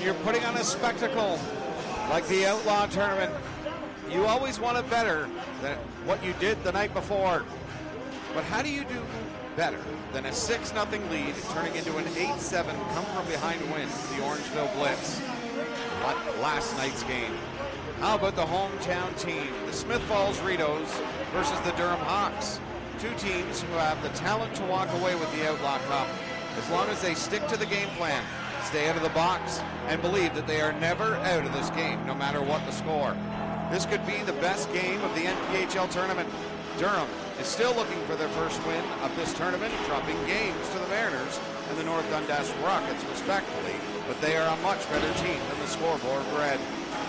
you're putting on a spectacle like the Outlaw tournament, you always want it better than what you did the night before. But how do you do better than a 6-0 lead turning into an 8-7 come-from-behind win for the Orangeville Blitz like last night's game? How about the hometown team, the Smith Falls Rideaus versus the Durham Hawks? Two teams who have the talent to walk away with the Outlaw Cup as long as they stick to the game plan, stay out of the box, and believe that they are never out of this game, no matter what the score. This could be the best game of the NPHL tournament. Durham is still looking for their first win of this tournament, dropping games to the Mariners and the North Dundas Rockets, respectively, but they are a much better team than the scoreboard read.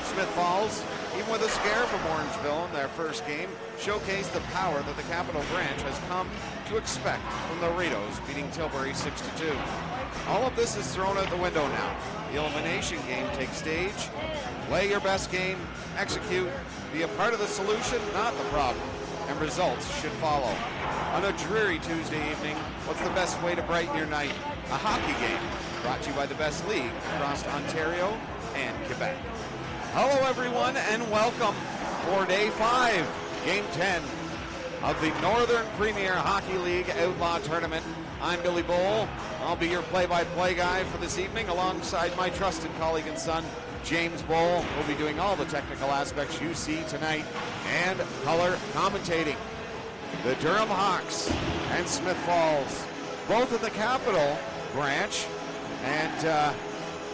Smith Falls, even with a scare from Orangeville in their first game, showcased the power that the Capital Branch has come to expect from the Rideaus, beating Tilbury 6-2. All of this is thrown out the window now. The elimination game takes stage. Play your best game, execute, be a part of the solution, not the problem, and results should follow. On a dreary Tuesday evening, what's the best way to brighten your night? A hockey game, brought to you by the best league across Ontario and Quebec. Hello everyone and welcome for Day 5, Game 10 of the Northern Premier Hockey League Outlaw Tournament. I'm Billy Bowl. I'll be your play-by-play guy for this evening alongside my trusted colleague and son, James Bowl. We'll be doing all the technical aspects you see tonight and color commentating. The Durham Hawks and Smith Falls, both in the Capital Branch, and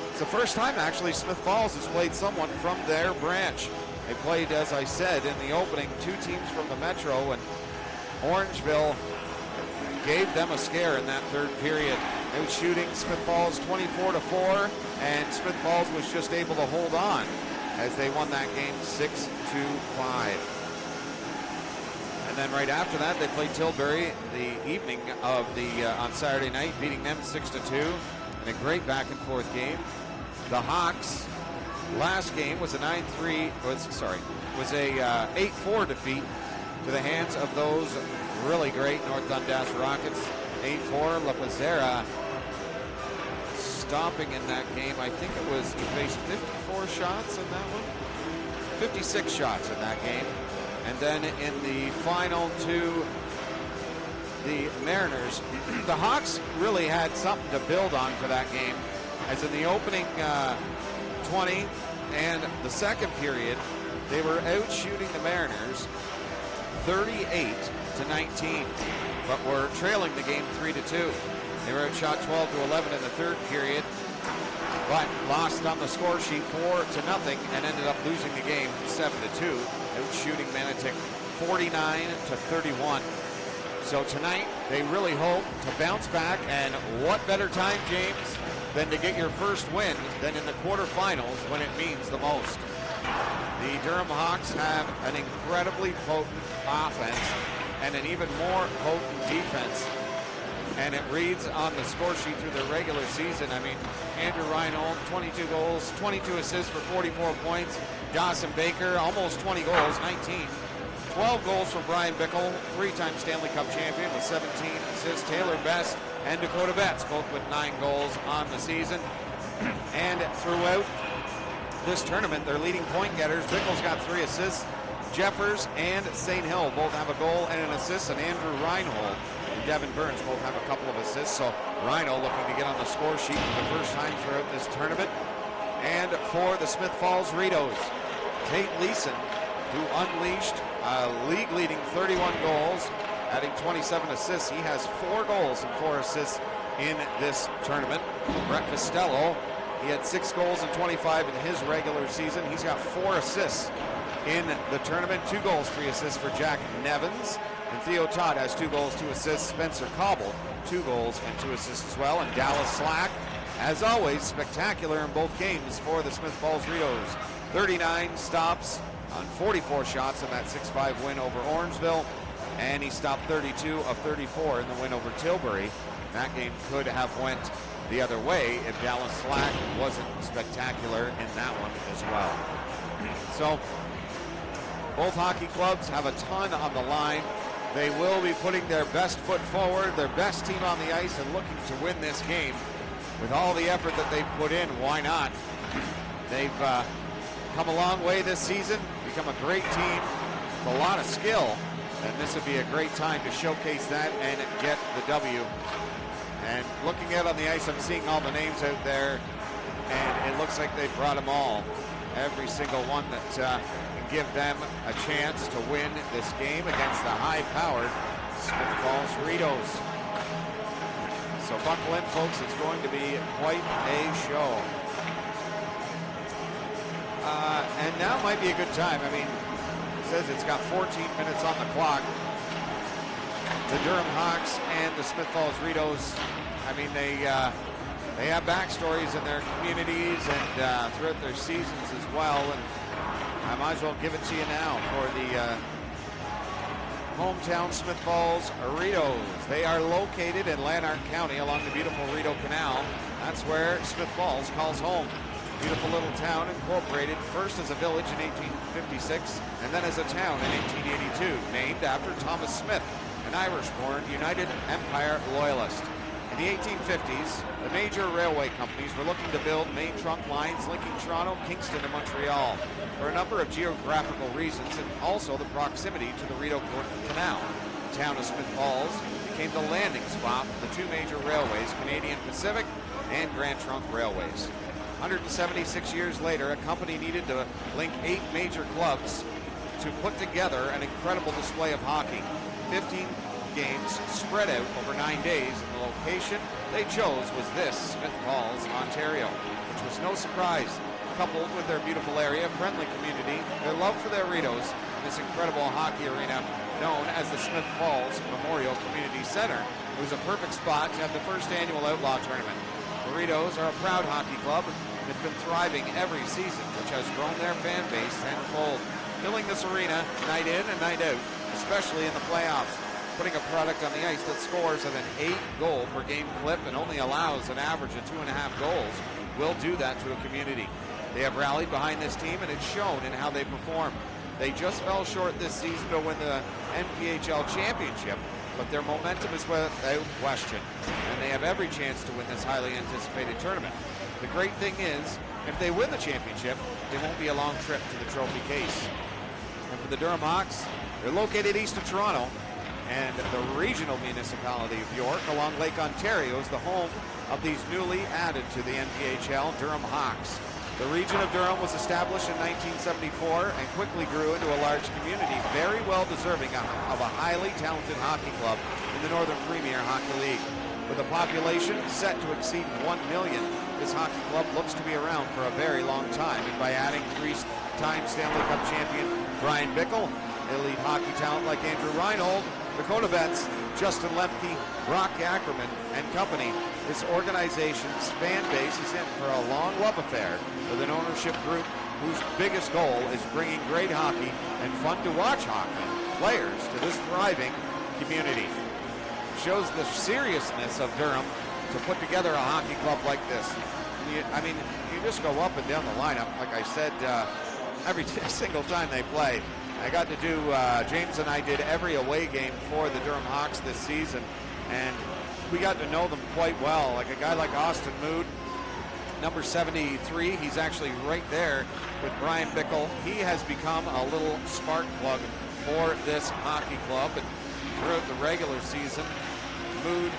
it's the first time actually Smith Falls has played someone from their branch. They played, as I said in the opening, two teams from the Metro, and Orangeville gave them a scare in that third period. They were shooting Smith Falls 24-4, and Smith Falls was just able to hold on as they won that game 6-5. And then right after that, they played Tilbury the evening of on Saturday night, beating them 6-2 in a great back and forth game. The Hawks last game was a 8-4 defeat to the hands of those really great North Dundas Rockets. 8-4. La Pizarra stopping in that game. I think it was, he faced 54 shots in that one. 56 shots in that game. And then in the final two, the Mariners, the Hawks really had something to build on for that game, as in the opening 20 and the second period, they were out shooting the Mariners 38-19, but were trailing the game 3-2. They were outshot 12-11 in the third period, but lost on the score sheet 4-0 and ended up losing the game 7-2, out shooting Manotick 49-31. So tonight, they really hope to bounce back, and what better time, James, than to get your first win than in the quarterfinals when it means the most. The Durham Hawks have an incredibly potent offense and an even more potent defense, and it reads on the score sheet through the regular season. I mean, Andrew Reinhold, 22 goals, 22 assists for 44 points. Dawson Baker, almost 20 goals, 19. 12 goals from Brian Bickle, three-time Stanley Cup champion with 17 assists. Taylor Best and Dakota Betts, both with 9 goals on the season. And throughout this tournament, their leading point getters, Bickle's got 3 assists. Jeffers and St. Hill both have a goal and an assist, and Andrew Reinhold and Devin Burns both have a couple of assists. So Reinhold looking to get on the score sheet for the first time throughout this tournament. And for the Smith Falls Rideaus, Tate Leeson, who unleashed a league-leading 31 goals, adding 27 assists. He has 4 goals and 4 assists in this tournament. Brett Costello, he had 6 goals and 25 in his regular season. He's got 4 assists in the tournament. 2 goals, 3 assists for Jack Nevins. And Theo Todd has 2 goals, 2 assists. Spencer Cobble, 2 goals and 2 assists as well. And Dallas Slack, as always, spectacular in both games for the Smith Falls Rideaus. 39 stops on 44 shots in that 6-5 win over Orangeville, and he stopped 32 of 34 in the win over Tilbury. That game could have went the other way if Dallas Slack wasn't spectacular in that one as well. So both hockey clubs have a ton on the line. They will be putting their best foot forward, their best team on the ice, and looking to win this game with all the effort that they've put in. Why not? They've come a long way this season, become a great team with a lot of skill, and this would be a great time to showcase that and get the W. And looking out on the ice, I'm seeing all the names out there, and it looks like they brought them all. Every single one that can give them a chance to win this game against the high-powered Smith Falls Rideaus. So buckle in, folks. It's going to be quite a show. And now might be a good time. I mean, it says it's got 14 minutes on the clock. The Durham Hawks and the Smith Falls Rideaus, I mean, they have backstories in their communities and throughout their seasons as well. And I might as well give it to you now for the hometown Smith Falls Rideaus. They are located in Lanark County along the beautiful Rideau Canal. That's where Smith Falls calls home. Beautiful little town, incorporated first as a village in 1856 and then as a town in 1882, named after Thomas Smith, an Irish-born United Empire loyalist. In the 1850s, the major railway companies were looking to build main trunk lines linking Toronto, Kingston, and Montreal for a number of geographical reasons and also the proximity to the Rideau Canal. The town of Smith Falls became the landing spot for the two major railways, Canadian Pacific and Grand Trunk Railways. 176 years later, a company needed to link 8 major clubs to put together an incredible display of hockey. 15 games spread out over 9 days, and the location they chose was this, Smith Falls, Ontario, which was no surprise. Coupled with their beautiful area, friendly community, their love for their Rideaus, and this incredible hockey arena known as the Smith Falls Memorial Community Center, it was a perfect spot to have the first annual Outlaw tournament. The Rideaus are a proud hockey club and have been thriving every season, which has grown their fan base tenfold, filling this arena night in and night out, especially in the playoffs. Putting a product on the ice that scores at an 8-goal per game clip and only allows an average of 2.5 goals will do that to a community. They have rallied behind this team, and it's shown in how they perform. They just fell short this season to win the NPHL championship, but their momentum is without question, and they have every chance to win this highly anticipated tournament. The great thing is, if they win the championship, it won't be a long trip to the trophy case. And for the Durham Hawks, they're located east of Toronto, and the regional municipality of York along Lake Ontario is the home of these newly added to the NPHL Durham Hawks. The region of Durham was established in 1974 and quickly grew into a large community, very well deserving of a highly talented hockey club in the Northern Premier Hockey League. With a population set to exceed 1 million, this hockey club looks to be around for a very long time, and by adding 3-time Stanley Cup champion Brian Bickle, elite hockey talent like Andrew Reinhold, Dakota Betts, Justin Lemke, Brock Ackerman, and company, this organization's fan base is in for a long love affair with an ownership group whose biggest goal is bringing great hockey and fun to watch hockey players to this thriving community. It shows the seriousness of Durham to put together a hockey club like this. You just go up and down the lineup, like I said, every single time they play. I got to do, James and I did every away game for the Durham Hawks this season, and we got to know them quite well. Like a guy like Austin Mood, number 73, he's actually right there with Brian Bickle. He has become a little spark plug for this hockey club, and throughout the regular season, Mood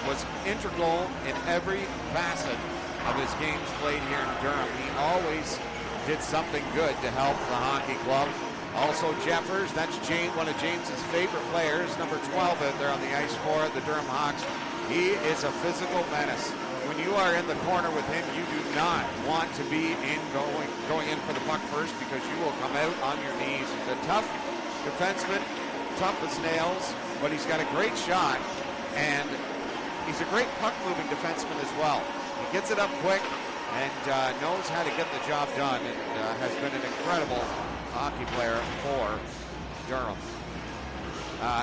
was integral in every facet of his games played here in Durham. He always did something good to help the hockey club. Also Jeffers, that's one of James's favorite players, number 12 out there on the ice for the Durham Hawks. He is a physical menace. When you are in the corner with him, you do not want to be going in for the puck first, because you will come out on your knees. He's a tough defenseman, tough as nails, but he's got a great shot, and he's a great puck-moving defenseman as well. He gets it up quick and knows how to get the job done, and has been an incredible hockey player for Durham.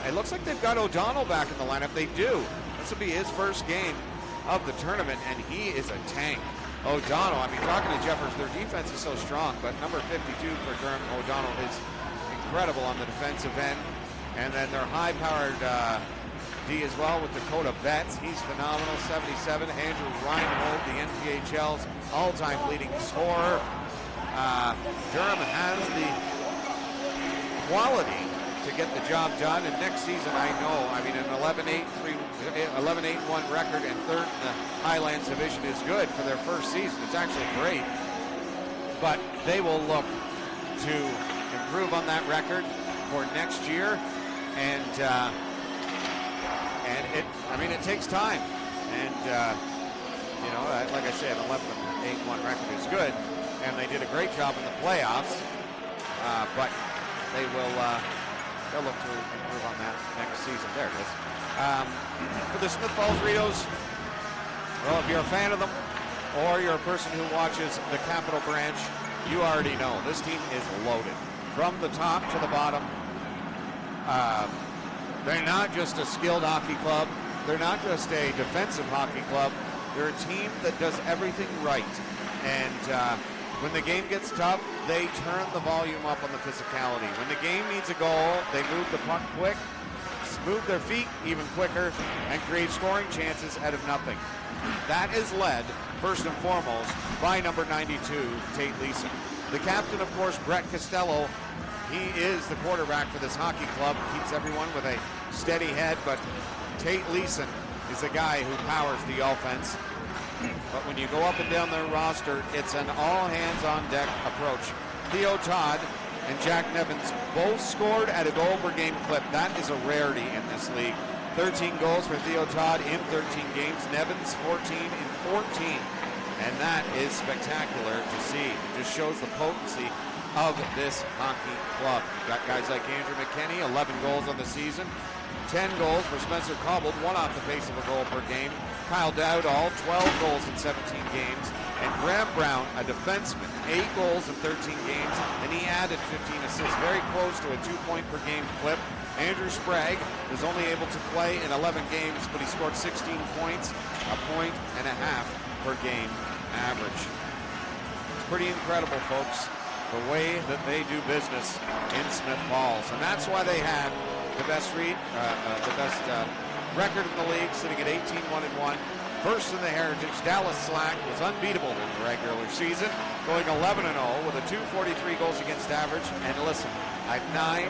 It looks like they've got O'Donnell back in the lineup. They do. This will be his first game of the tournament, and he is a tank. O'Donnell, I mean, talking to Jeffers, their defense is so strong, but number 52 for Durham, O'Donnell, is incredible on the defensive end. And then their high-powered D as well with Dakota Betts. He's phenomenal, 77. Andrew Reinhold, the NPHL's all-time leading scorer, Durham has the quality to get the job done, and next season I know, I mean, an 11-8-1 record and third in the Highlands Division is good for their first season. It's actually great, but they will look to improve on that record for next year, and it takes time, and like I said, an 11-8-1 record is good, and they did a great job in the playoffs, but they'll look to improve on that next season. There it is. For the Smith Falls Rideaus, well, if you're a fan of them or you're a person who watches the Capital Branch, you already know this team is loaded from the top to the bottom. They're not just a skilled hockey club. They're not just a defensive hockey club. They're a team that does everything right. And when the game gets tough, they turn the volume up on the physicality. When the game needs a goal, they move the puck quick, move their feet even quicker, and create scoring chances out of nothing. That is led, first and foremost, by number 92, Tate Leeson. The captain, of course, Brett Costello. He is the quarterback for this hockey club, keeps everyone with a steady head, but Tate Leeson is the guy who powers the offense. But when you go up and down their roster, it's an all-hands-on-deck approach. Theo Todd and Jack Nevins both scored at a goal per game clip. That is a rarity in this league. 13 goals for Theo Todd in 13 games. Nevins 14 in 14. And that is spectacular to see. It just shows the potency of this hockey club. You've got guys like Andrew McKinney, 11 goals on the season. 10 goals for Spencer Cobbled, one off the pace of a goal per game. Kyle Dowdall, 12 goals in 17 games. And Graham Brown, a defenseman, 8 goals in 13 games, and he added 15 assists, very close to a 2-point per game clip. Andrew Sprague was only able to play in 11 games, but he scored 16 points, a point and a half per game average. It's pretty incredible, folks, the way that they do business in Smith Falls, and that's why they had the best record in the league, sitting at 18-1-1. First in the Heritage. Dallas Slack was unbeatable in the regular season, going 11-0 with a .243 goals against average, and listen, a .926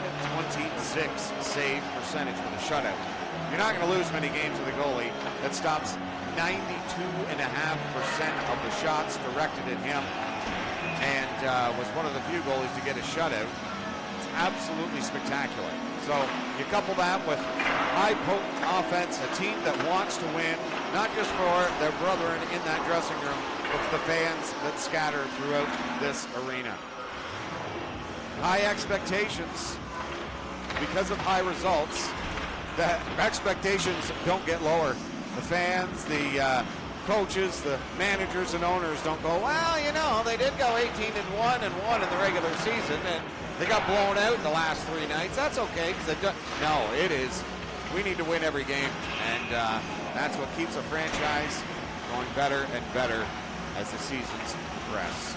save percentage with a shutout. You're not going to lose many games with a goalie that stops 92.5% of the shots directed at him, and was one of the few goalies to get a shutout. It's absolutely spectacular. So you couple that with high potent offense, a team that wants to win, not just for their brethren in that dressing room, but for the fans that scatter throughout this arena. High expectations because of high results. The expectations don't get lower. The fans, the coaches, the managers and owners don't go, well, you know, they did go 18-1-1 in the regular season, and they got blown out in the last 3 nights. That's okay, because they've done. No, it is. We need to win every game, and that's what keeps a franchise going better and better as the seasons progress.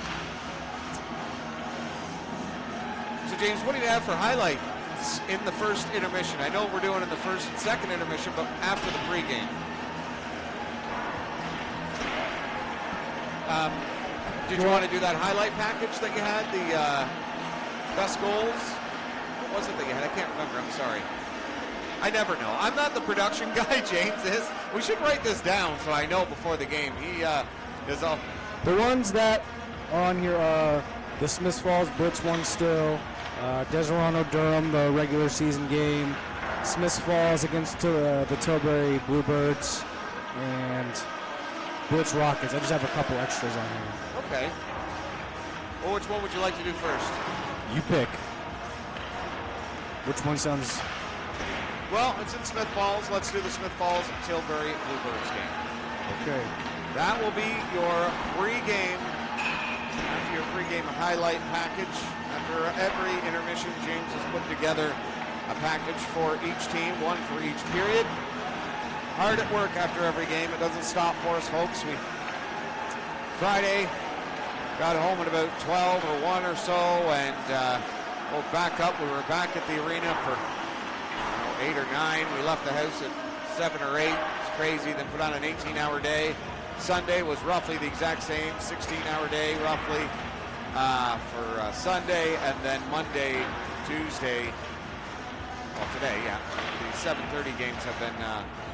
So, James, what do you have for highlights in the first intermission? I know what we're doing in the first and second intermission, but after the pregame. Did you want to do that highlight package that you had, the best goals? What was it that you had? I can't remember. I'm sorry. I never know. I'm not the production guy. James is. We should write this down so I know before the game. He is all. The ones that are on here are the Smith Falls Blitz one still, Deserano Durham, the regular season game, Smith Falls against the Tilbury Bluebirds, and Blitz Rockets. I just have a couple extras on here. Okay. Well, which one would you like to do first? You pick. Which one sounds... Well, it's in Smith Falls. Let's do the Smith Falls Tilbury Bluebirds game. Okay. That will be your pregame, after your pregame highlight package. After every intermission, James has put together a package for each team, one for each period. Hard at work after every game. It doesn't stop for us, folks. We Friday got home at about 12 or 1 or so, and we'll back up. We were back at the arena for 8 or 9. We left the house at 7 or 8. It's crazy. Then put on an 18-hour day. Sunday was roughly the exact same, 16-hour day roughly. for Sunday, and then Monday, Tuesday. Well, today, yeah. The 7:30 games have been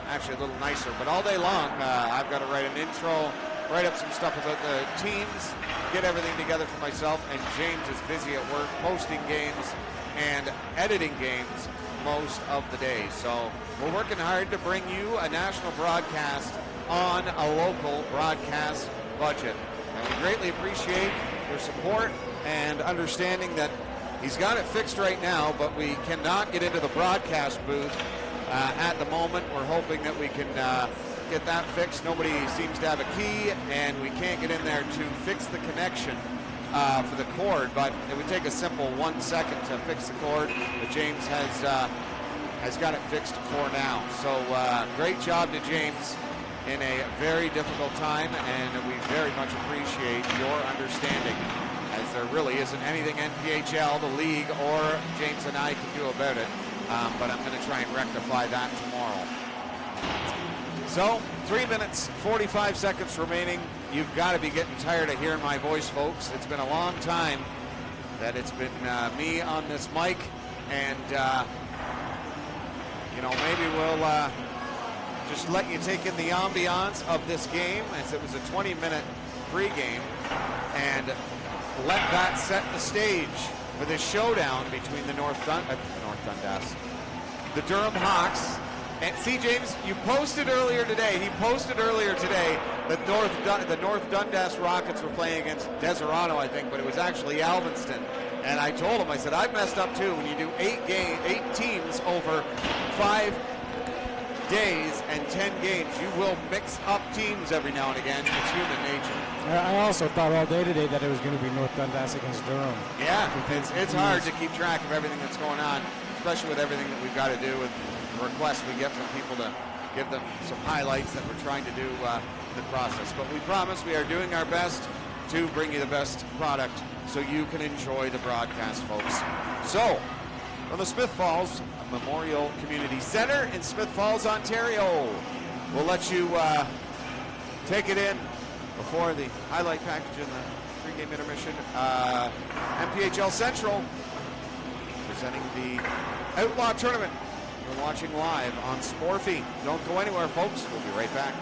actually a little nicer, but all day long I've got to write an intro, write up some stuff about the teams, get everything together for myself, and James is busy at work posting games and editing games most of the day. So we're working hard to bring you a national broadcast on a local broadcast budget. And we greatly appreciate your support and understanding that he's got it fixed right now, but we cannot get into the broadcast booth at the moment. We're hoping that we can get that fixed. Nobody seems to have a key, and we can't get in there to fix the connection for the cord, but it would take a simple 1 second to fix the cord, but James has got it fixed for now. So great job to James in a very difficult time, and we very much appreciate your understanding, as there really isn't anything NPHL, the league, or James and I can do about it, but I'm going to try and rectify that tomorrow. So 3 minutes, 45 seconds remaining. You've got to be getting tired of hearing my voice, folks. It's been a long time that it's been me on this mic, and maybe we'll just let you take in the ambiance of this game, as it was a 20-minute pregame, and let that set the stage for this showdown between the the Durham Hawks. And see, James, you posted earlier today. He posted earlier today that the North Dundas Rockets were playing against Deserano, I think, but it was actually Alvinston. And I told him, I said, I've messed up too. When you do 8 teams over 5 days and 10 games, you will mix up teams every now and again. It's human nature. I also thought all day today that it was going to be North Dundas against Durham. Yeah, it's hard to keep track of everything that's going on, especially with everything that we've got to do with requests we get from people to give them some highlights that we're trying to do in the process. But we promise we are doing our best to bring you the best product so you can enjoy the broadcast, folks. So, from the Smith Falls Memorial Community Center in Smith Falls, Ontario, we'll let you take it in before the highlight package in the pregame intermission. MPHL Central presenting the Outlaw Tournament. You're watching live on Sporfy. Don't go anywhere, folks. We'll be right back.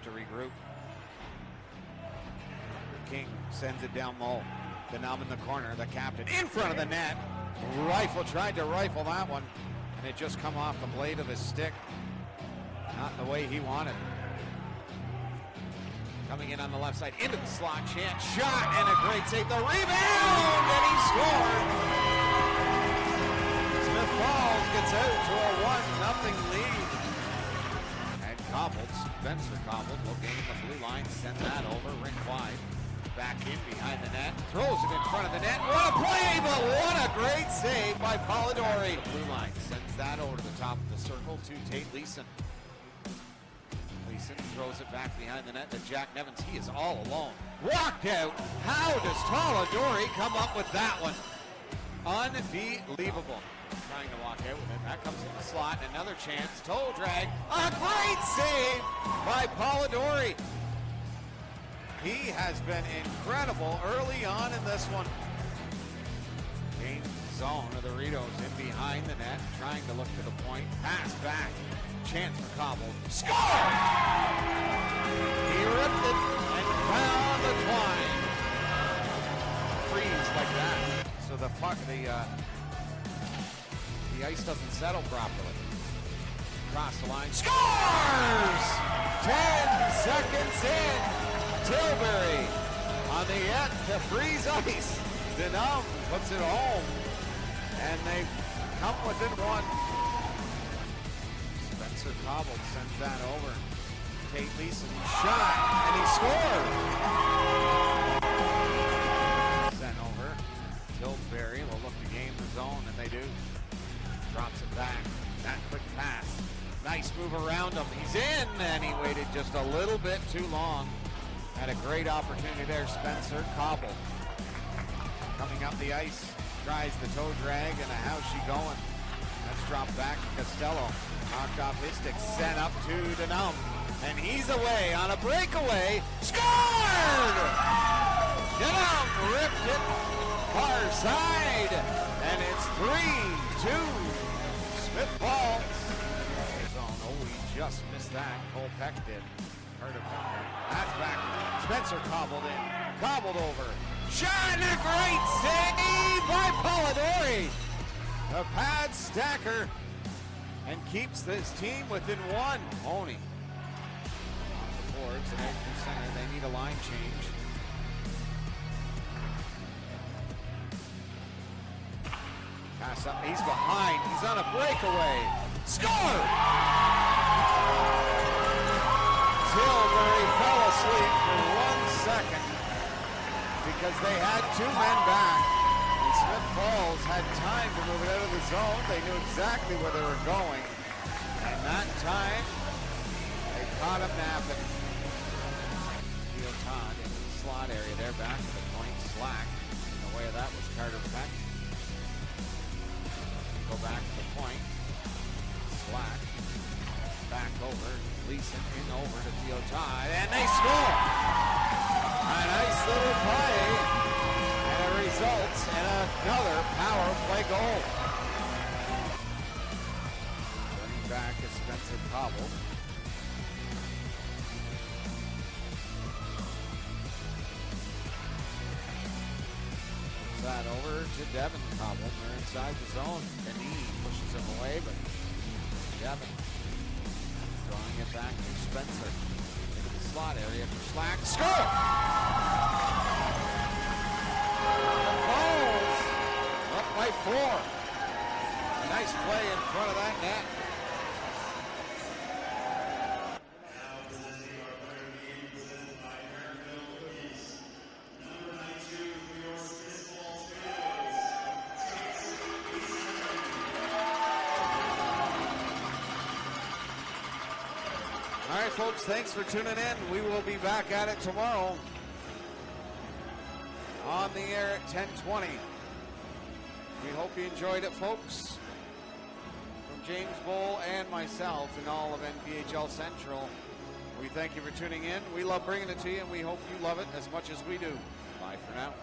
To regroup. King sends it down low. Denham in the corner, the captain in front of the net. Tried to rifle that one, and it just come off the blade of his stick. Not the way he wanted. Coming in on the left side, into the slot, chance, shot, and a great save. The rebound, and he scored. Smith Falls gets out to a 1-0 lead. Cobbled, Spencer Cobbled will gain the blue line, send that over, rink wide, back in behind the net, throws it in front of the net. What a play, but what a great save by Polidori. Blue line sends that over to the top of the circle to Tate Leeson. Leeson throws it back behind the net to Jack Nevins. He is all alone. Walked out. How does Polidori come up with that one? Unbelievable. Trying to walk out with it. That comes in the slot. Another chance. Toe drag. A great save by Polidori. He has been incredible early on in this one. Gains zone of the Rideaus in behind the net, trying to look to the point. Pass back. Chance for Cobble. Score! He ripped it and found the twine. Freeze like that. So the ice doesn't settle properly. Across the line. Scores! 10 seconds in. Tilbury on the yet to freeze ice. Durham puts it home. And they come within one. Spencer Cobble sends that over. Tate Leeson shot, and he scored. Sent over. Tilbury will look to gain the zone, and they do. Drops it back. That quick pass. Nice move around him. He's in, and he waited just a little bit too long. Had a great opportunity there, Spencer Cobble. Coming up the ice, tries the toe drag, and how's she going? That's dropped back to Costello. Knocked off his stick, sent up to Durham, and he's away on a breakaway. Scored! Durham ripped it far side, and it's 3-2. Smith Falls. Oh, he just missed that. Cole Peck did. Heard him coming. That's back. Spencer cobbled in. Cobbled over. Shot and a great save by Polidori. The pad stacker and keeps this team within one. Oney on the boards and out to center. They need a line change. Pass up. He's behind. He's on a breakaway. Score! Tilbury fell asleep for 1 second because they had two men back. And Smith Falls had time to move it out of the zone. They knew exactly where they were going. And that time, they caught him napping. Theo Todd in the slot area there, back to the point. Slack. In the way of that was Carter Peck. Go back to the point. Slack. Back over. Leeson in over to Theo Todd. And they score! A nice little play. And it results in another power play goal. Turning back is Spencer Cobble. That over to Devin Cobble. They're inside the zone. Benini pushes him away, but Devin drawing it back to Spencer. Into the slot area for Slack. Score! The Falls up by 4. A nice play in front of that net. All right, folks, thanks for tuning in. We will be back at it tomorrow on the air at 10:20. We hope you enjoyed it, folks. From James Bowl and myself and all of NPHL Central, we thank you for tuning in. We love bringing it to you, and we hope you love it as much as we do. Bye for now.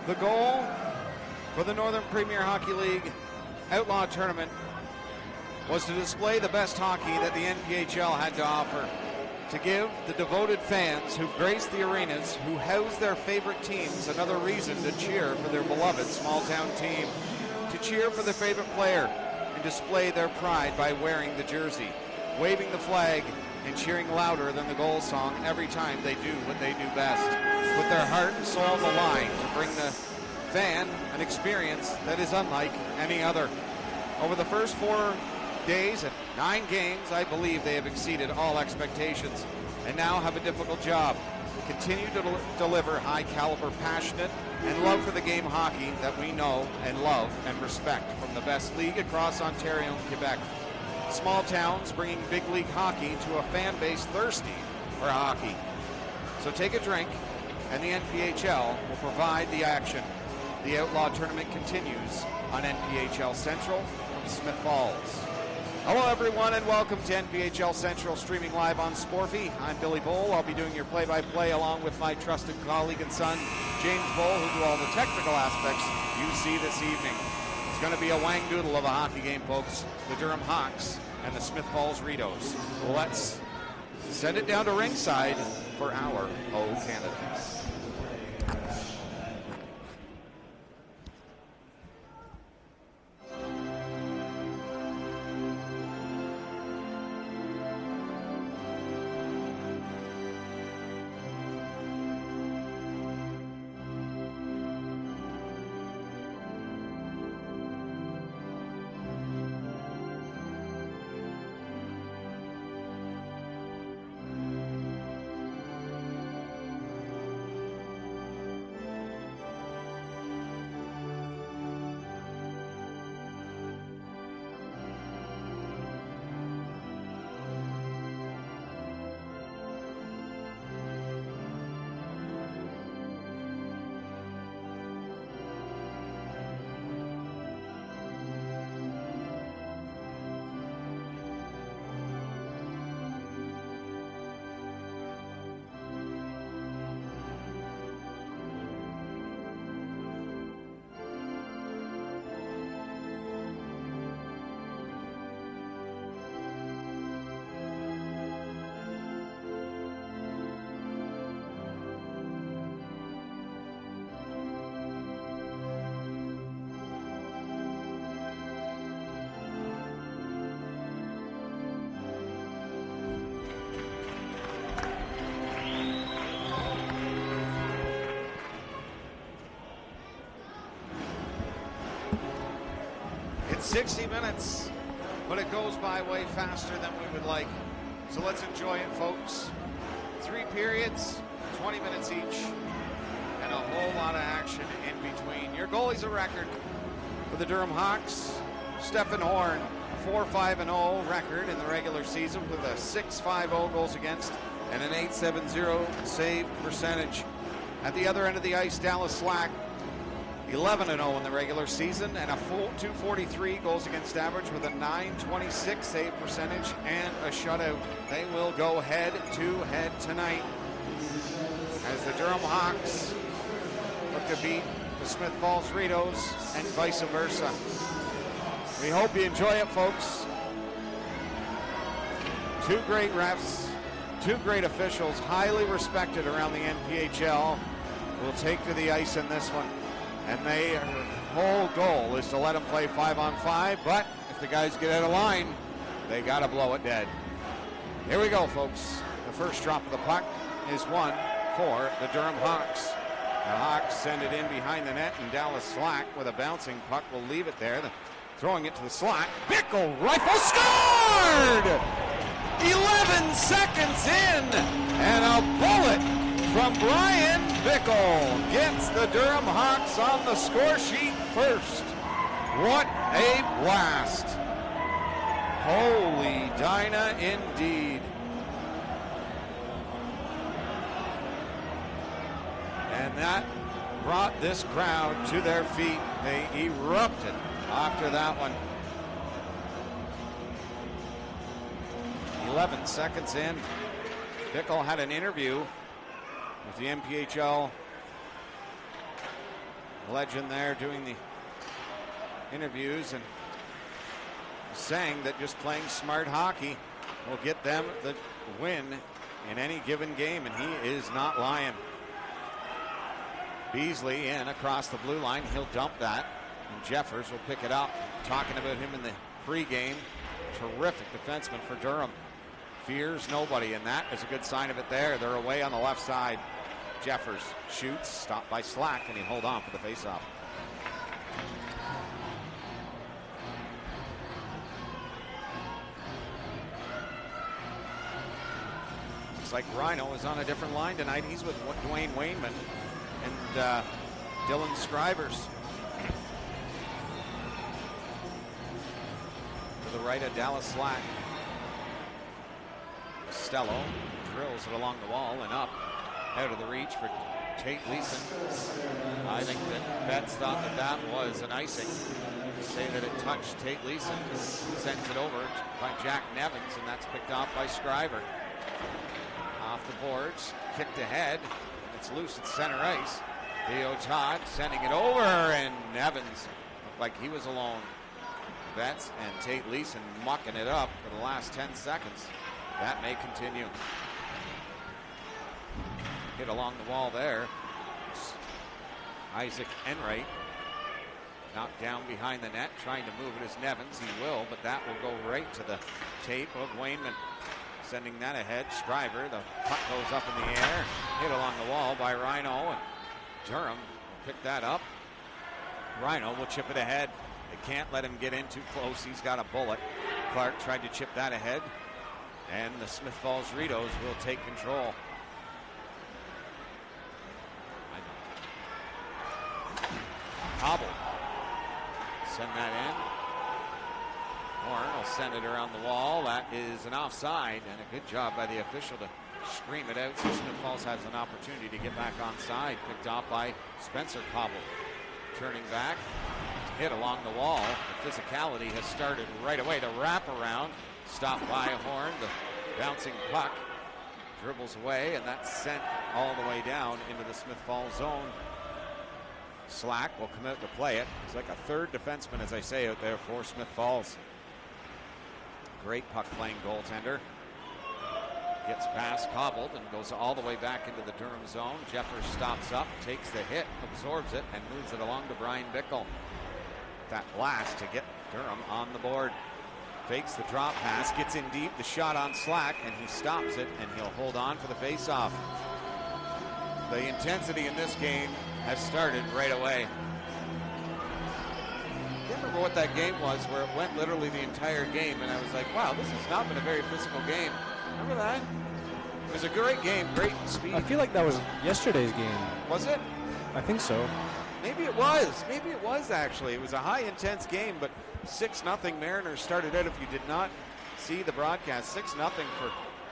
The goal for the Northern Premier Hockey League Outlaw Tournament was to display the best hockey that the NPHL had to offer, to give the devoted fans who've graced the arenas, who house their favorite teams, another reason to cheer for their beloved small-town team, to cheer for their favorite player, and display their pride by wearing the jersey, waving the flag, and cheering louder than the goal song every time they do what they do best. Put their heart and soul on the line to bring the fan an experience that is unlike any other. Over the first 4 days and 9 games, I believe they have exceeded all expectations and now have a difficult job. Continue to deliver high-caliber, passionate, and love for the game hockey that we know and love and respect from the best league across Ontario and Quebec. Small towns bringing big league hockey to a fan base thirsty for hockey. So take a drink, and the NPHL will provide the action. The Outlaw Tournament continues on NPHL Central from Smith Falls. Hello everyone and welcome to NPHL Central, streaming live on Sporfy. I'm Billy Bowl. I'll be doing your play-by-play along with my trusted colleague and son, James Bowl, who'll do all the technical aspects you see this evening. It's going to be a wang-doodle of a hockey game, folks. The Durham Hawks and the Smith Falls Rideaus. Let's send it down to ringside for our O Canada. 60 minutes, but it goes by way faster than we would like. So let's enjoy it, folks. 3 periods, 20 minutes each, and a whole lot of action in between. Your goalie's a record for the Durham Hawks. Stefan Horn, 4-5-0 record in the regular season with a 6.50 goals against and an 8.70 save percentage. At the other end of the ice, Dallas Slack, 11-0 in the regular season and a full 243 goals against average with a 9.26 save percentage and a shutout. They will go head-to-head tonight as the Durham Hawks look to beat the Smith Falls Rideaus and vice versa. We hope you enjoy it, folks. 2 great refs, 2 great officials, highly respected around the NPHL, will take to the ice in this one. And their whole goal is to let them play 5-on-5, but if the guys get out of line, they got to blow it dead. Here we go, folks. The first drop of the puck is one for the Durham Hawks. The Hawks send it in behind the net, and Dallas Slack with a bouncing puck will leave it there. Throwing it to the slot. Bickle rifle scored! 11 seconds in, and a bullet from Brian Bickle gets the Durham Hawks on the score sheet first. What a blast. Holy Dinah indeed. And that brought this crowd to their feet. They erupted after that one. 11 seconds in. Bickle had an interview with the NPHL legend there doing the interviews and saying that just playing smart hockey will get them the win in any given game, and he is not lying. Beasley in across the blue line. He'll dump that, and Jeffers will pick it up. Talking about him in the pregame. Terrific defenseman for Durham. Fears nobody, and that is a good sign of it there. They're away on the left side. Jeffers shoots, stopped by Slack, and he'll hold on for the faceoff. Looks like Rhino is on a different line tonight. He's with Dwayne Wainman and Dylan Scribers. To the right of Dallas Slack. Costello drills it along the wall and up, out of the reach for Tate Leeson. I think that Betts thought that that was an icing. They say that it touched Tate Leeson, sends it over by Jack Nevins, and that's picked off by Scriber. Off the boards, kicked ahead, it's loose at center ice. Theo Todd sending it over, and Nevins looked like he was alone. Betts and Tate Leeson mucking it up for the last 10 seconds. That may continue. Hit along the wall there. Isaac Enright knocked down behind the net, trying to move it as Nevins. He will, but that will go right to the tape of Wainman. Sending that ahead. Scriber, the puck goes up in the air. Hit along the wall by Rhino, and Durham will pick that up. Rhino will chip it ahead. They can't let him get in too close. He's got a bullet. Clark tried to chip that ahead. And the Smith Falls Rideaus will take control. Cobble. Send that in. Horn will send it around the wall. That is an offside, and a good job by the official to scream it out so Smith Falls has an opportunity to get back onside. Picked off by Spencer Cobble. Turning back. Hit along the wall. The physicality has started right away. The wraparound. Stopped by Horn. The bouncing puck dribbles away, and that's sent all the way down into the Smith Falls zone. Slack will come out to play it. He's like a third defenseman, as I say, out there for Smith Falls. Great puck playing goaltender. Gets past Cobbled and goes all the way back into the Durham zone. Jeffers stops up, takes the hit, absorbs it, and moves it along to Brian Bickle. That blast to get Durham on the board. Fakes the drop pass, gets in deep, the shot on Slack, and he stops it, and he'll hold on for the faceoff. The intensity in this game has started right away. Remember remember what that game was, where it went literally the entire game, and I was like, wow, this has not been a very physical game. Remember that? It was a great game, great speed. I feel like that was yesterday's game. Was it? I think so. Maybe it was. Maybe it was, actually. It was a high intense game, but 6-0 Mariners started out. If you did not see the broadcast, 6-0 for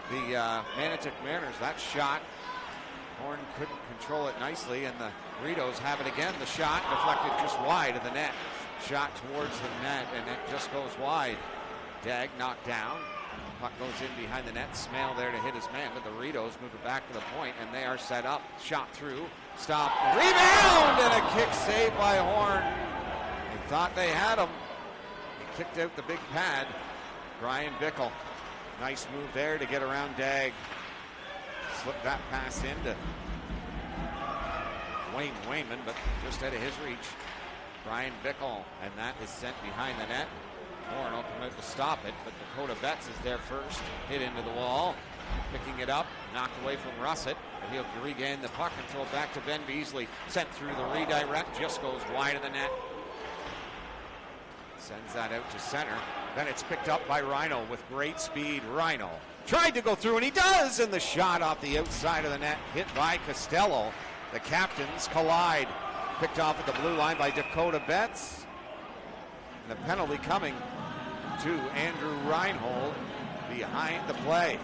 the Manitic Mariners. That shot, Horn couldn't control it nicely, and the Rideaus have it again. The shot deflected just wide of the net. Shot towards the net, and it just goes wide. Dag knocked down. Puck goes in behind the net. Smale there to hit his man, but the Rideaus move it back to the point, and they are set up. Shot through. Stop. Rebound! And a kick save by Horn. They thought they had him. He kicked out the big pad. Brian Bickle. Nice move there to get around Dag. Slipped that pass into Wayne Wayman, but just out of his reach. Brian Bickle, and that is sent behind the net. Horn will come out to stop it, but Dakota Betts is there first. Hit into the wall. Picking it up, knocked away from Russet. And he'll regain the puck and throw it back to Ben Beasley. Sent through the redirect, just goes wide of the net. Sends that out to center. Then it's picked up by Rhino with great speed. Rhino tried to go through, and he does! And the shot off the outside of the net, hit by Costello. The captains collide. Picked off at the blue line by Dakota Betts. And the penalty coming to Andrew Reinhold behind the play.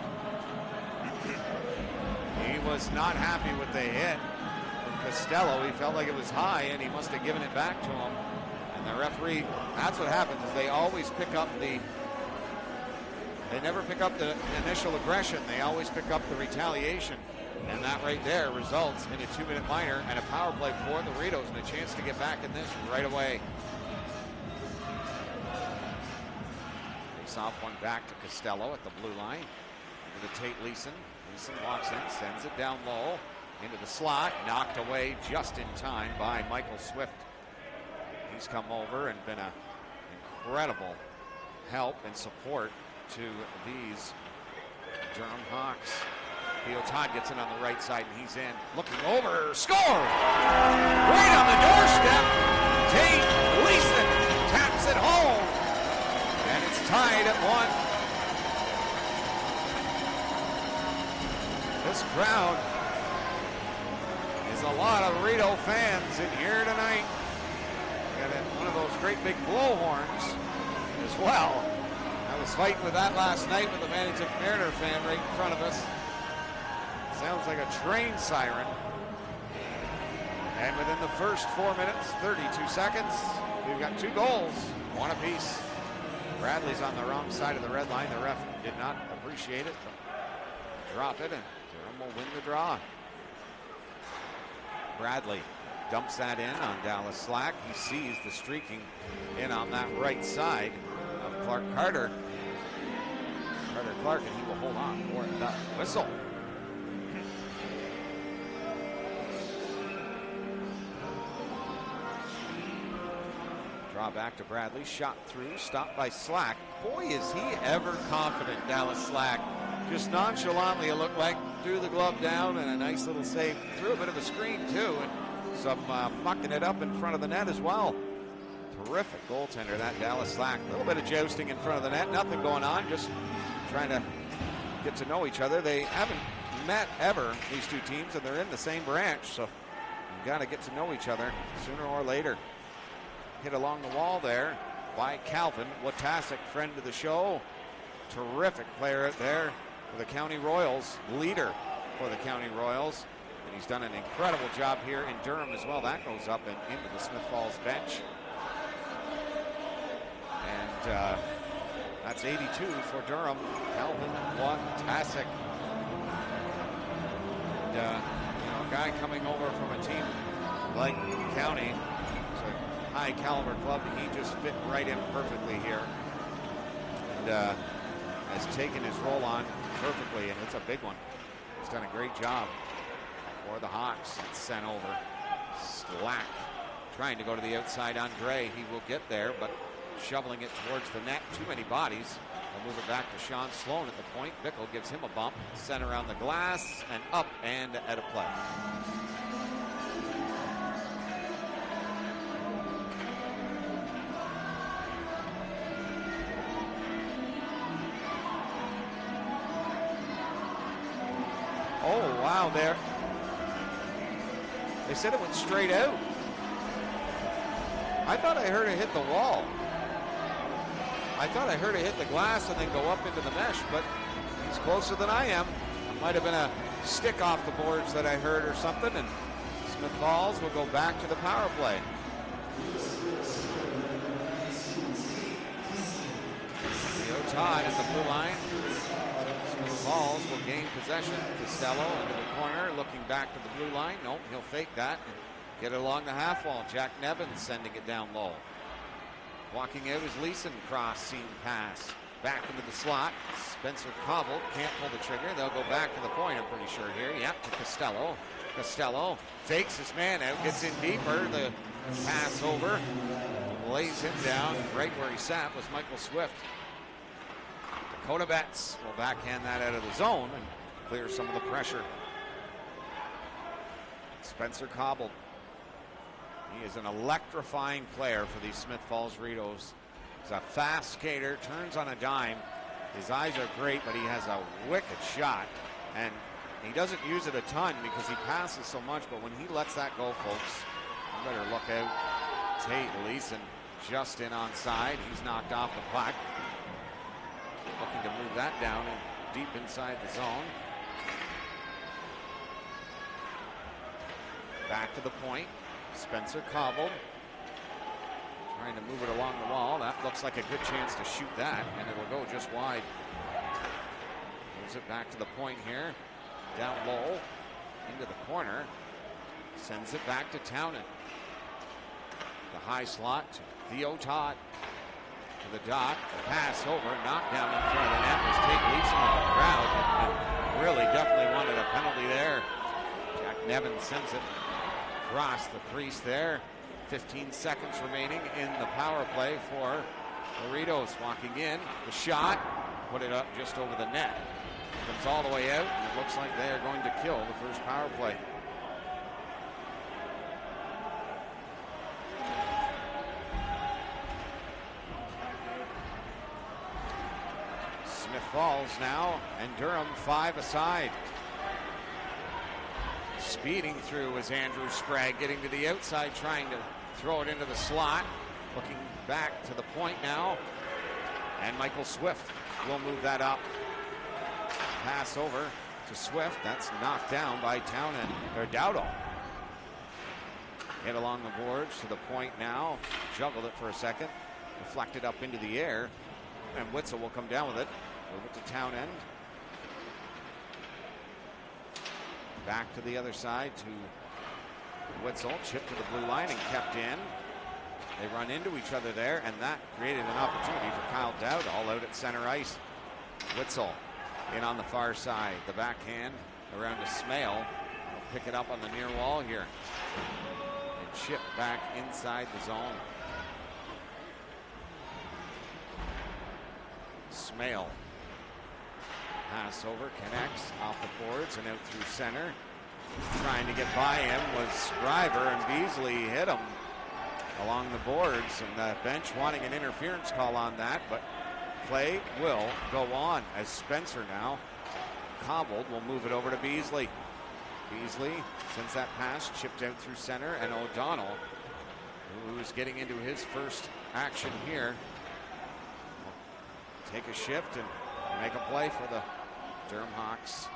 He was not happy with the hit from Costello. He felt like it was high, and he must have given it back to him. And the referee, that's what happens, is they always pick up they never pick up the initial aggression. They always pick up the retaliation. And that right there results in a 2-minute minor and a power play for the Rideaus and a chance to get back in this right away. Face off one back to Costello at the blue line. Into Tate Leeson. Leeson walks in, sends it down low. Into the slot, knocked away just in time by Michael Swift. He's come over and been an incredible help and support to these Durham Hawks. Theo Todd gets in on the right side, and he's in. Looking over, score! Right on the doorstep. Tate Leeson taps it home. And it's tied at 1. This crowd is a lot of Rideau fans in here tonight. Got one of those great big blowhorns as well. I was fighting with that last night with the Manitic Mariner fan right in front of us. Sounds like a train siren. And within the first 4 minutes, 32 seconds, we've got 2 goals, 1 apiece. Bradley's on the wrong side of the red line. The ref did not appreciate it, but drop it, and Durham will win the draw. Bradley dumps that in on Dallas Slack. He sees the streaking in on that right side of Clark Carter. Carter Clark, and he will hold on for the whistle. Draw back to Bradley, shot through, stopped by Slack. Boy, is he ever confident, Dallas Slack. Just nonchalantly, it looked like, threw the glove down, and a nice little save. Threw a bit of a screen, too, and some mucking it up in front of the net as well. Terrific goaltender, that Dallas Slack. A little bit of jousting in front of the net, nothing going on, just trying to get to know each other. They haven't met ever, these two teams, and they're in the same branch, so you've got to get to know each other sooner or later. Hit along the wall there by Calvin Watasic, friend of the show. Terrific player out there for the County Royals, leader for the County Royals. And he's done an incredible job here in Durham as well. That goes up and into the Smith Falls bench. And that's 82 for Durham, Calvin Watasic. And, a guy coming over from a team like County, high caliber club, he just fit right in perfectly here and has taken his role on perfectly, and it's a big one. He's done a great job for the Hawks. It's sent over. Slack trying to go to the outside on Gray. He will get there, but shoveling it towards the net. Too many bodies. They'll move it back to Sean Sloan at the point. Bickle gives him a bump. Sent around the glass and up and at a play. foul there. They said it went straight out. I thought I heard it hit the wall. I thought I heard it hit the glass and then go up into the mesh, but he's closer than I am. It might have been a stick off the boards that I heard or something, and Smith Falls will go back to the power play. Todd at the blue line. Smith Falls will gain possession. Costello into the corner, looking back to the blue line. Nope, he'll fake that and get it along the half wall. Jack Nevins sending it down low. Walking out is Leeson, cross seam pass. Back into the slot. Spencer Cobble can't pull the trigger. They'll go back to the point, I'm pretty sure here. Yep, to Costello. Costello fakes his man out, gets in deeper. The pass over. Lays him down. Right where he sat was Michael Swift. Dakota Betts will backhand that out of the zone and clear some of the pressure. Spencer Cobble. He is an electrifying player for these Smith Falls Rideaus. He's a fast skater, turns on a dime. His eyes are great, but he has a wicked shot. And he doesn't use it a ton because he passes so much, but when he lets that go, folks, you better look out. Tate Leeson just in onside. He's knocked off the puck. Looking to move that down and deep inside the zone. Back to the point. Spencer Cobble trying to move it along the wall. That looks like a good chance to shoot that, and it'll go just wide. Moves it back to the point here. Down low into the corner. Sends it back to Townend. The high slot to Theo Todd. To the dot, the pass over, knocked down in front of the net was Tate Leeson with the crowd. And really definitely wanted a penalty there. Jack Nevins sends it across the crease there. 15 seconds remaining in the power play for the Rideaus. Walking in, the shot, put it up just over the net. Comes all the way out, and it looks like they are going to kill the first power play. Smith Falls now, and Durham 5 aside. Speeding through is Andrew Sprague, getting to the outside, trying to throw it into the slot. Looking back to the point now, and Michael Swift will move that up. Pass over to Swift. That's knocked down by Townend, or Dowdle. Hit along the boards to the point now. Juggled it for a second. Deflected up into the air, and Witzel will come down with it. Over to Townend. Back to the other side to Witzel. Chipped to the blue line and kept in. They run into each other there, and that created an opportunity for Kyle Dowdall out at center ice. Witzel in on the far side. The backhand around to Smale. He'll pick it up on the near wall here. And chip back inside the zone. Smale. Pass over, connects off the boards and out through center. Trying to get by him was Scriver, and Beasley hit him along the boards, and the bench wanting an interference call on that, but play will go on as Spencer now, Cobbled, will move it over to Beasley. Beasley sends that pass, chipped out through center, and O'Donnell, who's getting into his first action here, will take a shift and make a play for the Durham Hawks.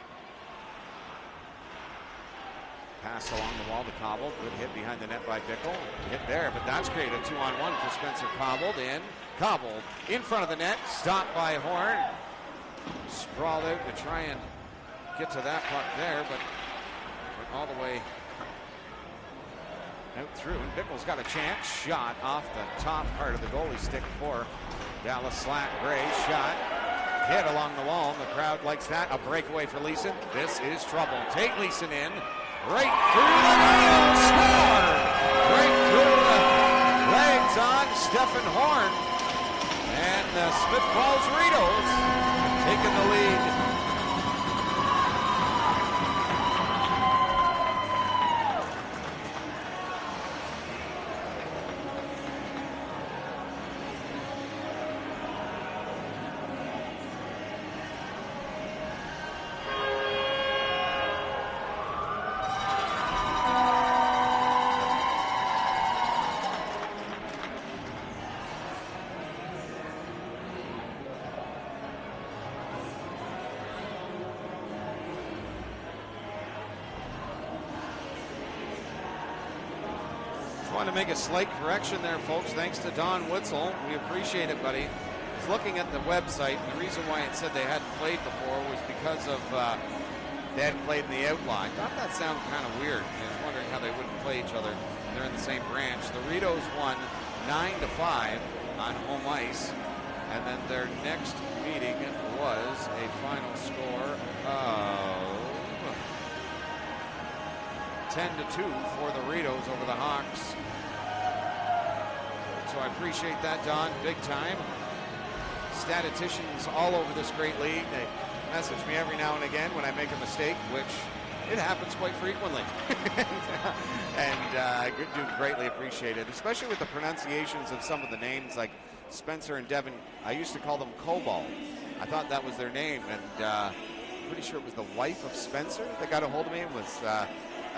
Pass along the wall to Cobble. Good hit behind the net by Bickle. Hit there, but that's created a 2-on-1 for Spencer Cobbled. Cobbled in front of the net. Stopped by Horn. Sprawled out to try and get to that puck there, but went all the way out through. And Bickle's got a chance. Shot off the top part of the goalie stick for Dallas Slack. Gray shot. Hit along the wall, and the crowd likes that. A breakaway for Leeson. This is trouble. Tate Leeson in. Right through the rail. Score! Right through the legs on Stephen Horn. And the Smith Falls Rideaus taking the lead. Want to make a slight correction there, folks. Thanks to Don Witzel. We appreciate it, buddy. I was looking at the website, and the reason why it said they hadn't played before was because of they hadn't played in the Outlaw. I thought that sounded kind of weird. I was wondering how they wouldn't play each other. They're in the same branch. The Rideaus won 9-5 on home ice, and then their next meeting was a final score of 10-2 for the Rideaus over the Hawks. So I appreciate that, Don, big time. Statisticians all over this great league, they message me every now and again when I make a mistake, which it happens quite frequently. and I do greatly appreciate it, especially with the pronunciations of some of the names like Spencer and Devin. I used to call them Cobalt. I thought that was their name, and I'm pretty sure it was the wife of Spencer that got a hold of me and was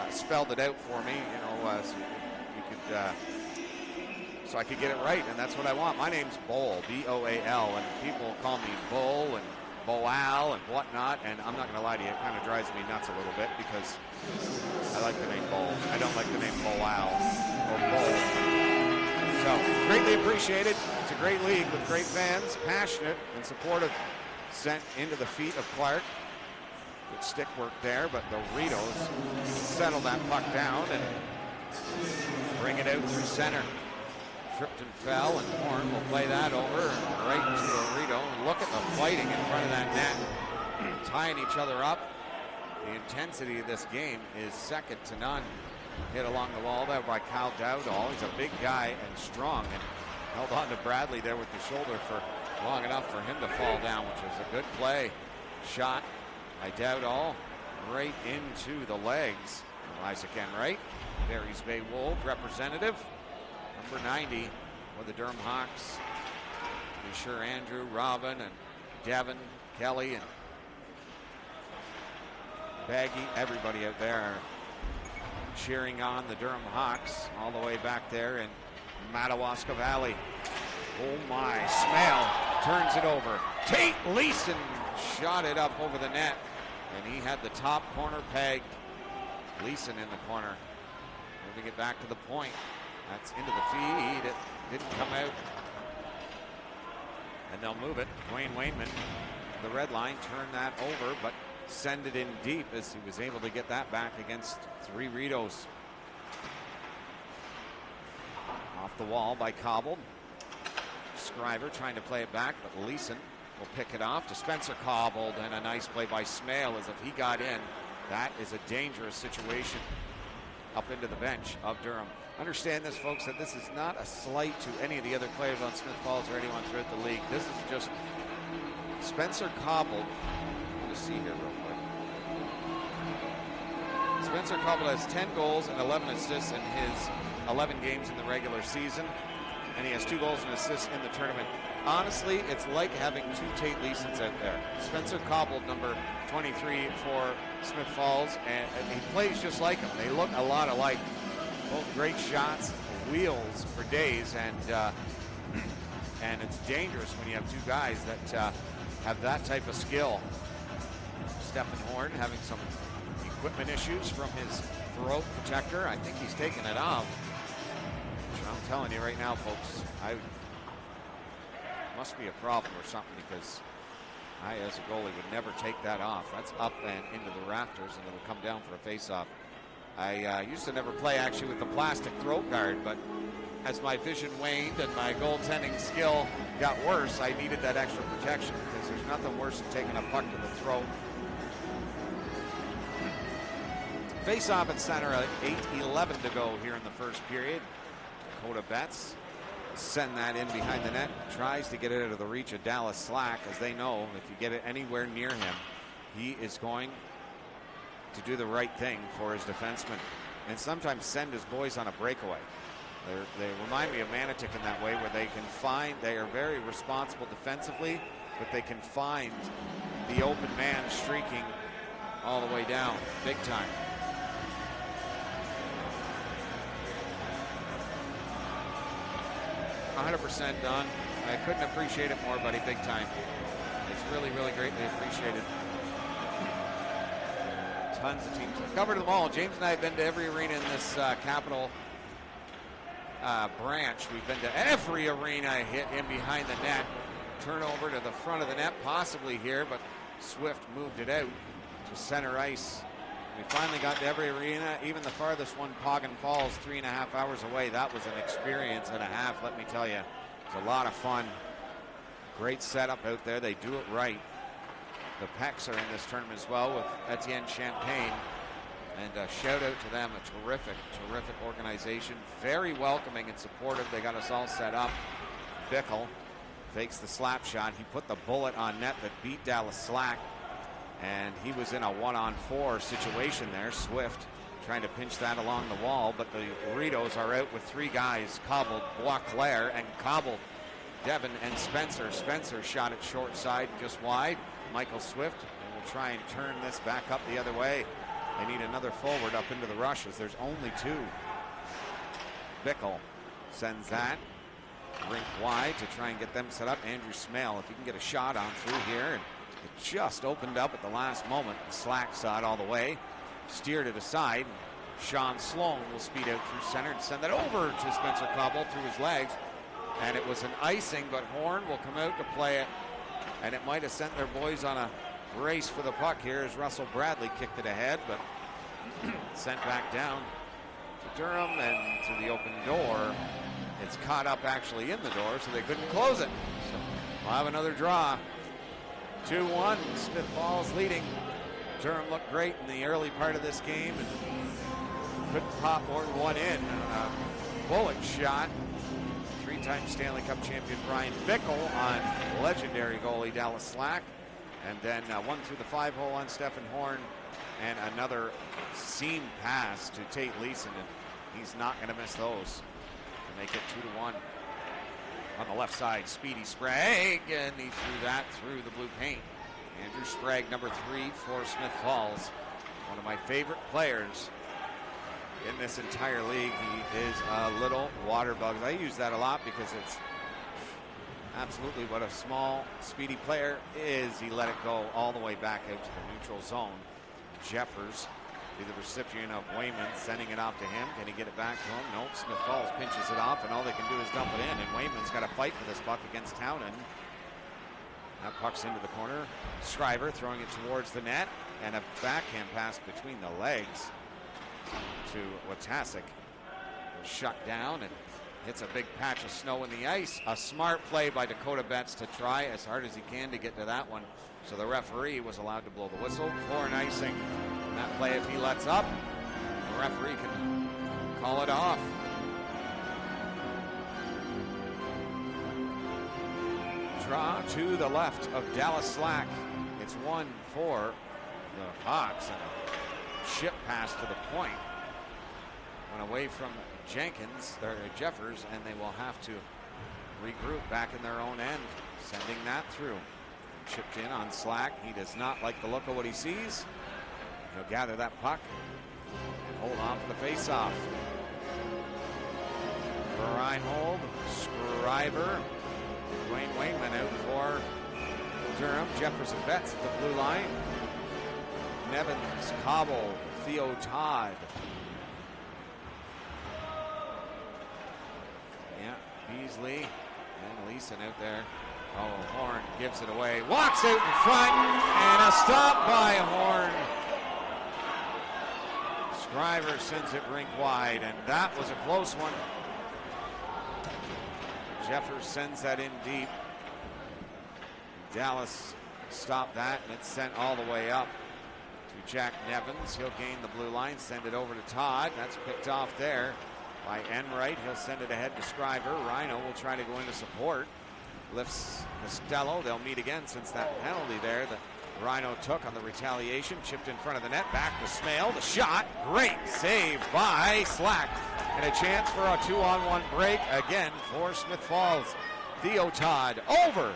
spelled it out for me, so you could so I could get it right, and that's what I want. My name's Boal, B-O-A-L, and people call me Bull and Boal and whatnot, and I'm not going to lie to you, it kind of drives me nuts a little bit because I like the name Bull. I don't like the name Boal or Bull. So, greatly appreciated. It's a great league with great fans, passionate and supportive, sent into the feet of Clark. Good stick work there, but the Rideaus settle that puck down and bring it out through center. Tripped and fell, and Horn will play that over right to a Rideau. And look at the fighting in front of that net, tying each other up. The intensity of this game is second to none. Hit along the wall there by Kyle Dowdall. He's a big guy and strong, and held on to Bradley there with the shoulder for long enough for him to fall down, which was a good play. Shot by Dowdall right into the legs of Isaac Enright, Barry's Bay Wolf representative. Number 90 for the Durham Hawks. Be sure Andrew, Robin, and Devin, Kelly, and Baggy, everybody out there are cheering on the Durham Hawks all the way back there in Madawaska Valley. Oh my, Smale turns it over. Tate Leeson shot it up over the net, and he had the top corner pegged. Leeson in the corner, moving it back to the point. That's into the feed. It didn't come out. And they'll move it. Dwayne Wainman, the red line, turn that over, but send it in deep as he was able to get that back against three Rideaus. Off the wall by Cobble. Scriver trying to play it back, but Leeson will pick it off to Spencer Cobbled, and a nice play by Smale as if he got in. That is a dangerous situation up into the bench of Durham. Understand this, folks, that this is not a slight to any of the other players on Smith Falls or anyone throughout the league. This is just Spencer Cobble. Let's see here real quick. Spencer Cobble has 10 goals and 11 assists in his 11 games in the regular season, and he has 2 goals and assists in the tournament. Honestly, it's like having 2 Tate Leesons out there. Spencer Cobble, number 23 for Smith Falls, and he plays just like him. They look a lot alike. Both great shots, wheels for days, and it's dangerous when you have 2 guys that have that type of skill. Stephen Horn having some equipment issues from his throat protector. I think he's taking it off. I'm telling you right now, folks, must be a problem or something, because I, as a goalie, would never take that off. That's up and into the rafters, and it'll come down for a face-off. I used to never play actually with the plastic throat guard, but as my vision waned and my goaltending skill got worse, I needed that extra protection, because there's nothing worse than taking a puck to the throat. Face-off at center, 8:11 to go here in the first period. Dakota Betts send that in behind the net, tries to get it out of the reach of Dallas Slack, as they know if you get it anywhere near him, he is going to do the right thing for his defenseman and sometimes send his boys on a breakaway. They remind me of Manitic in that way, where they are very responsible defensively, but they can find the open man streaking all the way down, big time. %, Don. I couldn't appreciate it more, buddy, big time. It's really, really greatly appreciated. Tons of teams. I've covered them all. James and I have been to every arena in this capital Branch. We've been to every arena, hit in behind the net. Turnover to the front of the net, possibly here, but Swift moved it out to center ice. We finally got to every arena, even the farthest one, Poggin Falls, 3.5 hours away. That was an experience and a half, let me tell you. It was a lot of fun. Great setup out there. They do it right. The Pecks are in this tournament as well with Etienne Champagne. And a shout out to them, a terrific organization. Very welcoming and supportive. They got us all set up. Bickle fakes the slap shot. He put the bullet on net that beat Dallas Slack. And he was in a 1-on-4 situation there. Swift trying to pinch that along the wall, but the Rideaus are out with 3 guys, Cobbled, Boisclair, and Cobbled, Devin, and Spencer. Spencer shot it short side, just wide. Michael Swift will try and turn this back up the other way. They need another forward up into the rushes. There's only 2. Bickle sends that rink wide to try and get them set up. Andrew Smale, if he can get a shot on through here. And it just opened up at the last moment. Slack saw it all the way, steered it aside. Sean Sloan will speed out through center and send that over to Spencer Cobble through his legs. And it was an icing, but Horn will come out to play it. And it might have sent their boys on a race for the puck here as Russell Bradley kicked it ahead, but sent back down to Durham and to the open door. It's caught up actually in the door, so they couldn't close it. So we'll have another draw. 2-1, Smith Falls leading. Durham looked great in the early part of this game and couldn't pop more than one in. A bullet shot. 3-time Stanley Cup champion Brian Bickle on legendary goalie Dallas Slack. And then one through the 5-hole on Stephen Horn and another seam pass to Tate Leeson. And he's not going to miss those to make it 2-1. On the left side, Speedy Sprague, and he threw that through the blue paint. Andrew Sprague, number 3 for Smith Falls. One of my favorite players in this entire league. He is a little water bug. I use that a lot because it's absolutely what a small, speedy player is. He let it go all the way back out to the neutral zone. Jeffers, be the recipient of Wayman sending it off to him. Can he get it back to him? Nope. Smith Falls pinches it off, and all they can do is dump it in. And Wayman's got to fight for this puck against Townend. That puck's into the corner. Schreiber throwing it towards the net, and a backhand pass between the legs to Watasek. Shut down and hits a big patch of snow in the ice. A smart play by Dakota Betts to try as hard as he can to get to that one. So the referee was allowed to blow the whistle for an icing. That play, if he lets up, the referee can call it off. Draw to the left of Dallas Slack. It's 1 for the Hawks, and a chip pass to the point. Went away from Jenkins, or Jeffers, and they will have to regroup back in their own end, sending that through. Chipped in on Slack. He does not like the look of what he sees. He'll gather that puck and hold on for the face-off. Reinhold, Schreiber, Dwayne Wayman out for Durham. Jefferson Betts at the blue line. Nevins, Cobble, Theo Todd. Yeah, Beasley and Leeson out there. Oh, Horn gives it away. Walks out in front, and a stop by Horn. Schreiber sends it rink wide, and that was a close one. Jeffers sends that in deep. Dallas stopped that, and it's sent all the way up to Jack Nevins. He'll gain the blue line, send it over to Todd. That's picked off there by Enright. He'll send it ahead to Schreiber. Rhino will try to go into support. Lifts Costello. They'll meet again since that penalty there that Rhino took on the retaliation. Chipped in front of the net. Back to Smale. The shot. Great save by Slack. And a chance for a 2-on-1 break again for Smith Falls. Theo Todd over.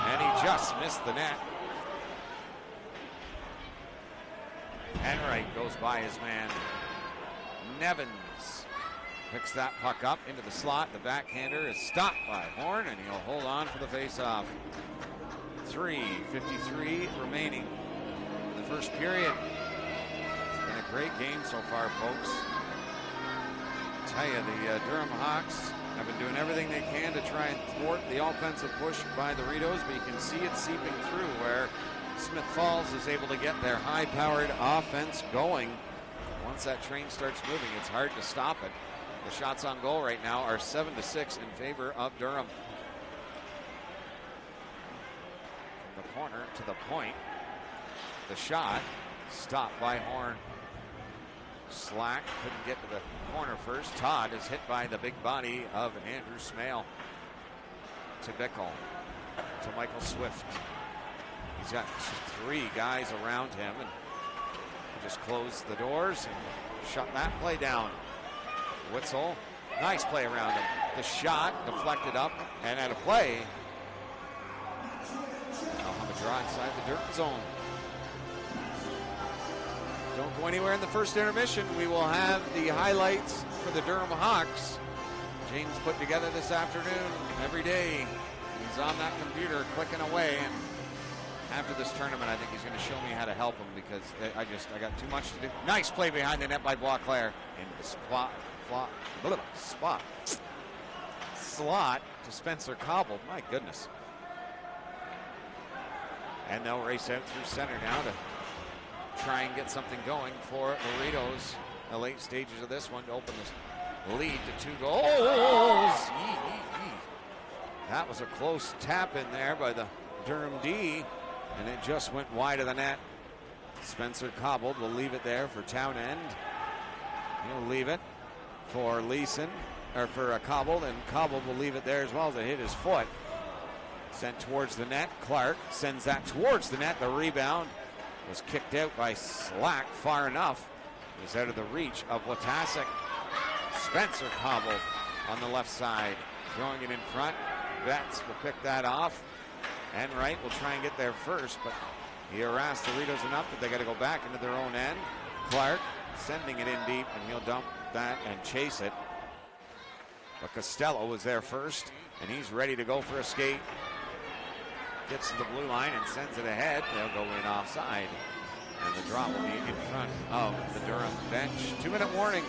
And he just missed the net. Enright goes by his man. Nevins picks that puck up into the slot. The backhander is stopped by Horn, and he'll hold on for the face-off. 3:53 remaining in the first period. It's been a great game so far, folks. tell you, the Durham Hawks have been doing everything they can to try and thwart the offensive push by the Rideaus, but you can see it seeping through where Smith Falls is able to get their high-powered offense going. Once that train starts moving, it's hard to stop it. The shots on goal right now are 7-6 in favor of Durham. From the corner to the point. The shot stopped by Horn. Slack couldn't get to the corner first. Todd is hit by the big body of Andrew Smale. To Bickle. To Michael Swift. He's got 3 guys around him, and he just closed the doors and shut that play down. Witzel, nice play around him. The shot deflected up and out of play. Now have a draw inside the Durham zone. Don't go anywhere in the first intermission. We will have the highlights for the Durham Hawks. James put together this afternoon. Every day he's on that computer clicking away, and after this tournament I think he's going to show me how to help him, because I got too much to do. Nice play behind the net by Boisclair. Into the slot to Spencer Cobble. My goodness. And they'll race out through center now to try and get something going for the Rideaus. The late stages of this one to open this lead to 2 goals. That was a close tap in there by the Durham D, and it just went wide of the net. Spencer Cobble will leave it there for Townend. He'll leave it for Leeson, or for Cobble, and Cobble will leave it there as well as it hit his foot. Sent towards the net. Clark sends that towards the net. The rebound was kicked out by Slack far enough. It was out of the reach of Watasic. Spencer Cobble on the left side, throwing it in front. Betts will pick that off. And Wright will try and get there first, but he harassed the Rideaus enough that they got to go back into their own end. Clark sending it in deep, and he'll dump that and chase it. But Costello was there first, and he's ready to go for a skate. Gets to the blue line and sends it ahead. They'll go in offside. And the draw will be in front of the Durham bench. 2-minute warning.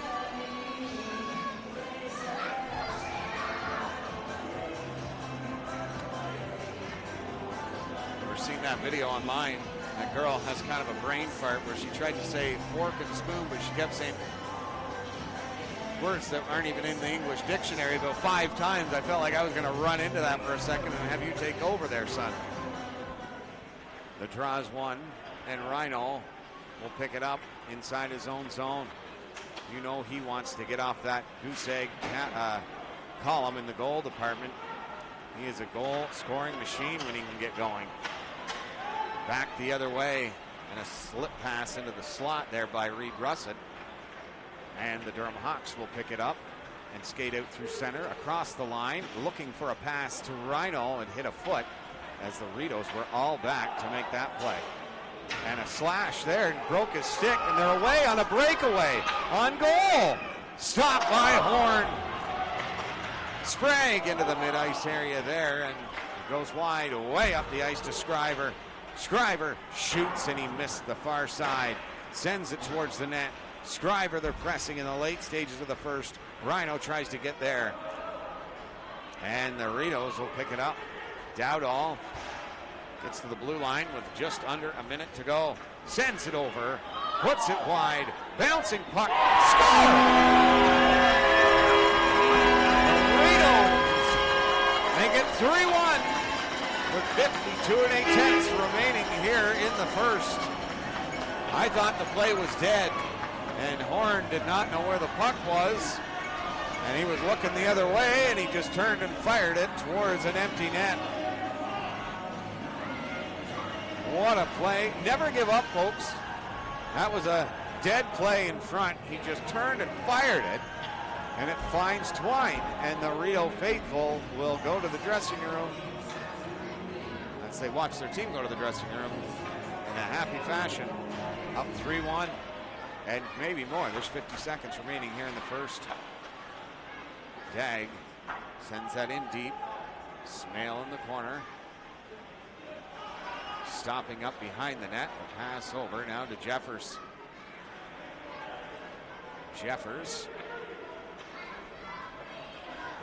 We're seeing that video online. That girl has kind of a brain fart where she tried to say fork and spoon, but she kept saying words that aren't even in the English dictionary about 5 times. I felt like I was going to run into that for a second and have you take over there, son. The draw is 1, and Rhino will pick it up inside his own zone. You know he wants to get off that goose egg column in the goal department. He is a goal-scoring machine when he can get going. Back the other way, and a slip pass into the slot there by Reed Russett. And the Durham Hawks will pick it up and skate out through center, across the line, looking for a pass to Rhino, and hit a foot as the Rideaus were all back to make that play. And a slash there, and broke his stick, and they're away on a breakaway. On goal! Stopped by Horn. Sprague into the mid-ice area there, and it goes wide, way up the ice to Scriver. Scriver shoots, and he missed the far side. Sends it towards the net. Scriver, they're pressing in the late stages of the first. Rhino tries to get there. And the Rideaus will pick it up. Dowdall gets to the blue line with just under a minute to go. Sends it over. Puts it wide. Bouncing puck. Score! The Rideaus make it 3-1 with 52 8/10 remaining here in the first. I thought the play was dead, and Horn did not know where the puck was, and he was looking the other way, and he just turned and fired it towards an empty net. What a play. Never give up, folks. That was a dead play in front. He just turned and fired it, and it finds Twine, and the Rideau faithful will go to the dressing room as they watch their team go to the dressing room in a happy fashion. Up 3-1, and maybe more. There's 50 seconds remaining here in the first. Dag sends that in deep. Smale in the corner. Stopping up behind the net. The pass over now to Jeffers. Jeffers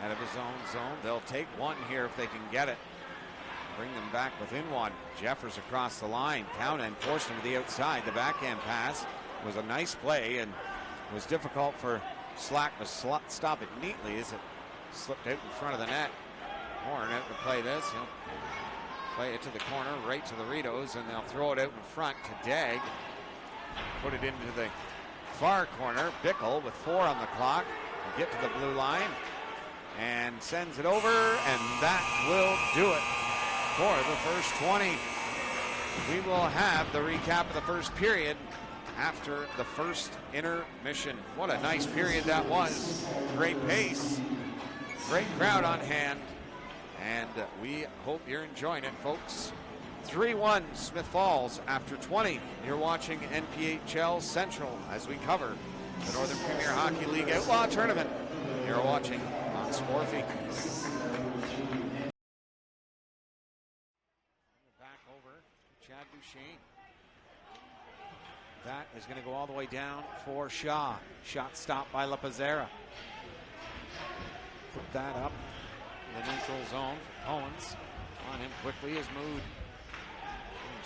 out of his own zone. They'll take one here if they can get it. Bring them back within one. Jeffers across the line. Townend forced him to the outside. The backhand pass was a nice play and was difficult for Slack to stop it neatly as it slipped out in front of the net. Horn out to play this. He'll play it to the corner, right to the Rideaus, and they'll throw it out in front to Dag. Put it into the far corner. Bickle with 4 on the clock will get to the blue line and sends it over, and that will do it for the first 20. We will have the recap of the first period after the first intermission. What a nice period that was. Great pace, great crowd on hand, and we hope you're enjoying it, folks. 3-1 Smith Falls after 20. You're watching NPHL Central as we cover the Northern Premier Hockey League Outlaw Tournament. You're watching on Sporfy. Back over to Chad Duchesne. That is going to go all the way down for Shaw. Shot stopped by La Pizzera. Put that up in the neutral zone. Owens on him quickly is Mood.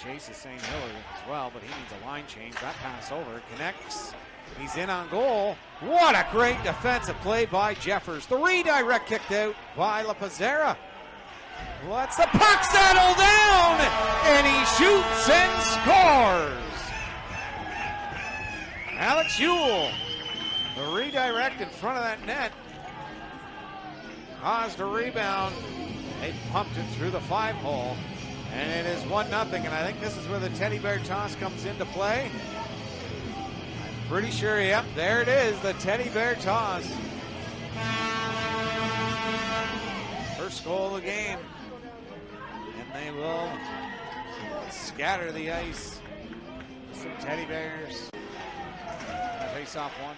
Chase is St. Hillary as well, but he needs a line change. That pass over connects. He's in on goal. What a great defensive play by Jeffers. The redirect kicked out by La Pizzera. Lets the puck settle down, and he shoots and scores. Alex Ewell, the redirect in front of that net, caused a rebound. They pumped it through the 5-hole, and it is 1-0, and I think this is where the teddy bear toss comes into play. I'm pretty sure, yep, there it is, the teddy bear toss. First goal of the game, and they will scatter the ice. Some teddy bears. Face off one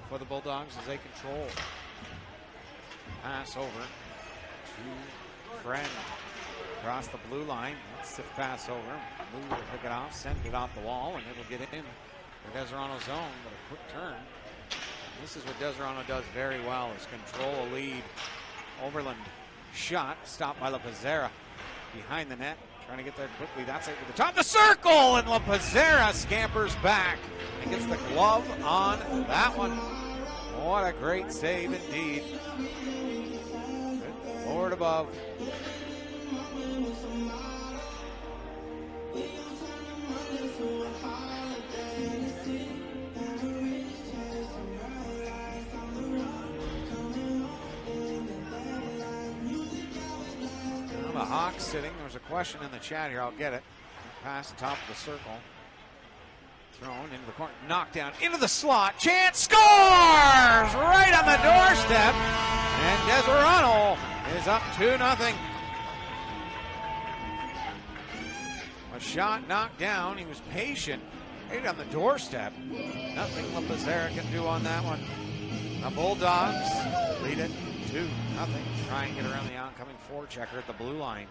for the Bulldogs as they control. Pass over to Friend across the blue line. Stiff pass over. Mood will pick it off, send it off the wall, and it'll get in for Deserano's zone. But a quick turn. This is what Deserano does very well, is control a lead. Overland shot stopped by La Pizzera behind the net. Trying to get there quickly. That's it to the top of the circle, and La Pizzera scampers back and gets the glove on that one. What a great save indeed. Forward above. The Hawks sitting. There's a question in the chat here. I'll get it. Pass the top of the circle. Thrown into the corner. Knocked down into the slot. Chance scores! Right on the doorstep. And Deserano is up 2-0. A shot knocked down. He was patient. Right on the doorstep. Nothing La Pizzera can do on that one. The Bulldogs lead it 2-0. Try and get around the oncoming forechecker at the blue line.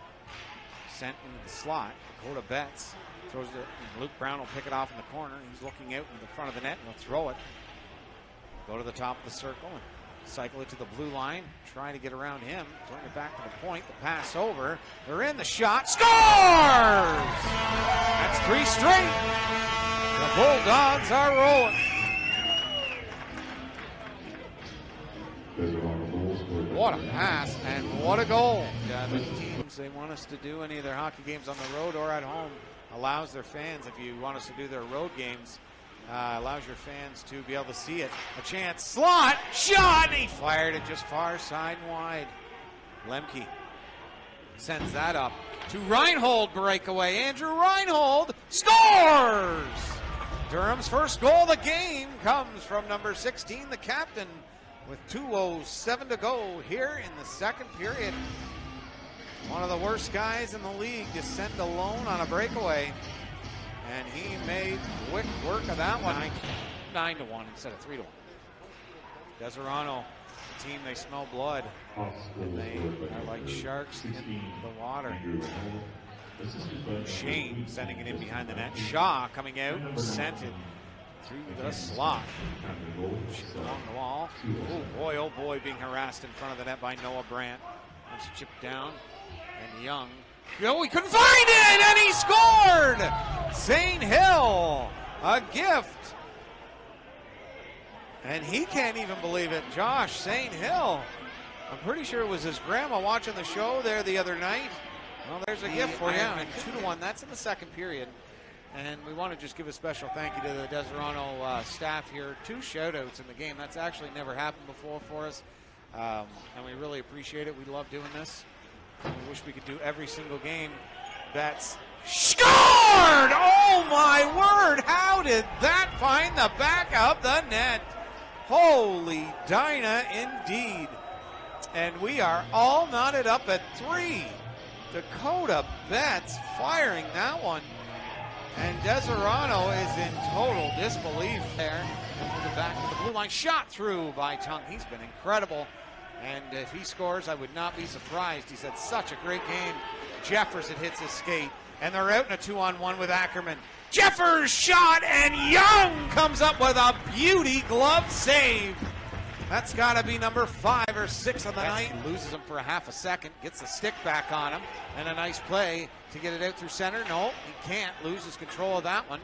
Sent into the slot. Dakota Betts throws it. And Luke Brown will pick it off in the corner. He's looking out in the front of the net and he'll throw it. Go to the top of the circle and cycle it to the blue line. Try to get around him. Turn it back to the point. The pass over. They're in the shot. Scores! That's 3 straight. The Bulldogs are rolling. What a pass and what a goal. The teams, they want us to do any of their hockey games on the road or at home. Allows their fans, if you want us to do their road games, allows your fans to be able to see it. A chance, slot, shot, and he fired it just far side and wide. Lemke sends that up to Reinhold, breakaway. Andrew Reinhold scores! Durham's first goal of the game comes from number 16, the captain, with 2:07 to go here in the second period. One of the worst guys in the league to send alone on a breakaway. And he made quick work of that one. 9-1 instead of 3-1. Deserano, the team, they smell blood. And they are like sharks in the water. Shane sending it in behind the net. Shaw coming out, sent it through the slot. Along the wall. Oh boy, being harassed in front of the net by Noah Brandt. That's chipped down. And Young. Oh, he couldn't find it, and he scored! St. Hill, a gift. And he can't even believe it. Josh St. Hill. I'm pretty sure it was his grandma watching the show there the other night. Well, there's a gift for you. And 2-1. That's in the second period. And we want to just give a special thank you to the Deserano staff here. 2 shout-outs in the game. That's actually never happened before for us. And we really appreciate it. We love doing this. And we wish we could do every single game. That's scored! Oh, my word! How did that find the back of the net? Holy Dinah indeed. And we are all knotted up at 3. Dakota Betts firing that one. And Deserano is in total disbelief there. To the back of the blue line. Shot through by Tung. He's been incredible. And if he scores, I would not be surprised. He's had such a great game. Jefferson hits his skate. And they're out in a 2-on-1 with Ackerman. Jeffers shot, and Young comes up with a beauty glove save. That's got to be number 5 or 6 of the night. Loses him for a half a second, gets the stick back on him, and a nice play to get it out through center. No, he can't. Loses control of that one.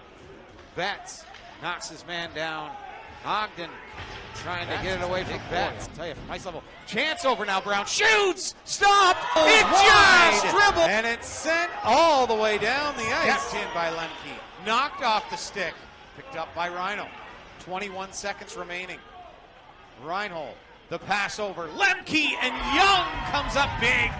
Betts knocks his man down. Ogden trying to get it away from Betts. I'll tell you, from ice level. Chance over now, Brown shoots! Stop! It just dribbled! And it's sent all the way down the ice. Kept in by Lemke. Knocked off the stick. Picked up by Reinhold. 21 seconds remaining. Reinhold, the pass over. Lemke and Young comes up big.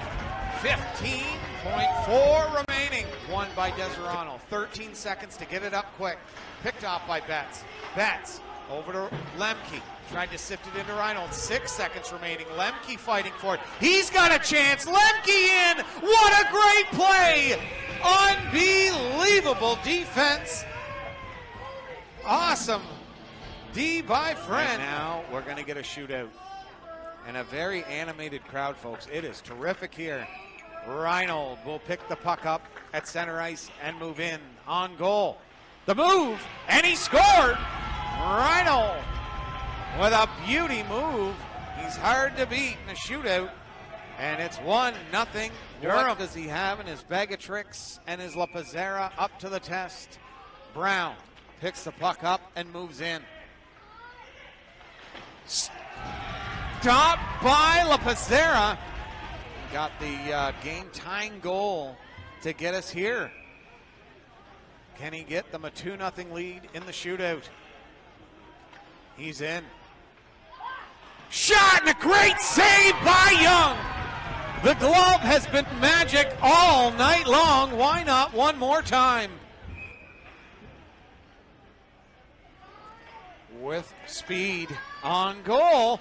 15.4 remaining. Won by Deserano. 13 seconds to get it up quick. Picked off by Betts. Betts over to Lemke. Tried to sift it into Reinhold. 6 seconds remaining. Lemke fighting for it. He's got a chance. Lemke in. What a great play. Unbelievable defense. Awesome D by Friend. And now we're going to get a shootout. And a very animated crowd, folks. It is terrific here. Reinhold will pick the puck up at center ice and move in on goal. The move, and he scored. Reinhold with a beauty move. He's hard to beat in a shootout. And it's 1-0 Durham. What does he have in his bag of tricks and his La Pizzera up to the test? Brown picks the puck up and moves in. Stopped by La Pizzera. Got the game-tying goal to get us here. Can he get them a 2-0 lead in the shootout? He's in. Shot and a great save by Young. The glove has been magic all night long. Why not one more time? With speed on goal.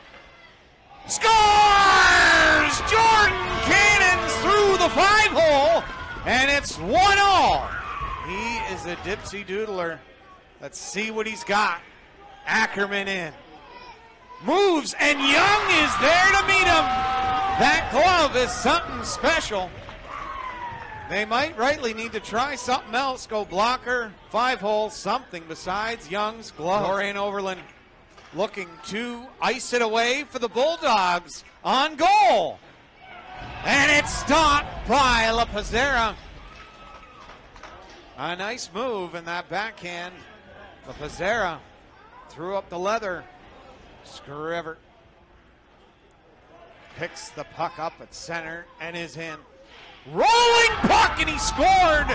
Scores! Jordan Cannons through the 5-hole, and it's 1-1. He is a dipsy doodler. Let's see what he's got. Ackerman in. Moves, and Young is there to meet him. That glove is something special. They might rightly need to try something else. Go blocker, 5-hole, something besides Young's glove. Dorian Overland looking to ice it away for the Bulldogs on goal. And it's stopped by La Pizzera. A nice move in that backhand. La Pizzera threw up the leather. Scriver picks the puck up at center and is in. Rolling puck, and he scored.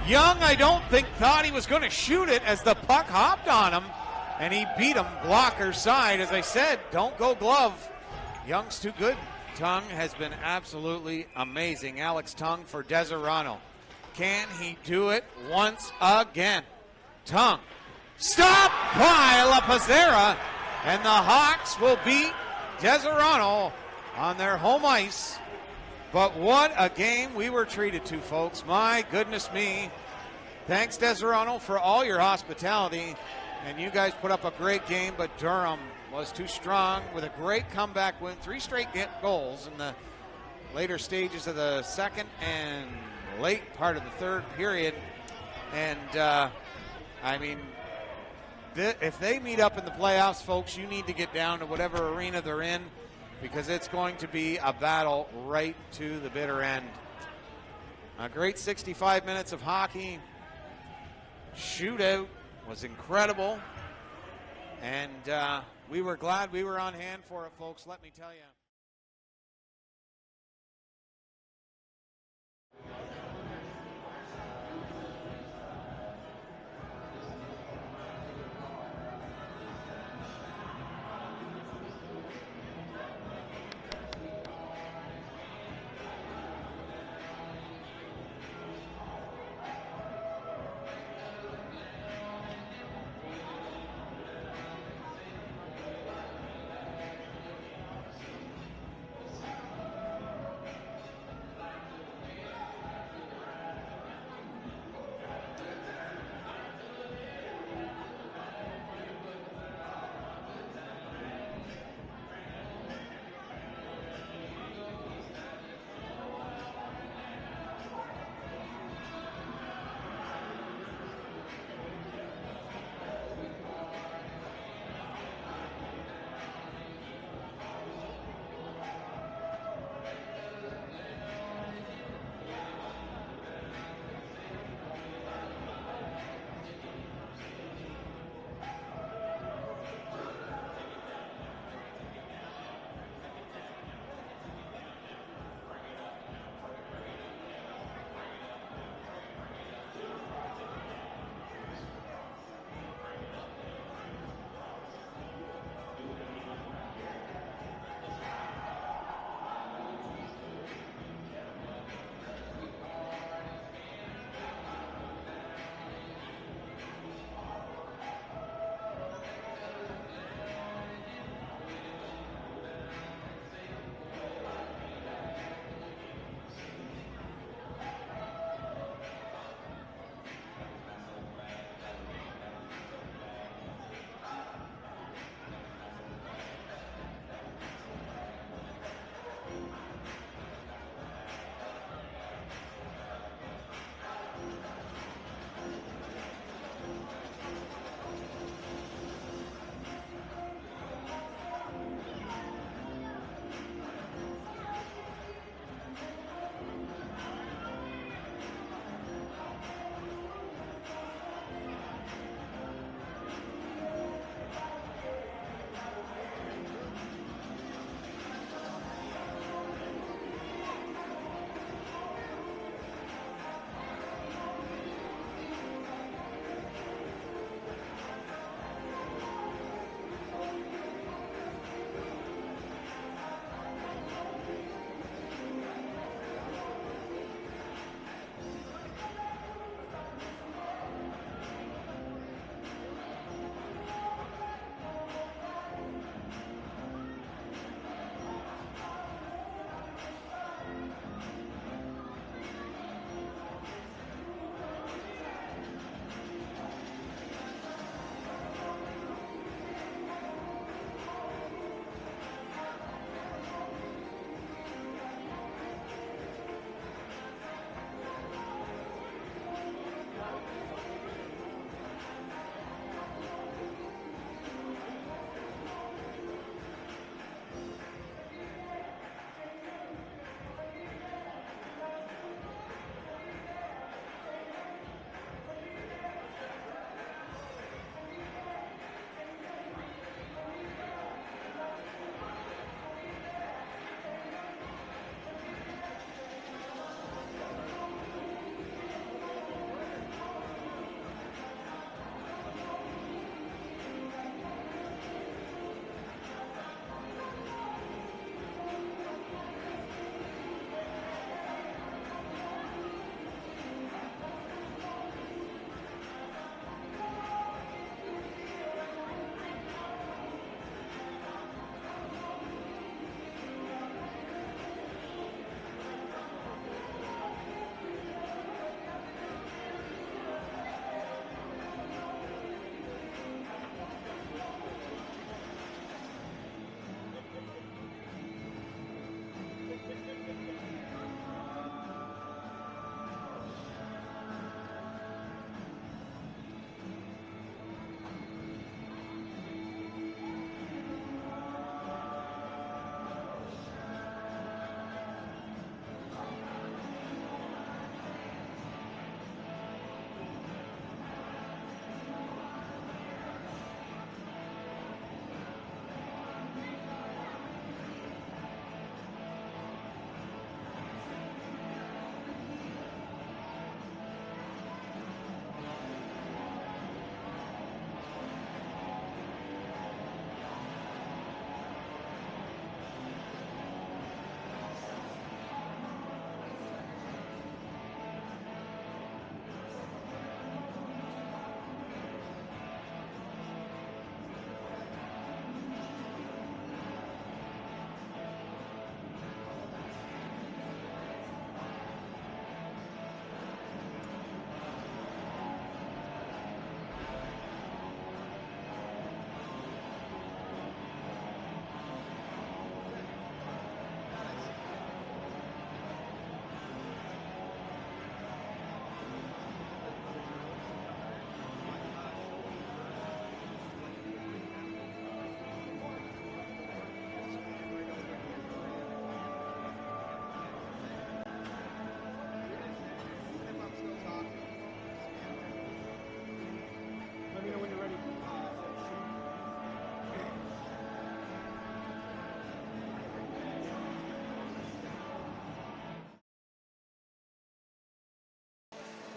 Young, I don't think, thought he was going to shoot it as the puck hopped on him, and he beat him blocker side. As I said, don't go glove. Young's too good. Tung has been absolutely amazing. Alex Tung for Deserano. Can he do it once again? Tung. Stopped by La Pizzera, and the Hawks will beat Deserano on their home ice. But what a game we were treated to, folks. My goodness me. Thanks, Deserano, for all your hospitality. And you guys put up a great game, but Durham was too strong with a great comeback win. 3 straight goals in the later stages of the second and late part of the third period. And, I mean, if they meet up in the playoffs, folks, you need to get down to whatever arena they're in, because it's going to be a battle right to the bitter end. A great 65 minutes of hockey. Shootout was incredible. And we were glad we were on hand for it, folks, let me tell you.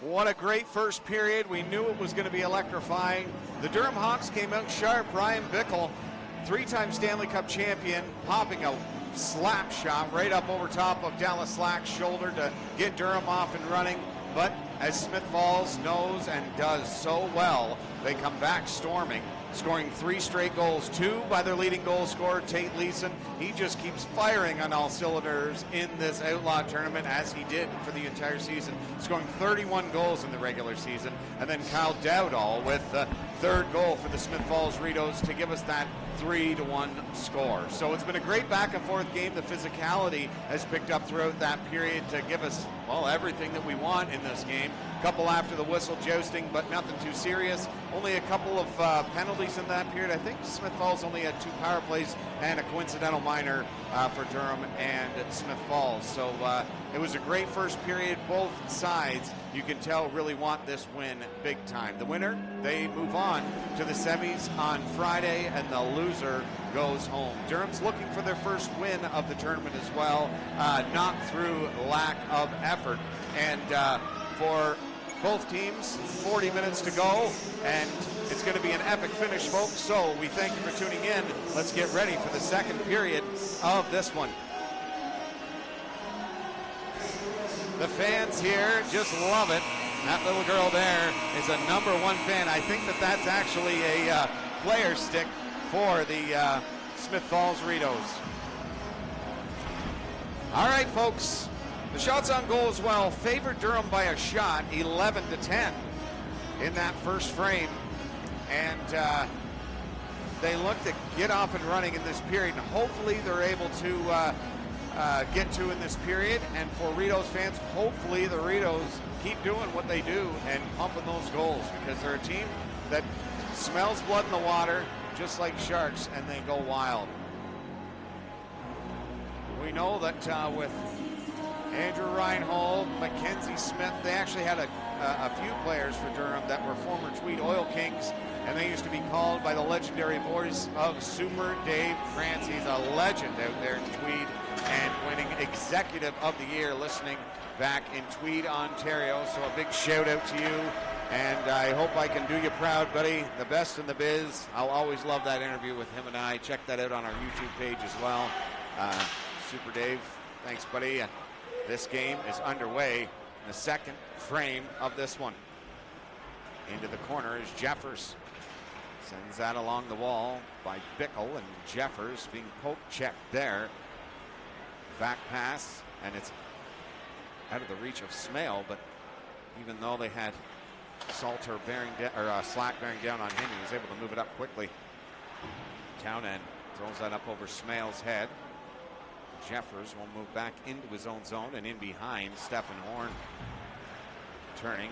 What a great first period. We knew it was going to be electrifying. The Durham Hawks came out sharp. Ryan Bickle, three-time Stanley Cup champion, popping a slap shot right up over top of Dallas Slack's shoulder to get Durham off and running. But as Smith Falls knows and does so well, they come back storming, scoring 3 straight goals, 2 by their leading goal scorer, Tate Leeson. He just keeps firing on all cylinders in this Outlaw tournament, as he did for the entire season, scoring 31 goals in the regular season. And then Kyle Dowdall with the 3rd goal for the Smith Falls Rideaus to give us that 3-1 score. So it's been a great back and forth game. The physicality has picked up throughout that period to give us, well, everything that we want in this game. Couple after the whistle jousting, but nothing too serious. Only a couple of penalties in that period. I think Smith Falls only had 2 power plays and a coincidental minor for Durham and Smith Falls. So it was a great first period. Both sides, you can tell, really want this win big time. The winner, they move on to the semis on Friday, and the loser goes home. Durham's looking for their first win of the tournament as well, not through lack of effort. And for both teams, 40 minutes to go, and it's going to be an epic finish, folks. So we thank you for tuning in. Let's get ready for the second period of this one. The fans here just love it. That little girl there is a #1 fan. I think that that's actually a player stick for the Smith Falls Rideaus. All right, folks. The shots on goal as well favored Durham by a shot, 11-10 in that first frame. And they look to get off and running in this period, and hopefully they're able to get to in this period. And for Rideaus fans, hopefully the Rideaus keep doing what they do and pumping those goals, because they're a team that smells blood in the water, just like sharks, and they go wild. We know that with Andrew Reinhold, Mackenzie Smith, they actually had a few players for Durham that were former Tweed Oil Kings, and they used to be called by the legendary voice of Super Dave Krantz. He's a legend out there in Tweed and winning Executive of the Year listening back in Tweed, Ontario. So a big shout out to you, and I hope I can do you proud, buddy. The best in the biz. I'll always love that interview with him and I. Check that out on our YouTube page as well. Super Dave, thanks, buddy. This game is underway in the second frame of this one. Into the corner is Jeffers. Sends that along the wall by Bickle, and Jeffers being poke checked there. Back pass, and it's out of the reach of Smale, but even though they had Salter bearing Slack bearing down on him, he was able to move it up quickly. Townend throws that up over Smale's head. Jeffers will move back into his own zone, and in behind, Stephen Horn. Turning,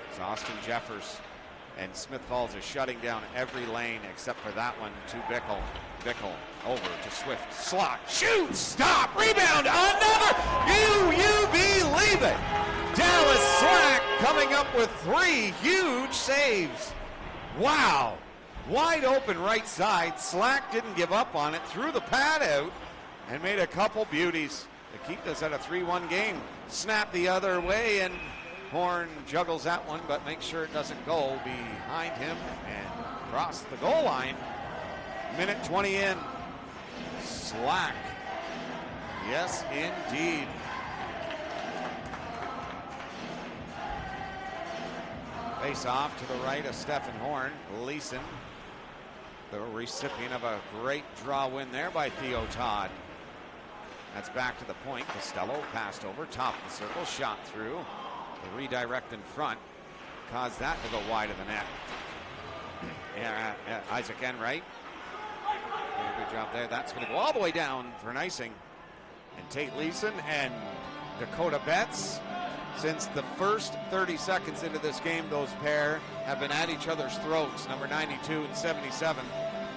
it's Austin Jeffers, and Smith Falls is shutting down every lane except for that one to Bickle. Bickle over to Swift. Slot, shoot, stop, rebound, another! You believe it! Dallas Slack coming up with 3 huge saves. Wow! Wide open right side. Slack didn't give up on it, threw the pad out, and made a couple beauties to keep this at a 3-1 game. Snap the other way, and Horn juggles that one, but makes sure it doesn't go behind him and across the goal line. Minute 20 in. Slack. Yes, indeed. Face off to the right of Stephen Horn. Leeson, the recipient of a great draw win there by Theo Todd. That's back to the point. Costello passed over, top of the circle, shot through. The redirect in front caused that to go wide of the net. Isaac Enright. Good job there. That's going to go all the way down for an icing. And Tate Leeson and Dakota Betts. Since the first 30 seconds into this game, those pair have been at each other's throats, number 92 and 77.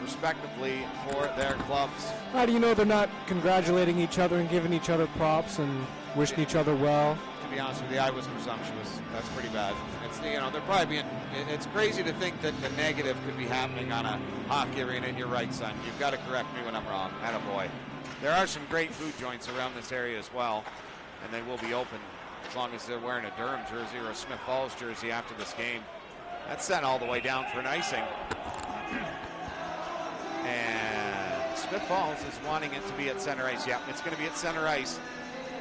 Respectively for their clubs. How do you know they're not congratulating each other and giving each other props and wishing each other well? To be honest with you, I was presumptuous. That's pretty bad. It's, they're probably being, it's crazy to think that the negative could be happening on a hockey arena, and you're right, son. You've got to correct me when I'm wrong. Attaboy. There are some great food joints around this area as well, and they will be open as long as they're wearing a Durham jersey or a Smith Falls jersey after this game. That's sent all the way down for an icing. And Smith Falls is wanting it to be at center ice. Yeah, it's going to be at center ice,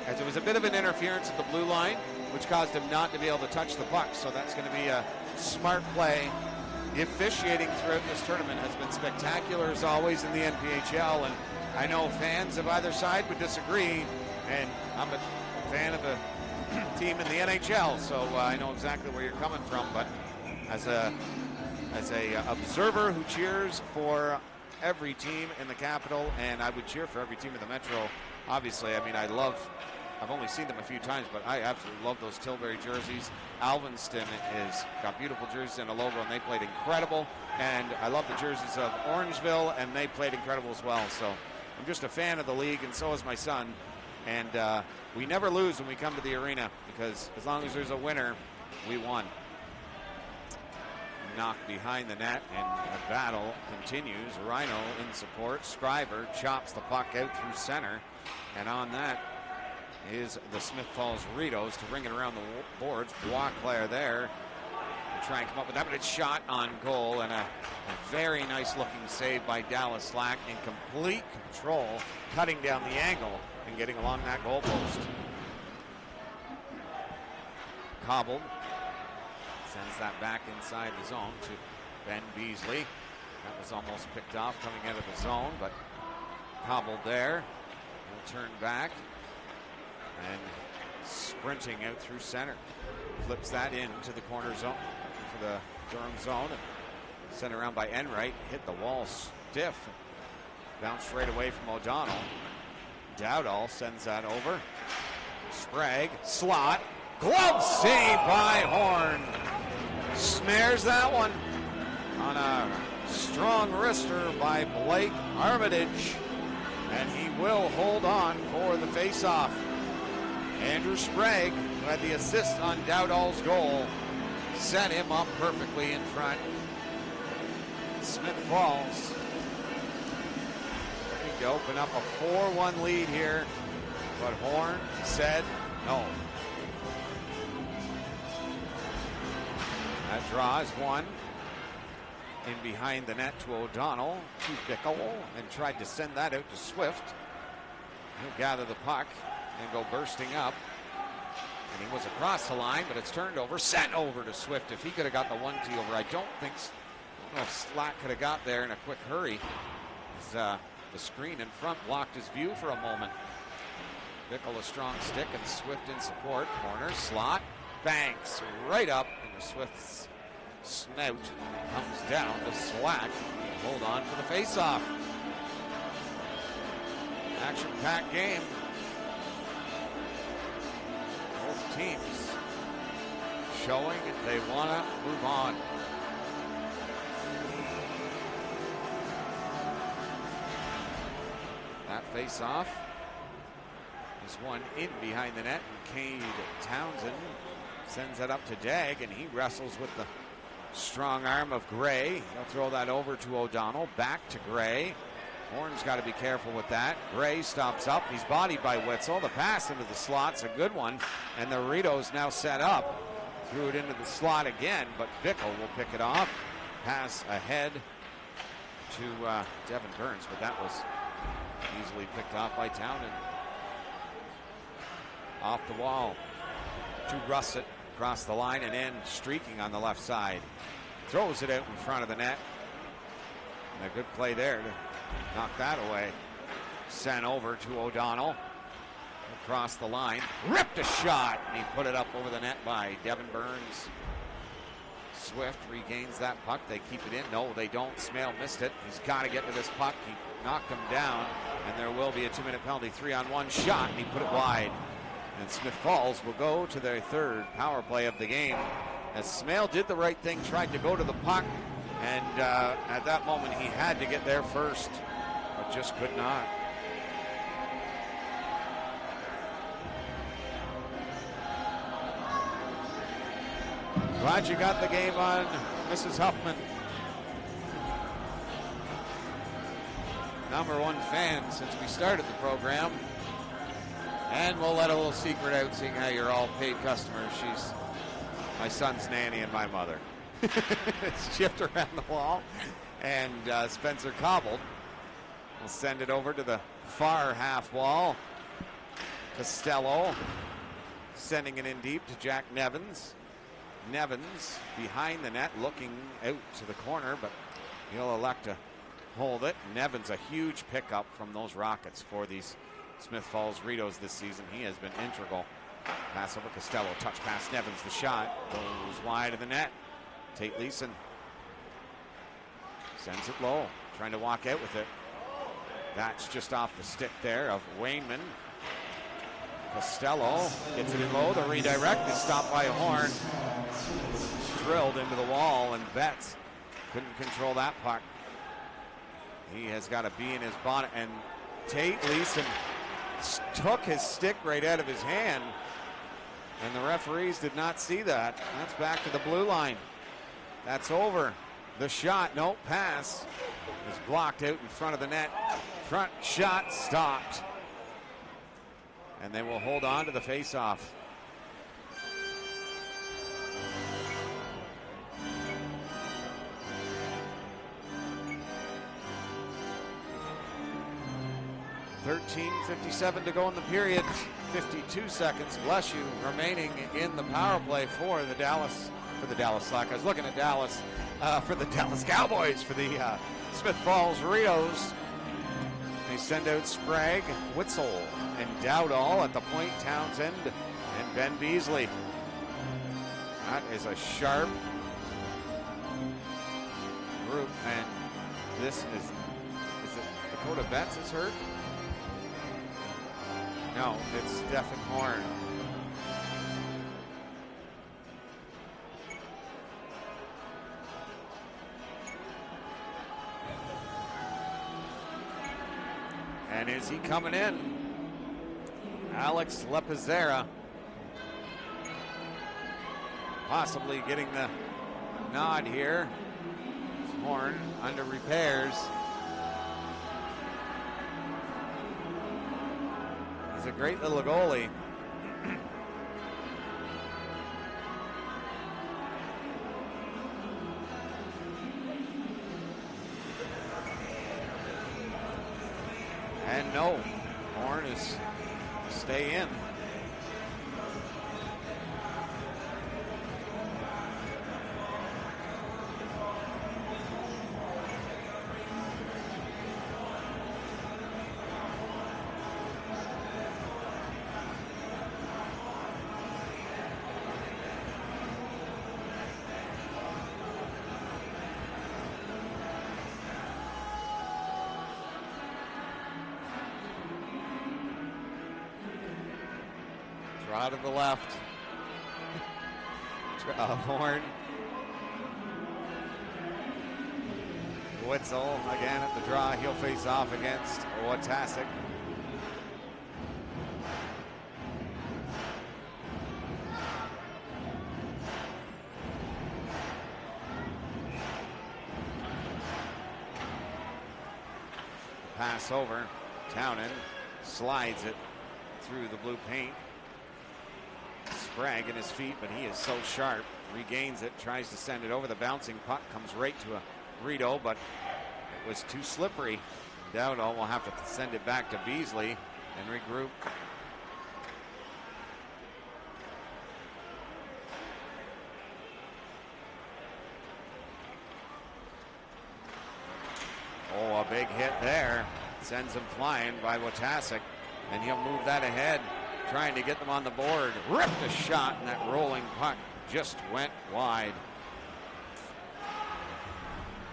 as there was a bit of an interference at the blue line, which caused him not to be able to touch the puck. So that's going to be a smart play. The officiating throughout this tournament has been spectacular as always in the NPHL, and I know fans of either side would disagree, and I'm a fan of a team in the NHL, so I know exactly where you're coming from. But as a observer who cheers for every team in the Capital, and I would cheer for every team in the Metro, obviously. I mean, I've only seen them a few times, but I absolutely love those Tilbury jerseys. Alvinston has got beautiful jerseys and a logo, and they played incredible. And I love the jerseys of Orangeville, and they played incredible as well. So I'm just a fan of the league, and so is my son. And we never lose when we come to the arena, because as long as there's a winner, we won. Knocked behind the net, and the battle continues. Rhino in support. Scriver chops the puck out through center, and on that is the Smith Falls Rideaus to ring it around the boards. Boisclair there to try and come up with that, but it's shot on goal, and a very nice looking save by Dallas Slack in complete control, cutting down the angle and getting along that goal post. Cobbled sends that back inside the zone to Ben Beasley. That was almost picked off coming out of the zone, but Cobbled there. Will turn back and sprinting out through center. Flips that into the corner zone for the Durham zone. Sent around by Enright. Hit the wall stiff. Bounced right away from O'Donnell. Dowdall sends that over. Sprague. Slot. Glove save by Horn. Snares that one on a strong wrister by Blake Armitage. And he will hold on for the faceoff. Andrew Sprague, who had the assist on Dowdall's goal, set him up perfectly in front. Smith Falls looking to open up a 4-1 lead here, but Horn said no. That draws one in behind the net to O'Donnell, to Bickle, and tried to send that out to Swift. He'll gather the puck and go bursting up. And he was across the line, but it's turned over, sent over to Swift. If he could have got the 1-2 over, I don't know if Slack could have got there in a quick hurry. The screen in front blocked his view for a moment. Bickle a strong stick, and Swift in support. Corner, slot, banks right up into Swift's snout. Comes down to Slack. Hold on for the faceoff. Action-packed game. Both teams showing they want to move on. That face-off is one in behind the net, and Cade Townsend sends it up to Dag, and he wrestles with the strong arm of Gray. He'll throw that over to O'Donnell, back to Gray. Horn's got to be careful with that. Gray stops up. He's bodied by Witzel. The pass into the slot's a good one, and the Rideaus now set up. Threw it into the slot again, but Bickle will pick it off. Pass ahead to Devin Burns, but that was easily picked off by Townend. Off the wall to Russet, across the line and in, streaking on the left side. Throws it out in front of the net. And a good play there to knock that away. Sent over to O'Donnell. Across the line. Ripped a shot. And he put it up over the net by Devin Burns. Swift regains that puck. They keep it in. No, they don't. Smale missed it. He's got to get to this puck. He knocked him down. And there will be a 2-minute penalty. 3-on-1 shot. And he put it wide. And Smith Falls will go to their third power play of the game. As Smale did the right thing, tried to go to the puck. And at that moment, he had to get there first, but just could not. Glad you got the game on, Mrs. Huffman. #1 fan since we started the program. And we'll let a little secret out, seeing how you're all paid customers. She's my son's nanny and my mother. It's chipped around the wall, and Spencer Cobbled will send it over to the far half wall. Costello sending it in deep to Jack Nevins. Nevins behind the net, looking out to the corner, but he'll elect to hold it. Nevins, a huge pickup from those Rockets for these Smith Falls Rideaus this season. He has been integral. Pass over Costello, touch pass Nevins, the shot goes wide of the net. Tate Leeson sends it low, trying to walk out with it. That's just off the stick there of Wainman. Costello gets it in low. The redirect is stopped by Horn. Drilled into the wall, and Betts couldn't control that puck. He has got a bee in his bonnet, and Tate Leeson took his stick right out of his hand, and the referees did not see that. That's back to the blue line. That's over. The shot, no pass, is blocked out in front of the net. Front shot stopped. And they will hold on to the faceoff. .57 to go in the period. 52 seconds, bless you, remaining in the power play for the Dallas Slack. I was looking at Dallas for the Dallas Cowboys for the Smith Falls Rideaus. They send out Sprague, Witzel, and Dowdall at the point. Townsend and Ben Beasley. That is a sharp group, and this is it Dakota Betts is hurt? No, it's Stephen Horn. And is he coming in? Alex Lepizera possibly getting the nod here. Horn under repairs. He's a great little goalie. And no, Horn is stay in. Draw to the left. Horn. Witzel again at the draw. He'll face off against Watasic. Pass over. Townend slides it through the blue paint. Sprague in his feet, but he is so sharp. Regains it, tries to send it over. The bouncing puck comes right to a Rideau, but it was too slippery. Dowdall will have to send it back to Beasley and regroup. Oh, a big hit there. Sends him flying by Watasic, and he'll move that ahead, trying to get them on the board. Ripped a shot, and that rolling puck just went wide.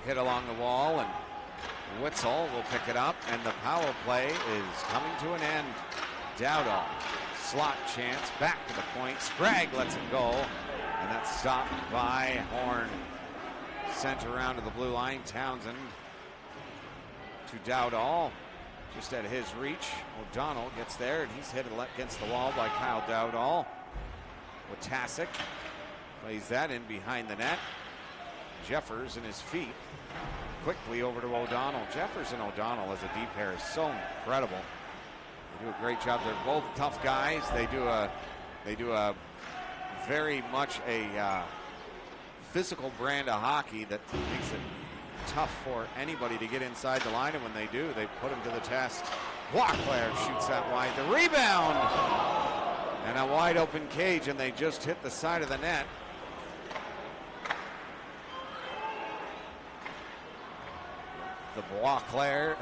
Hit along the wall, and Witzel will pick it up, and the power play is coming to an end. Dowdall, slot chance, back to the point. Sprague lets it go, and that's stopped by Horn. Sent around to the blue line. Townsend to Dowdall, just at his reach. O'Donnell gets there, and he's hit against the wall by Kyle Dowdall. Watasic plays that in behind the net. Jeffers in his feet. Quickly over to O'Donnell. Jeffers and O'Donnell as a deep pair is so incredible. They do a great job. They're both tough guys. They do a very much a physical brand of hockey that makes it tough for anybody to get inside the line, and when they do, they put them to the test. Wachler shoots that wide. The rebound! And a wide open cage, and they just hit the side of the net. The Wachler,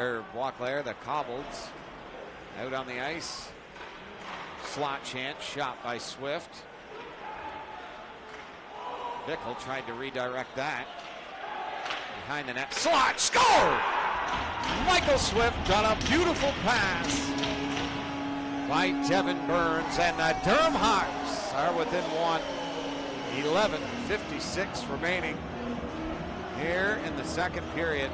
the Cobbles, out on the ice. Slot chance, shot by Swift. Bickle tried to redirect that. Behind the net, slot, score! Michael Swift got a beautiful pass by Devin Burns, and the Durham Hawks are within one. 11:56 remaining here in the second period.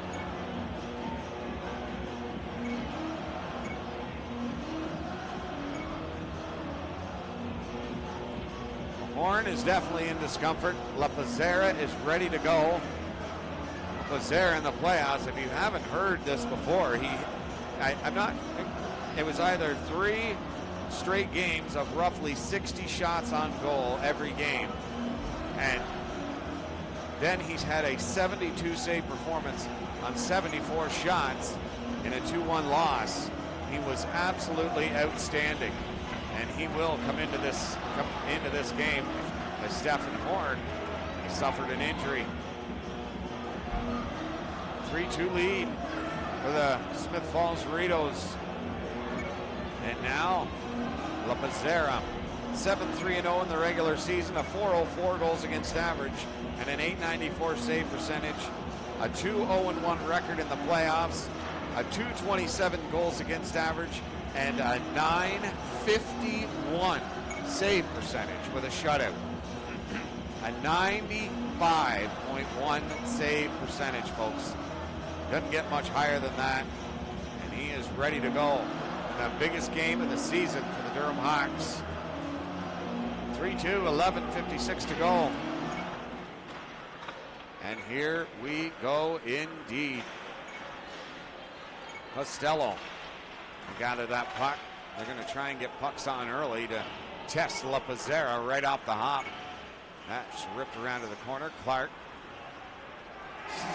Horn is definitely in discomfort. LaPazzera is ready to go. LaPazzera in the playoffs. If you haven't heard this before, it was either 3 straight games of roughly 60 shots on goal every game. And then he's had a 72 save performance on 74 shots in a 2-1 loss. He was absolutely outstanding. And he will come into this game as Stephen Horn. He suffered an injury. 3-2 lead for the Smith Falls Rideaus. And now LaPazzera, 7-3-0 in the regular season, a 404 goals against average, and an 894 save percentage, a 2-0-1 record in the playoffs, a 227 goals against average, and a 951 save percentage with a shutout. A 95.1 save percentage, folks. Doesn't get much higher than that. And he is ready to go in the biggest game of the season for the Durham Hawks. 3-2, 11:56 to go. And here we go indeed. Costello got to that puck. They're going to try and get pucks on early to test LaPazzera right off the hop. That's ripped around to the corner. Clark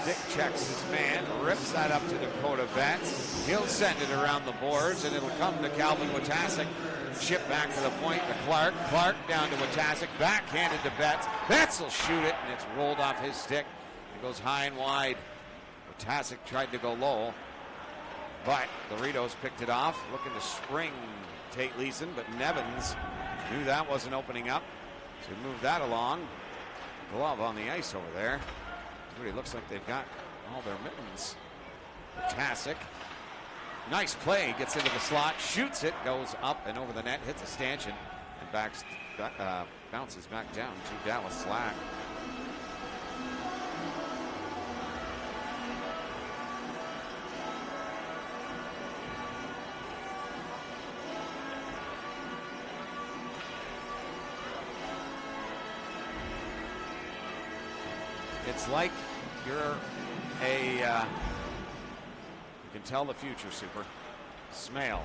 stick checks his man, rips that up to Dakota Betts. He'll send it around the boards, and it'll come to Calvin Wojtaszek. Chip back to the point to Clark. Clark down to Wojtaszek, backhanded to Betts. Betts will shoot it, and it's rolled off his stick. It goes high and wide. Wojtaszek tried to go low, but the Rideaus picked it off, looking to spring Tate Leeson, but Nevins knew that wasn't opening up, so he moved that along. Glove on the ice over there. Everybody looks like they've got all their mittens. Wojtaszek, nice play, gets into the slot, shoots it, goes up and over the net, hits a stanchion, and bounces back down to Dallas Slack. It's like you're you can tell the future, Super. Smale,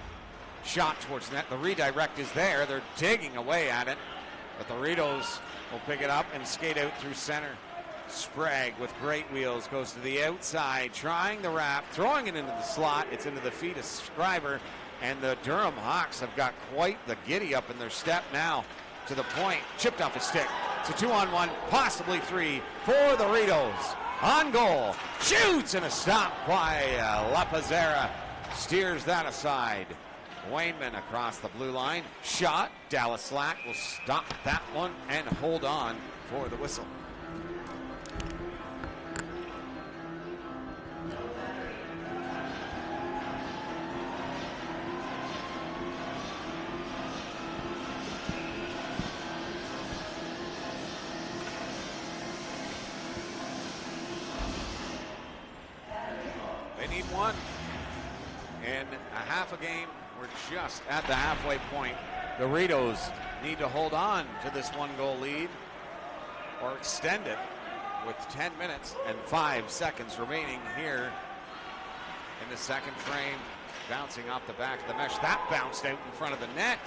shot towards net. The redirect is there. They're digging away at it, but the Rideaus will pick it up and skate out through center. Sprague with great wheels goes to the outside, trying the wrap, throwing it into the slot. It's into the feet of Scriber, and the Durham Hawks have got quite the giddy up in their step now. To the point, chipped off his stick. It's a 2-on-1, possibly 3 for the Rideaus. On goal, shoots, and a stop by LaPazzera. Steers that aside. Wainman across the blue line. Shot. Dallas Slack will stop that one and hold on for the whistle. Need one in a half a game. We're just at the halfway point. The Rideaus need to hold on to this 1-goal lead or extend it with 10 minutes and 5 seconds remaining here in the second frame. bouncing off the back of the mesh. That bounced out in front of the net.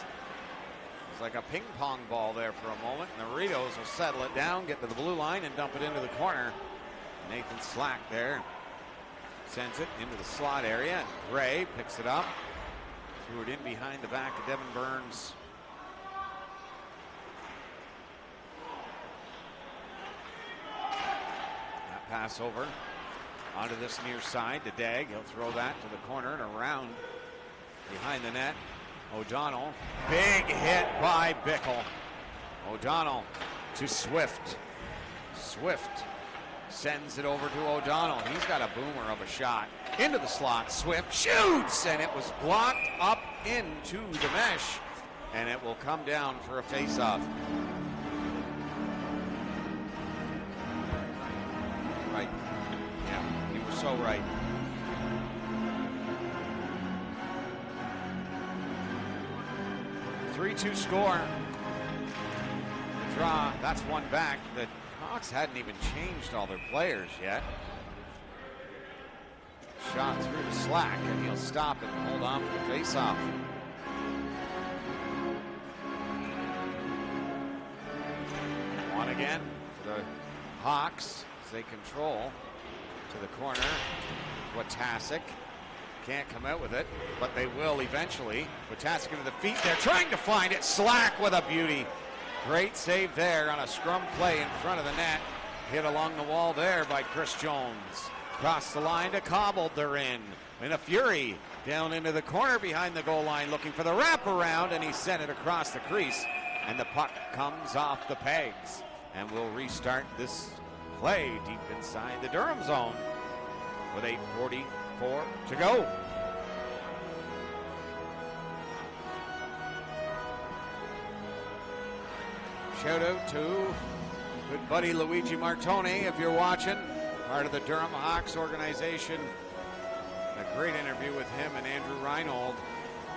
It's like a ping pong ball there for a moment, and the Rideaus will settle it down, get to the blue line, and dump it into the corner. Nathan Slack there sends it into the slot area, and Gray picks it up, threw it in behind the back of Devin Burns. That pass over onto this near side to Dagg. He'll throw that to the corner and around behind the net. O'Donnell, big hit by Bickle. O'Donnell to Swift. Swift sends it over to O'Donnell. He's got a boomer of a shot into the slot. Swift shoots, and it was blocked up into the mesh, and it will come down for a face-off. Right. Yeah, you were so right. 3-2 score. Draw, that's one back. The Hawks hadn't even changed all their players yet. Shot through the Slack, and he'll stop and hold on for the face-off. One again for the Hawks as they control to the corner. Watasic can't come out with it, but they will eventually. Watasic into the feet. They're trying to find it. Slack with a beauty. Great save there on a scrum play in front of the net. Hit along the wall there by Chris Jones. Across the line to Cobbled. They're in a fury. Down into the corner behind the goal line looking for the wraparound, and he sent it across the crease. And the puck comes off the pegs. And we'll restart this play deep inside the Durham zone with 8:44 to go. Shout out to good buddy Luigi Martoni, if you're watching, part of the Durham Hawks organization. A great interview with him and Andrew Reinhold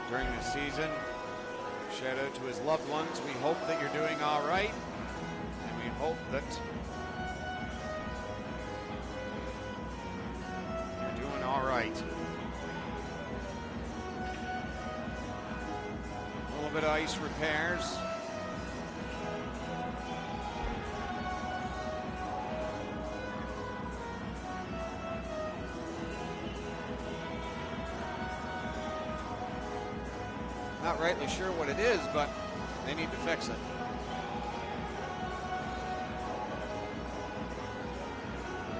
during the season. Shout out to his loved ones. We hope that you're doing all right, and we hope that you're doing all right. A little bit of ice repairs. Not rightly sure what it is, but they need to fix it.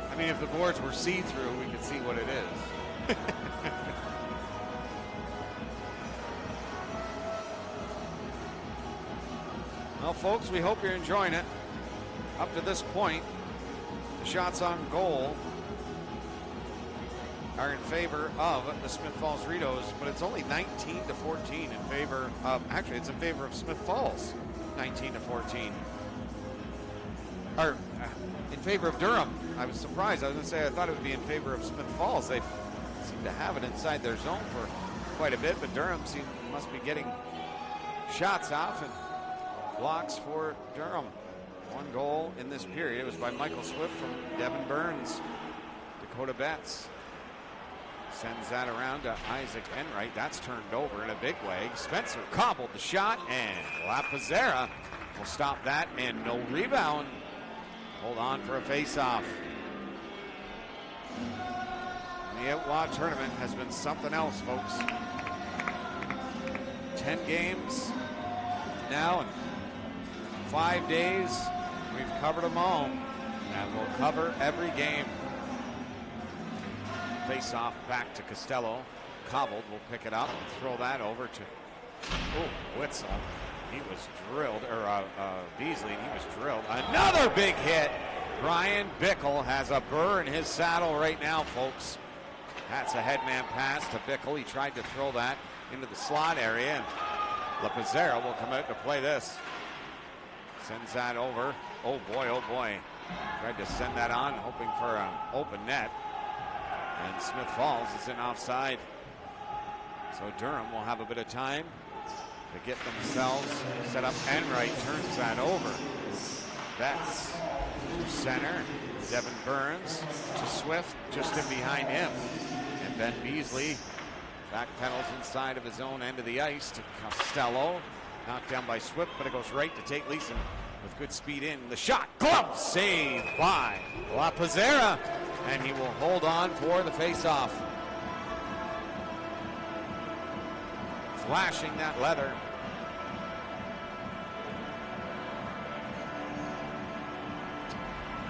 I mean, if the boards were see-through, we could see what it is. Well, folks, we hope you're enjoying it. Up to this point, the shots on goal are in favor of the Smith Falls Rideaus, but it's only 19-14 in favor of, actually it's in favor of Smith Falls, 19-14. Or in favor of Durham. I was surprised. I was going to say I thought it would be in favor of Smith Falls. They seem to have it inside their zone for quite a bit, but Durham must be getting shots off and blocks for Durham. One goal in this period. It was by Michael Swift from Devin Burns. Dakota Betts sends that around to Isaac Enright. That's turned over in a big way. Spencer cobbled the shot, and Lapazera will stop that, and no rebound. Hold on for a face-off. The Outlaw tournament has been something else, folks. 10 games now in 5 days. We've covered them all, and we'll cover every game. Face off back to Costello. Cobbled will pick it up and throw that over to Witzel. He was drilled, or Beasley, and he was drilled. Another big hit. Brian Bickle has a burr in his saddle right now, folks. That's a headman pass to Bickle. He tried to throw that into the slot area, and Lapazera will come out to play this. Sends that over. Oh boy. Tried to send that on, hoping for an open net. And Smith Falls is in offside. So Durham will have a bit of time to get themselves set up. Enright turns that over. Betts to center. Devin Burns to Swift, just in behind him. And Ben Beasley Back pedals inside of his own end of the ice to Costello. Knocked down by Swift, but it goes right to Tate Leeson with good speed in. The shot, glove saved by La Pizzera, and he will hold on for the faceoff. Flashing that leather.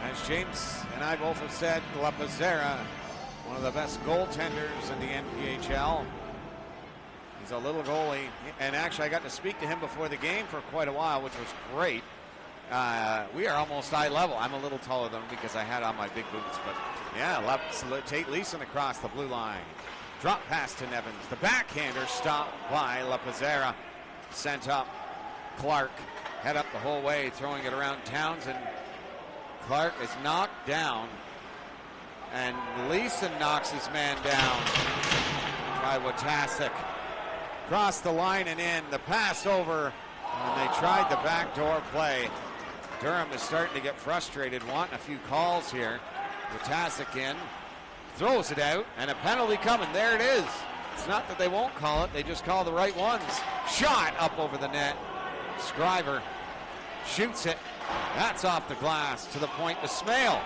As James and I both have said, La Pizzera, one of the best goaltenders in the NPHL. He's a little goalie, and actually I got to speak to him before the game for quite a while, which was great. We are almost eye level. I'm a little taller than him because I had on my big boots, but yeah, Tate Leeson across the blue line. Drop pass to Nevins. The backhander stopped by La Pizzera. Sent up. Clark head up the whole way, throwing it around Townsend. Clark is knocked down, and Leeson knocks his man down by Watasek. Across the line and in. The pass over, and they tried the backdoor play. Durham is starting to get frustrated, wanting a few calls here. Watasek in, throws it out, and a penalty coming. There it is. It's not that they won't call it, they just call the right ones. Shot up over the net. Scriver shoots it. That's off the glass to the point to Smale.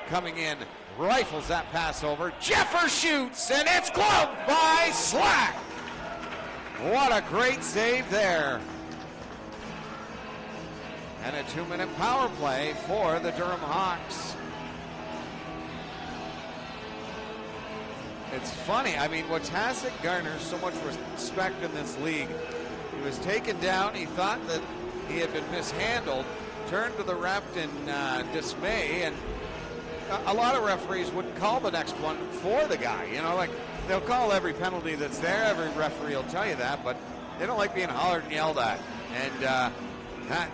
Coming in, rifles that pass over. Jeffer shoots, and it's gloved by Slack. What a great save there. And a 2-minute power play for the Durham Hawks. It's funny, I mean, Watasek garners so much respect in this league. He was taken down, he thought that he had been mishandled, turned to the ref in dismay, and a lot of referees wouldn't call the next one for the guy. You know, like, they'll call every penalty that's there, every referee will tell you that, but they don't like being hollered and yelled at. And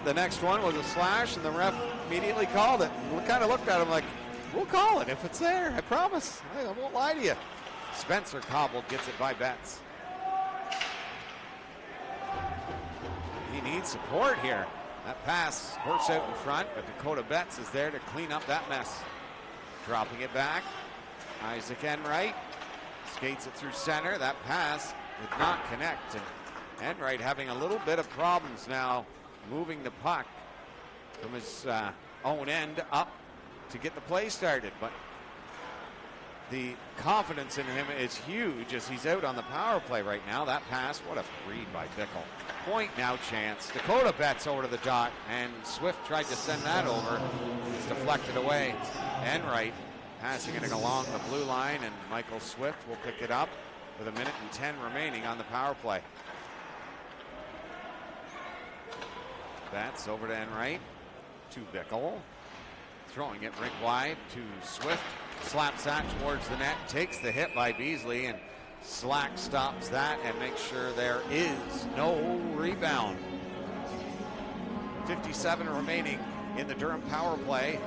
the next one was a slash, and the ref immediately called it. We kind of looked at him like, we'll call it if it's there, I promise. I won't lie to you. Spencer Cobble gets it by Betts. He needs support here. That pass hurts out in front, but Dakota Betts is there to clean up that mess. Dropping it back. Isaac Enright skates it through center. That pass did not connect, and Enright having a little bit of problems now moving the puck from his own end up to get the play started, but the confidence in him is huge as he's out on the power play right now. That pass, what a read by Bickle. Point now chance. Dakota Betts over to the dot, and Swift tried to send that over. It's deflected away. Enright passing it along the blue line, and Michael Swift will pick it up with 1:10 remaining on the power play. Betts over to Enright, to Bickle. Throwing it rink wide to Swift. Slaps that towards the net, takes the hit by Beasley, and Slack stops that and makes sure there is no rebound. 57 remaining in the Durham power play.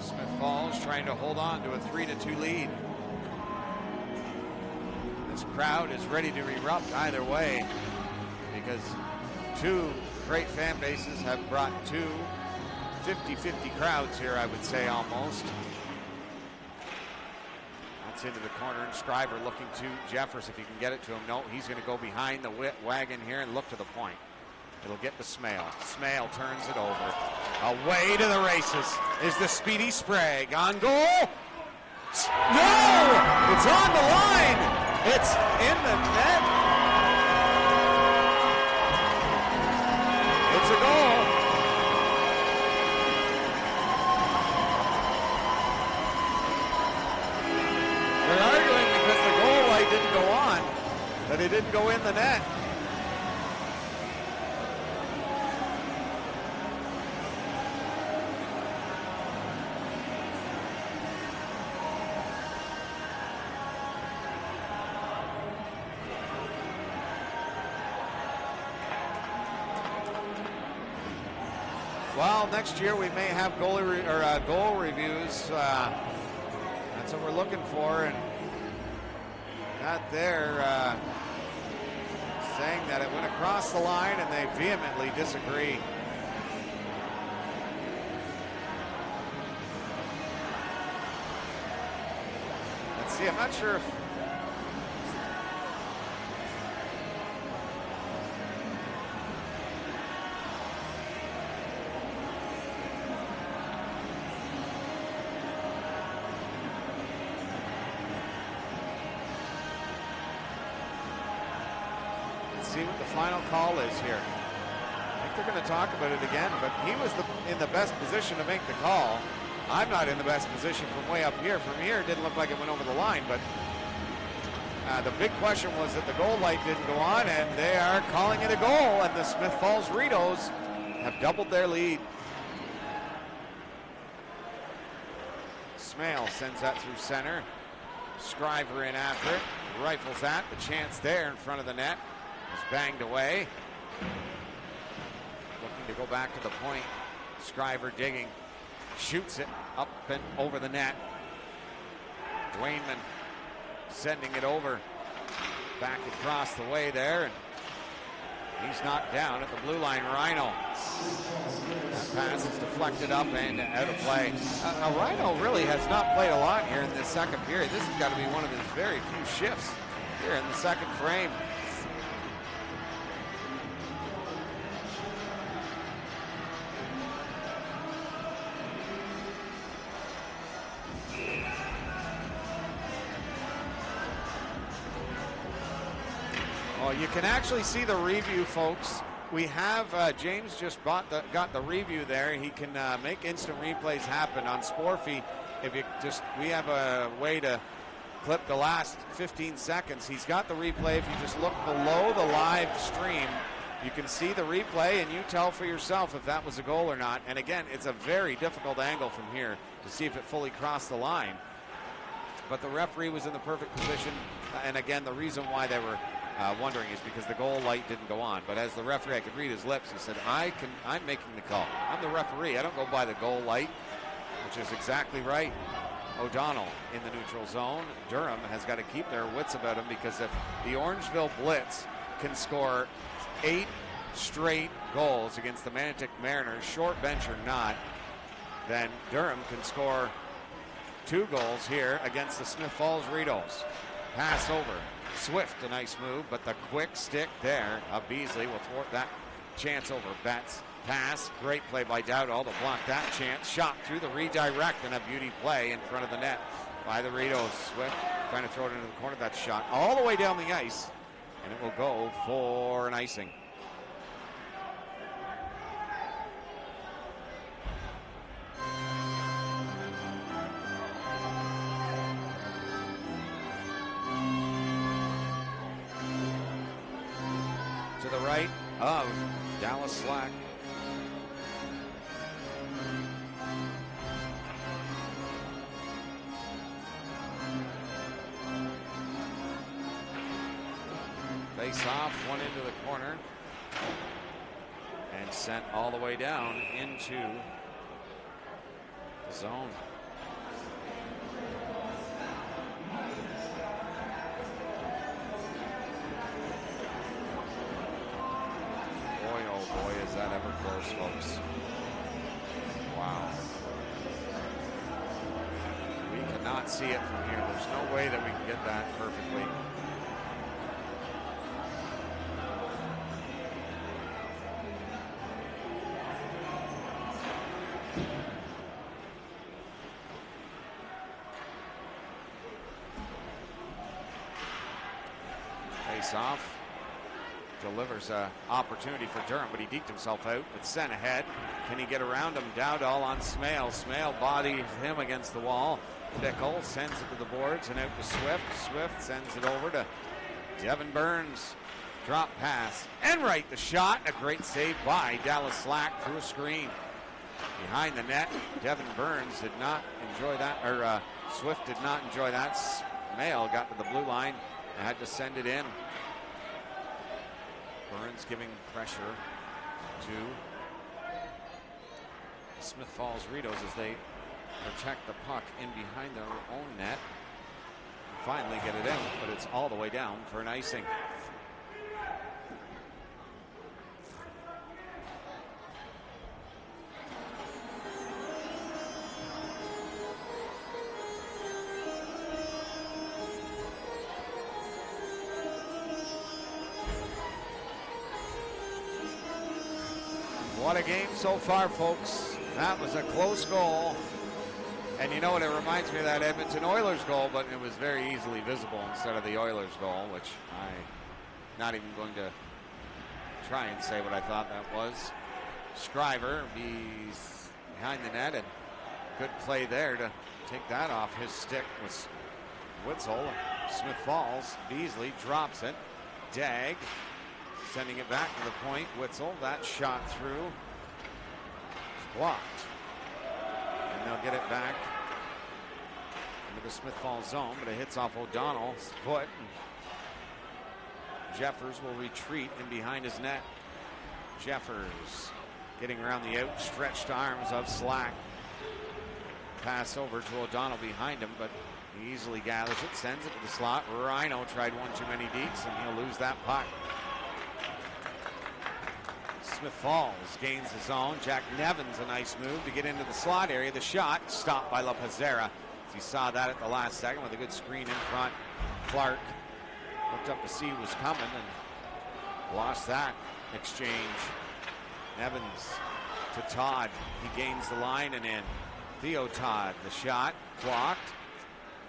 Smith Falls trying to hold on to a 3-2 lead. This crowd is ready to erupt either way, because two great fan bases have brought two 50-50 crowds here, I would say, almost. That's into the corner, and Scriver looking to Jeffers if he can get it to him. No, he's going to go behind the wagon here and look to the point. It'll get to Smale. Smale turns it over. Away to the races is the speedy Sprague. On goal. No! It's on the line. It's in the net. It's a goal. They're arguing because the goal light didn't go on, that it didn't go in the net. Well, next year we may have goal reviews. That's what we're looking for, and not there saying that it went across the line, and they vehemently disagree. Let's see, I'm not sure if what the final call is here. I think they're going to talk about it again, but he was in the best position to make the call. I'm not in the best position from way up here. From here, it didn't look like it went over the line, but the big question was that the goal light didn't go on, and they are calling it a goal, and the Smith Falls Rideaus have doubled their lead. Smale sends that through center. Scriver in after it. Rifles that. The chance there in front of the net is banged away. Looking to go back to the point. Scriver digging. Shoots it up and over the net. Dwayneman sending it over. Back across the way there. And he's knocked down at the blue line. Rhino. That pass is deflected up and out of play. Rhino really has not played a lot here in this second period. This has got to be one of his very few shifts here in the second frame. Well, you can actually see the review, folks. We have James just got the review there. He can make instant replays happen on Sporfy. If you we have a way to clip the last 15 seconds. He's got the replay. If you just look below the live stream, you can see the replay, and you tell for yourself if that was a goal or not. And again, it's a very difficult angle from here to see if it fully crossed the line. But the referee was in the perfect position, and again, the reason why they were wondering is because the goal light didn't go on. But as the referee, I could read his lips. He said, I'm making the call. I'm the referee. I don't go by the goal light, which is exactly right. O'Donnell in the neutral zone. Durham has got to keep their wits about him, because if the Orangeville Blitz can score 8 straight goals against the Manotick Mariners, short bench or not, then Durham can score 2 goals here against the Smith Falls Rideaus. Pass over. Swift, a nice move, but the quick stick there of Beasley will thwart that chance over Betts. Pass, great play by Dowdall to block that chance. Shot through the redirect, and a beauty play in front of the net by the Rideaus. Swift trying to throw it into the corner. That shot all the way down the ice, and it will go for an icing. To the right of Dallas Slack. Face off, one into the corner, and sent all the way down into the zone. Boy, oh boy, is that ever close, folks. Wow. We cannot see it from here. There's no way that we can get that perfectly. Face off. Delivers an opportunity for Durham, but he deked himself out. It's sent ahead. Can he get around him? Dowdall on Smale. Smale bodies him against the wall. Bickle sends it to the boards and out to Swift. Swift sends it over to Devin Burns. Drop pass. And right the shot. A great save by Dallas Slack through a screen. Behind the net, Devin Burns did not enjoy that, or Swift did not enjoy that. Smale got to the blue line and had to send it in. Burns giving pressure to the Smith Falls Rideaus as they protect the puck in behind their own net. And finally get it in, but it's all the way down for an icing. What a game so far, folks. That was a close goal. And you know what, it reminds me of that Edmonton Oilers goal, but it was very easily visible instead of the Oilers goal, which I'm not even going to try and say what I thought that was. Scriver he's behind the net, and good play there to take that off his stick was Witzel. Smith Falls, Beasley drops it. Dag sending it back to the point. Witzel, that shot through. It's blocked. And they'll get it back into the Smith Falls zone, but it hits off O'Donnell's foot. Jeffers will retreat in behind his net. Jeffers getting around the outstretched arms of Slack. Pass over to O'Donnell behind him, but he easily gathers it, sends it to the slot. Rhino tried one too many deeks, and he'll lose that puck. Smith Falls gains the zone. Jack Nevins, a nice move to get into the slot area. The shot stopped by La Pizarra. As he saw that at the last second with a good screen in front. Clark looked up to see who was coming and lost that exchange. Nevins to Todd. He gains the line and in. Theo Todd, the shot blocked.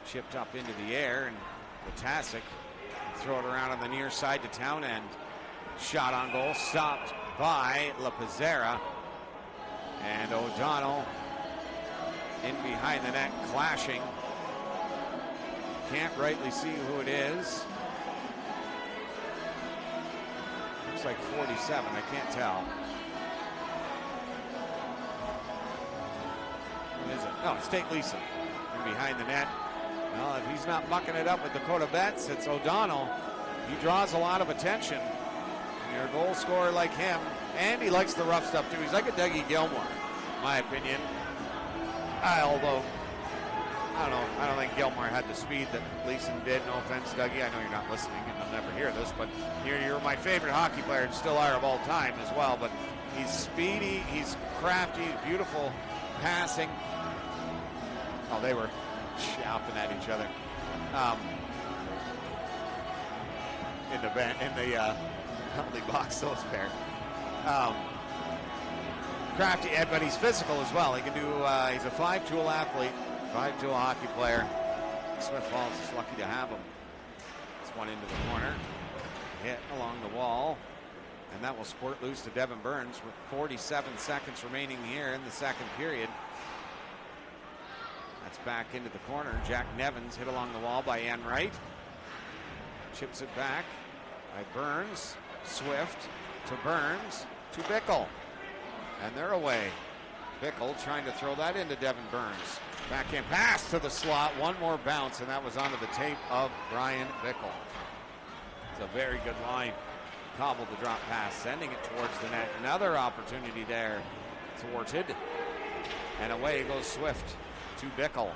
Chipped up into the air, and Latasic throw it around on the near side to Townend. Shot on goal, stopped by La Pizarra. And O'Donnell in behind the net, clashing. Can't rightly see who it is. Looks like 47, I can't tell. Who is it? No, it's Tate Leeson in behind the net. Well, if he's not mucking it up with Dakota Betts, it's O'Donnell. He draws a lot of attention. And you're a goal scorer like him, and he likes the rough stuff too. He's like a Dougie Gilmore, in my opinion. Although, I don't think Gilmore had the speed that Leeson did. No offense, Dougie. I know you're not listening, and you'll never hear this, but you're my favorite hockey player and still are of all time as well. But he's speedy, he's crafty, beautiful passing. Oh, they were chopping at each other in the penalty box. Those pair, crafty, but he's physical as well. He can do. He's a 5-tool athlete, 5-tool hockey player. Smith Falls is lucky to have him. It's one into the corner, hit along the wall, and that will squirt loose to Devin Burns with 47 seconds remaining here in the second period. That's back into the corner. Jack Nevins hit along the wall by Enright. Chips it back by Burns. Swift to Burns to Bickle. And they're away. Bickle trying to throw that into Devin Burns. Backhand pass to the slot. One more bounce, and that was onto the tape of Brian Bickle. It's a very good line. Cobbled the drop pass, sending it towards the net. Another opportunity there. Thwarted. And away goes Swift to Bickle,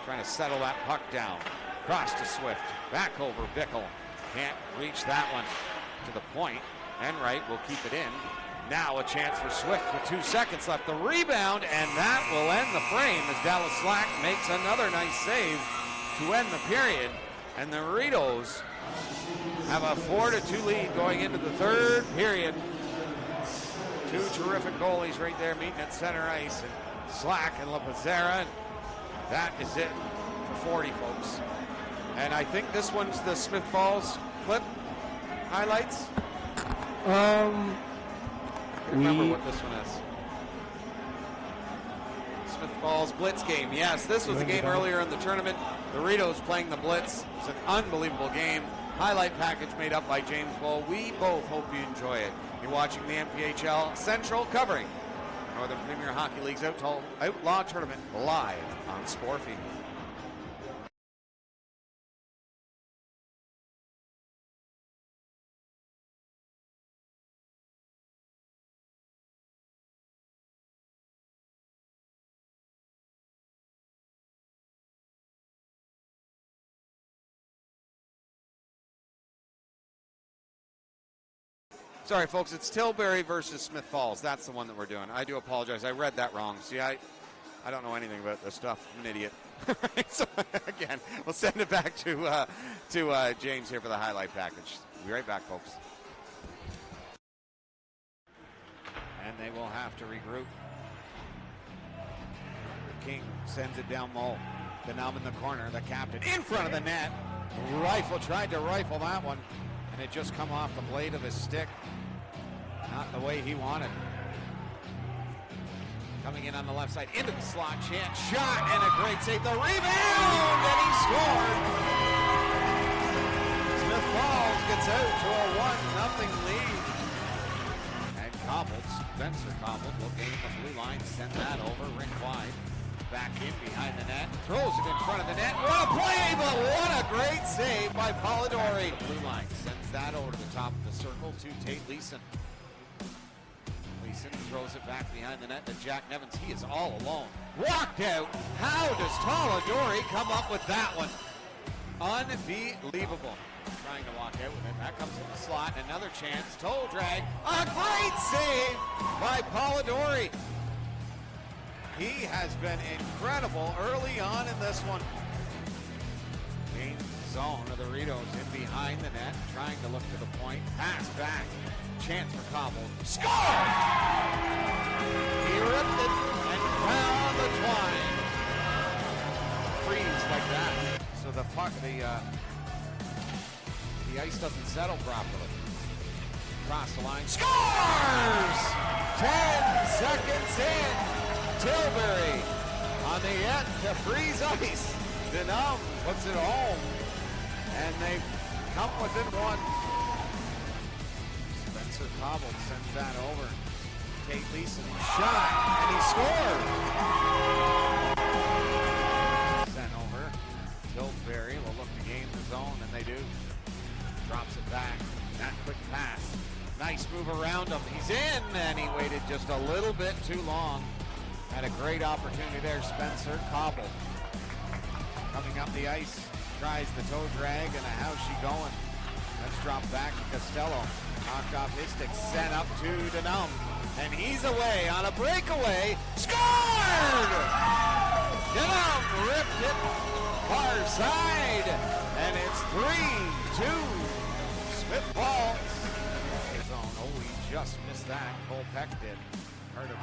trying to settle that puck down. Cross to Swift, back over Bickle. Can't reach that one to the point. Enright will keep it in. Now a chance for Swift with 2 seconds left. The rebound, and that will end the frame as Dallas Slack makes another nice save to end the period. And the Rideaus have a 4-2 lead going into the third period. Two terrific goalies right there meeting at center ice. And Slack and La Pizarra. That is it for 40, folks. And I think this one's the Smith Falls clip highlights. I remember what this one is. Smith Falls Blitz game. Yes, this was the game earlier in the tournament. The Rideaus playing the Blitz. It's an unbelievable game. Highlight package made up by James Bull. We both hope you enjoy it. You're watching the NPHL Central covering Northern Premier Hockey League's Outlaw Tournament live on Sporfy. Sorry, folks, it's Tilbury versus Smith Falls. That's the one that we're doing. I do apologize. I read that wrong. See, I don't know anything about this stuff. I'm an idiot. So, again, we'll send it back to James here for the highlight package. We'll be right back, folks. And they will have to regroup. King sends it down low. Denham in the corner. The captain in front of the net. Tried to rifle that one. And it just come off the blade of his stick. Not the way he wanted. Coming in on the left side, into the slot, chance, shot, and a great save. The rebound, and he scored. Smith Falls gets out to a 1-0 lead. And Cobbled, Spencer Cobbled will gain the blue line, send that over, rink wide. Back in behind the net, throws it in front of the net. What a play, but what a great save by Polidori. Blue line sends that over to the top of the circle to Tate Leeson. Leeson throws it back behind the net to Jack Nevins. He is all alone. Walked out. How does Polidori come up with that one? Unbelievable. Trying to walk out with it. That comes in the slot. Another chance. Toe drag. A great save by Polidori. He has been incredible early on in this one. Gains zone of the Rideaus in behind the net, trying to look to the point. Pass back. Chance for Cobble. Score! He ripped it and found the twine. Freeze like that. So the puck, the ice doesn't settle properly. Across the line. Scores! 10 seconds in. Tilbury on the end to freeze ice. Durham puts it home, and they come within one. Spencer Cobble sends that over. Tate Leeson shot, and he scored. Sent over. Tilbury will look to gain the zone, and they do. Drops it back. That quick pass. Nice move around him. He's in, and he waited just a little bit too long. Had a great opportunity there, Spencer Cobble. Coming up the ice, tries the toe drag, and how's she going? Let's drop back to Costello. Knocked off his stick, sent up to Durham. And he's away on a breakaway. Scored! Durham ripped it far side. And it's 3-2. Smith Falls. Oh, he just missed that. Cole Peck did. Heard him.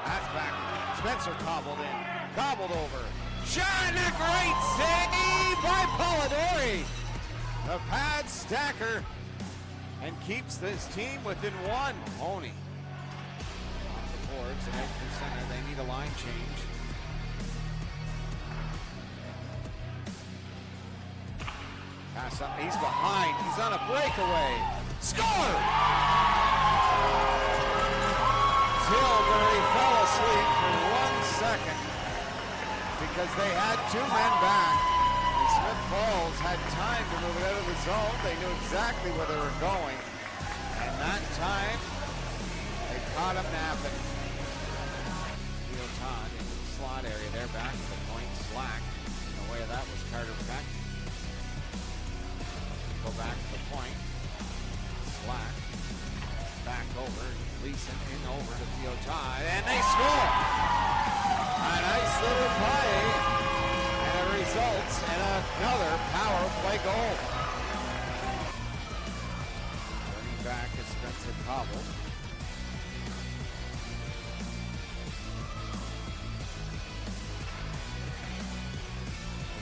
That's back. Spencer cobbled in. Cobbled over. Shot, and a great save by Polidori. The pad stacker, and keeps this team within one. Mahoney on the boards and out to center. They need a line change. Pass up. He's behind. He's on a breakaway. Score! Tilbury fell asleep for 1 second because they had two men back. And Smith Falls had time to move it out of the zone. They knew exactly where they were going. And that time, they caught him napping. Leo Todd into the slot area there, back to the point. Slack. In the way of that was Carter Peck. Go back to the point. Slack. Back over. Leeson in over to Theo Todd, and they score! A nice little play, and it results in another power play goal. Turning back is Spencer Cobble.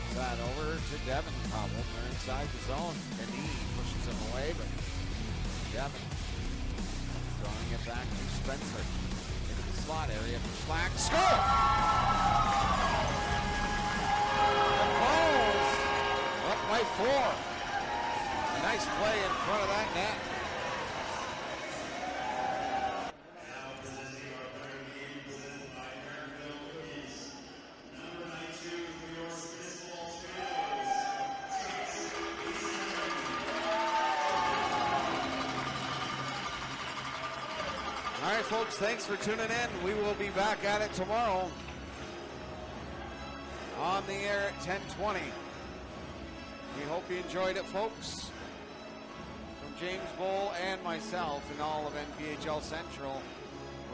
Puts that over to Devin Cobble. They're inside the zone. Denis pushes him away, but Devin throwing it back to Spencer into the slot area for Slack. Score! The Falls up by 4. A nice play in front of that net. All right, folks, thanks for tuning in. We will be back at it tomorrow on the air at 10:20. We hope you enjoyed it, folks. From James Bowl and myself and all of NPHL Central,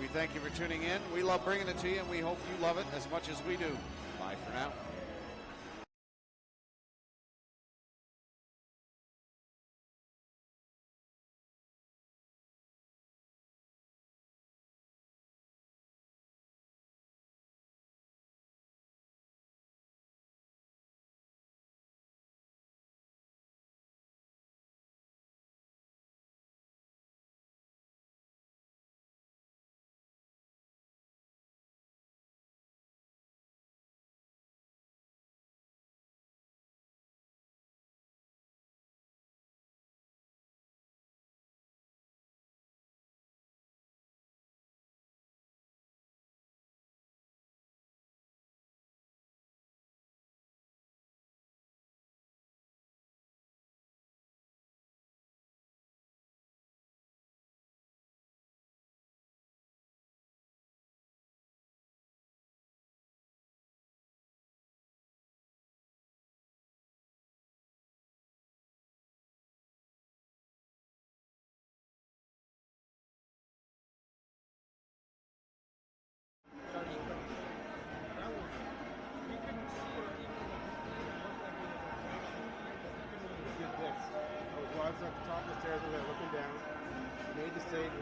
we thank you for tuning in. We love bringing it to you, and we hope you love it as much as we do. Bye for now.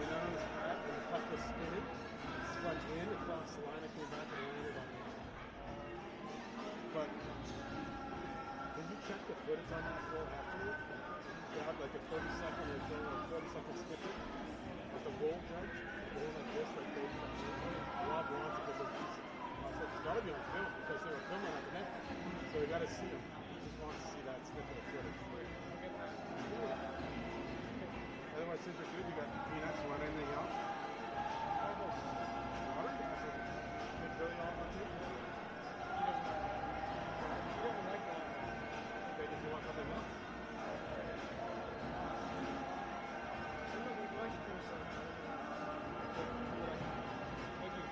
went on his crab, and the puck was spinning, spun in across the line, and came back and landed on it. But when you check the footage on that goal afterward, you have like a 30-second or so, or 40-second snippet with the goal judge going like this, like they Rob wants it because it's got to be on film because they were filming at the net, so we got to see him. He just wants to see that snippet of footage. Otherwise, since you're good, you got peanuts. You want anything else? Water? Is Billy all on too? He doesn't like that. Okay, does he want something else? Thank you.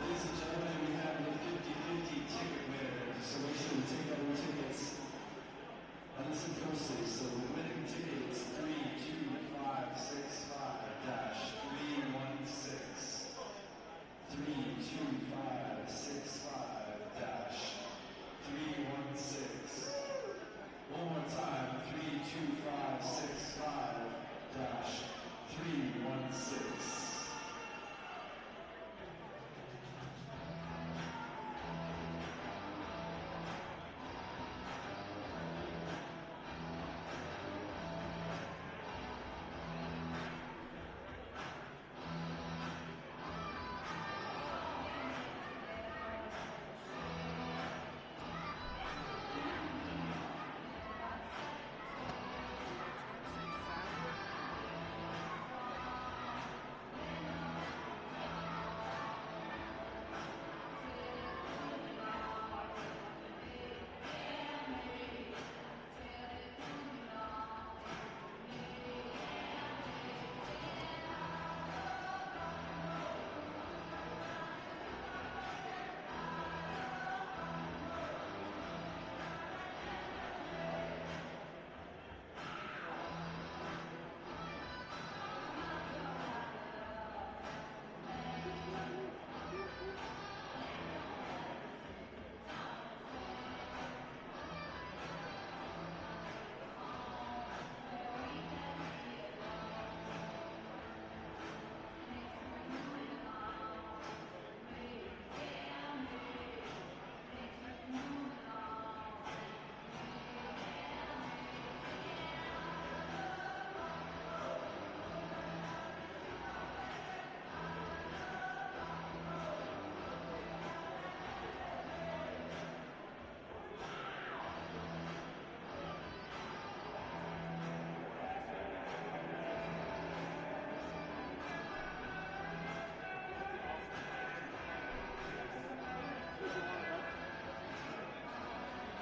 Ladies and gentlemen, we have the 50-50 ticket winner. So make sure to take out your tickets. And listen closely. So the winning ticket is 32565-316. 32565-316. One more time, 32565-316.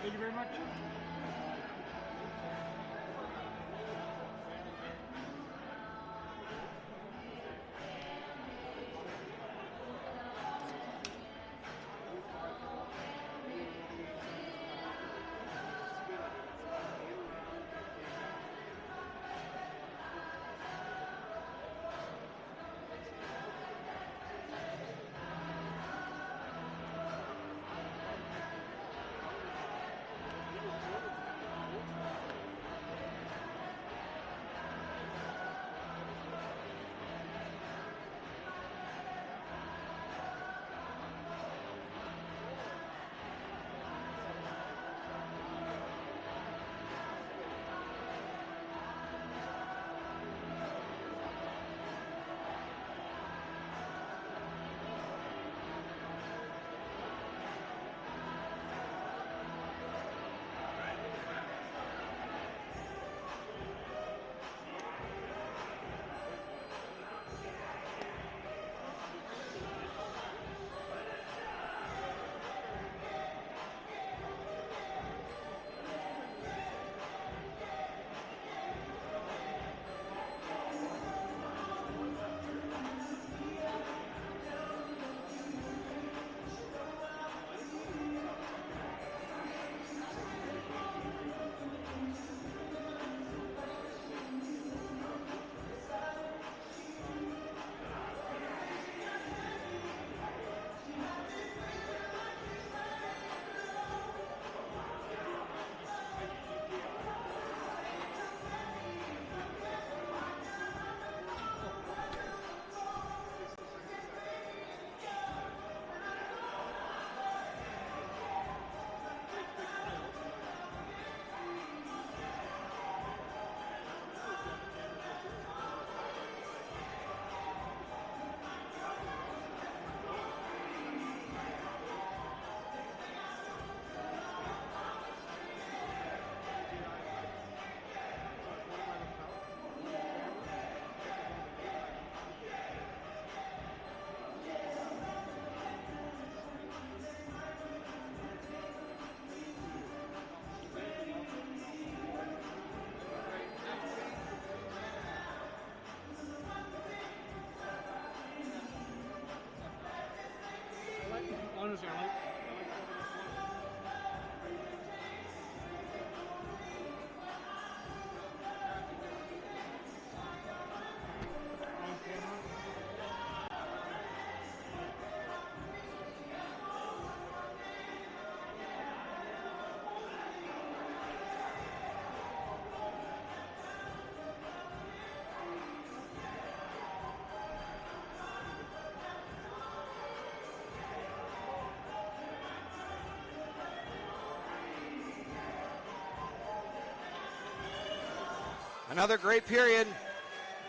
Thank you very much. He was Honestly, I like Another great period.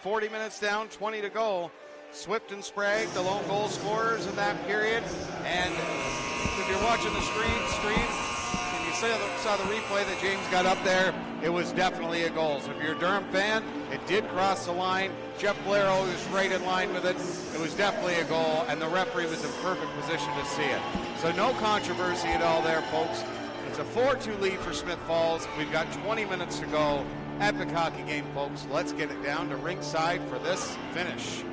40 minutes down, 20 to go. Swift and Sprague, the lone goal scorers in that period. And if you're watching the stream, and you saw the replay that James got up there, it was definitely a goal. So if you're a Durham fan, it did cross the line. Jeff Blaireau was right in line with it. It was definitely a goal, and the referee was in perfect position to see it. So no controversy at all there, folks. It's a 4-2 lead for Smith Falls. We've got 20 minutes to go. Epic hockey game, folks. Let's get it down to ringside for this finish.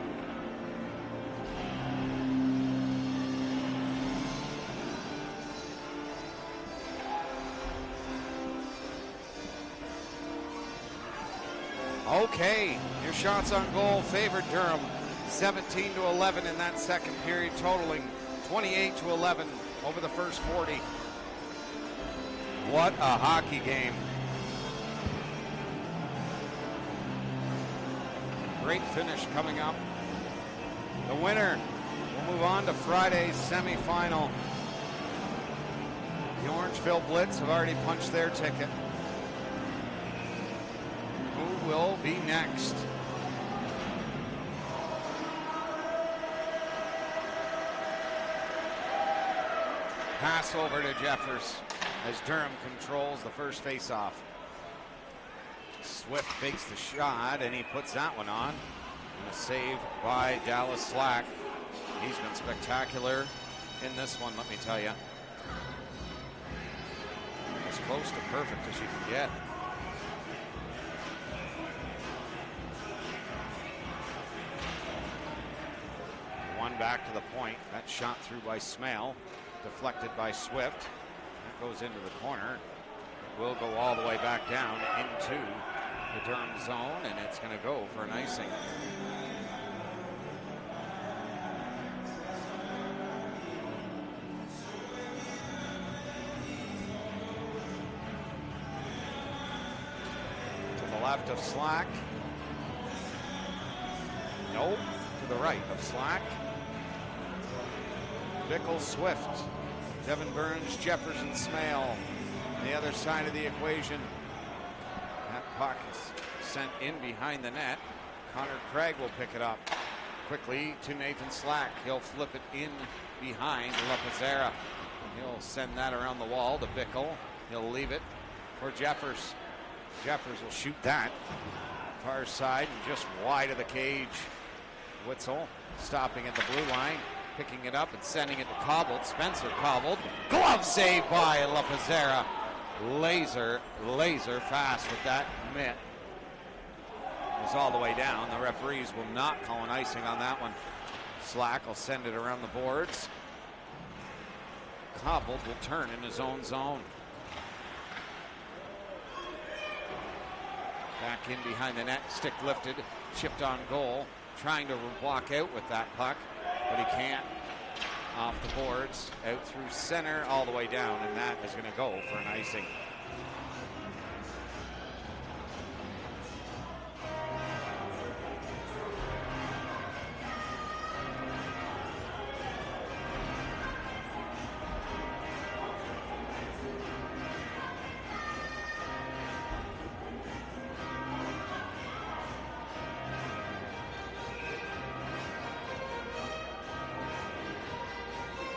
Okay, your shots on goal favored Durham. 17-11 in that second period, totaling 28-11 over the first 40. What a hockey game. Great finish coming up. The winner will move on to Friday's semifinal. The Orangeville Blitz have already punched their ticket. Who will be next? Pass over to Jeffers as Durham controls the first face-off. Swift fakes the shot, and he puts that one on. And a save by Dallas Slack. He's been spectacular in this one, let me tell you. As close to perfect as you can get. One back to the point. That shot through by Smale. Deflected by Swift. That goes into the corner. It will go all the way back down into the Durham zone, and it's going to go for an icing. To the left of Slack. Nope. To the right of Slack. Bickle, Swift. Devin Burns, Jefferson, Smale. On the other side of the equation. That puck is sent in behind the net. Connor Craig will pick it up quickly to Nathan Slack. He'll flip it in behind LaPazzera. He'll send that around the wall to Bickle. He'll leave it for Jeffers. Jeffers will shoot that far side and just wide of the cage. Witzel stopping at the blue line, picking it up and sending it to Cobbled. Spencer Cobbled. Glove save by LaPazzera. Laser fast with that mitt. It was all the way down. The referees will not call an icing on that one. Slack will send it around the boards. Cobbled will turn in his own zone. Back in behind the net, stick lifted, chipped on goal. Trying to walk out with that puck, but he can't. Off the boards, out through center, all the way down, and that is going to go for an icing.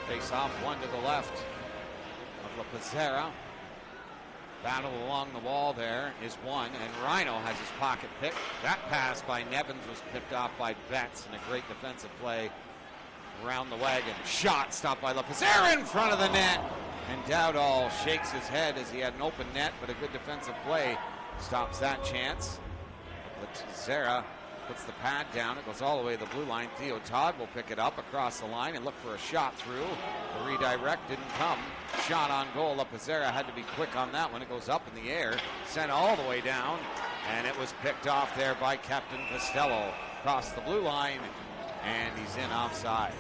Face off, one to the left of LaPazzera. Battle along the wall there is one, and Rhino has his pocket picked. That pass by Nevins was picked off by Betts in a great defensive play around the wagon. Shot stopped by LaPazzera in front of the net, and Dowdall shakes his head as he had an open net, but a good defensive play stops that chance. LaPazzera puts the pad down. It goes all the way to the blue line. Theo Todd will pick it up across the line and look for a shot through. The redirect didn't come. Shot on goal. Lapizzera had to be quick on that one. It goes up in the air, sent all the way down, and it was picked off there by Captain Costello. Across the blue line, and he's in offside.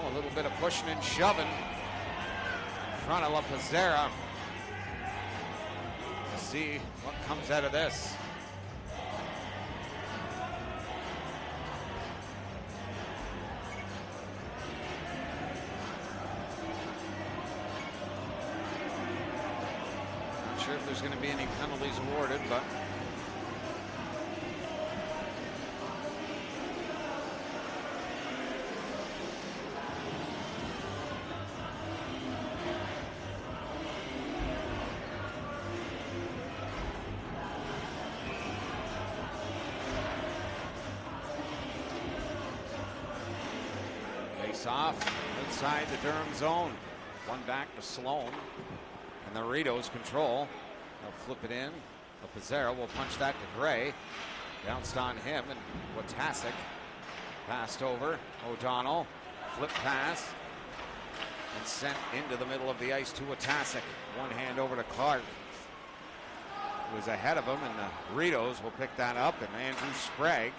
Oh, a little bit of pushing and shoving in front of Lapizzera. Let's see what comes out of this. Not sure if there's going to be any penalties awarded, but off inside the Durham zone. One back to Sloan. And the Rideaus control. They'll flip it in. Lapizzera will punch that to Gray. Bounced on him, and Watasic passed over. O'Donnell. Flip pass. And sent into the middle of the ice to Watasic. One hand over to Clark. Who was ahead of him, and the Rideaus will pick that up. And Andrew Sprague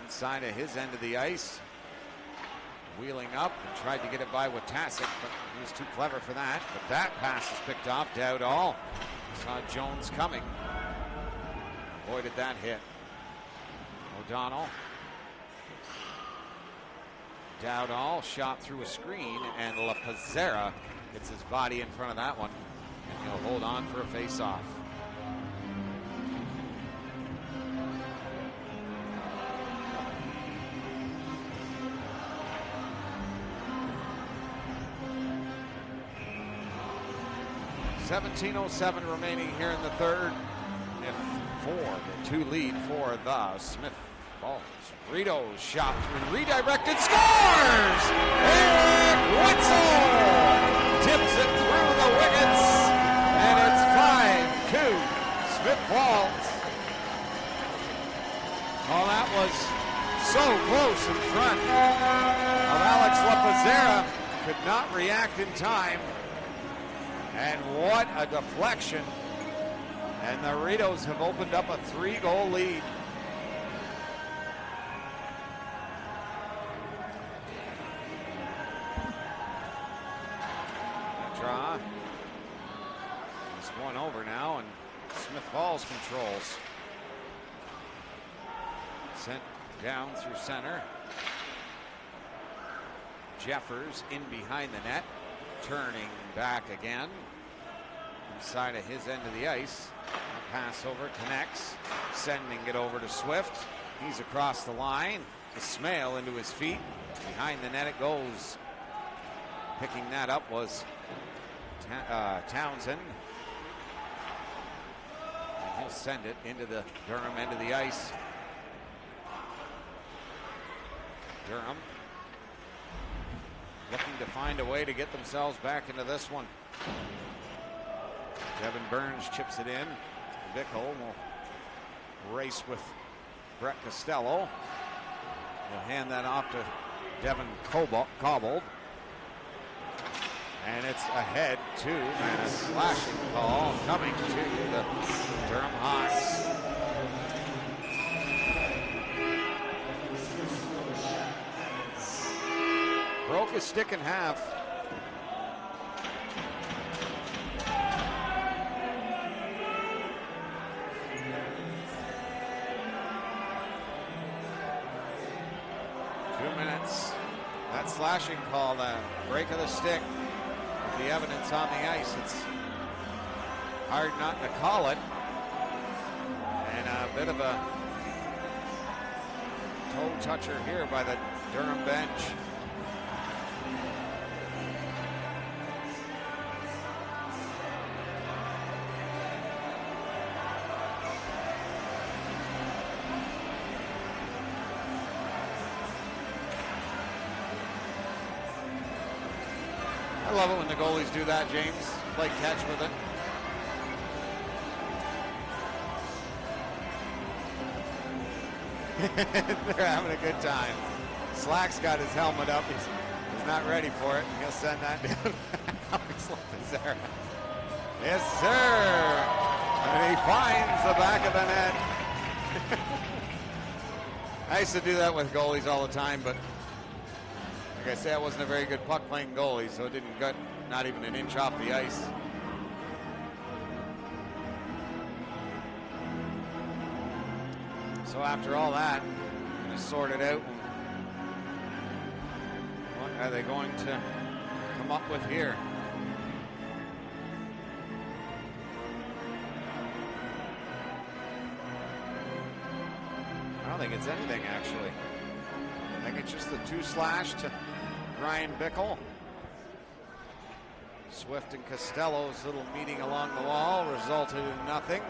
inside of his end of the ice. Wheeling up and tried to get it by Watasic, but he was too clever for that. But that pass is picked off. Dowdall saw Jones coming. Avoided that hit. O'Donnell. Dowdall shot through a screen, and Lapizzera gets his body in front of that one. And he'll hold on for a face-off. .17:07 remaining here in the third. If for the 2 lead for the Smith Falls. Rideaus shot through, redirected, scores! Eric Wetzel tips it through the wickets, and it's 5-2 Smith Falls. Oh, that was so close in front of Alex Lapizzera. Could not react in time. And what a deflection. And the Rideaus have opened up a 3-goal lead. The draw. It's one over now, and Smith Falls controls. Sent down through center. Jeffers in behind the net. Turning back again. Inside of his end of the ice. Pass over, connects. Sending it over to Swift. He's across the line. Ismail into his feet. Behind the net it goes. Picking that up was Townsend. And he'll send it into the Durham end of the ice. Durham looking to find a way to get themselves back into this one. Devin Burns chips it in. Bickle will race with Brett Costello. He'll hand that off to Devin Cobbold. And it's ahead to, and a slashing call coming to the Durham Hawks. Broke his stick in half. That slashing call, the break of the stick, with the evidence on the ice, it's hard not to call it. And a bit of a toe toucher here by the Durham bench. I love it when the goalies do that, James. Play catch with it. They're having a good time. Slack's got his helmet up. He's not ready for it. He'll send that down. Alex Lopezera. Yes, sir. And he finds the back of the net. I used to do that with goalies all the time, but like I say, I wasn't a very good puck playing goalie, so it didn't get not even an inch off the ice. So after all that, I'm going to sort it out. What are they going to come up with here? I don't think it's anything, actually. I think it's just the 2-slash to Ryan Bickle. Swift and Costello's little meeting along the wall resulted in nothing.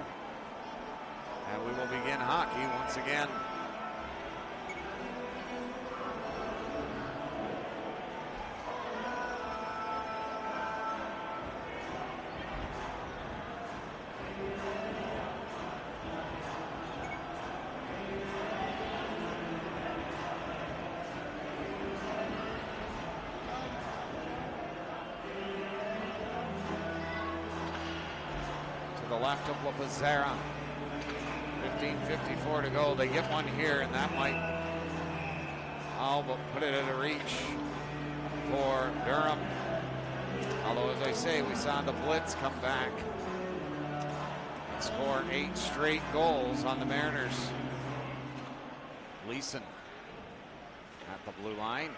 And we will begin hockey once again. To the left of Lopezera. 15:54 to go. They get one here, and that might but put it at a reach for Durham. Although, as I say, we saw the Blitz come back and score 8 straight goals on the Mariners. Leeson at the blue line.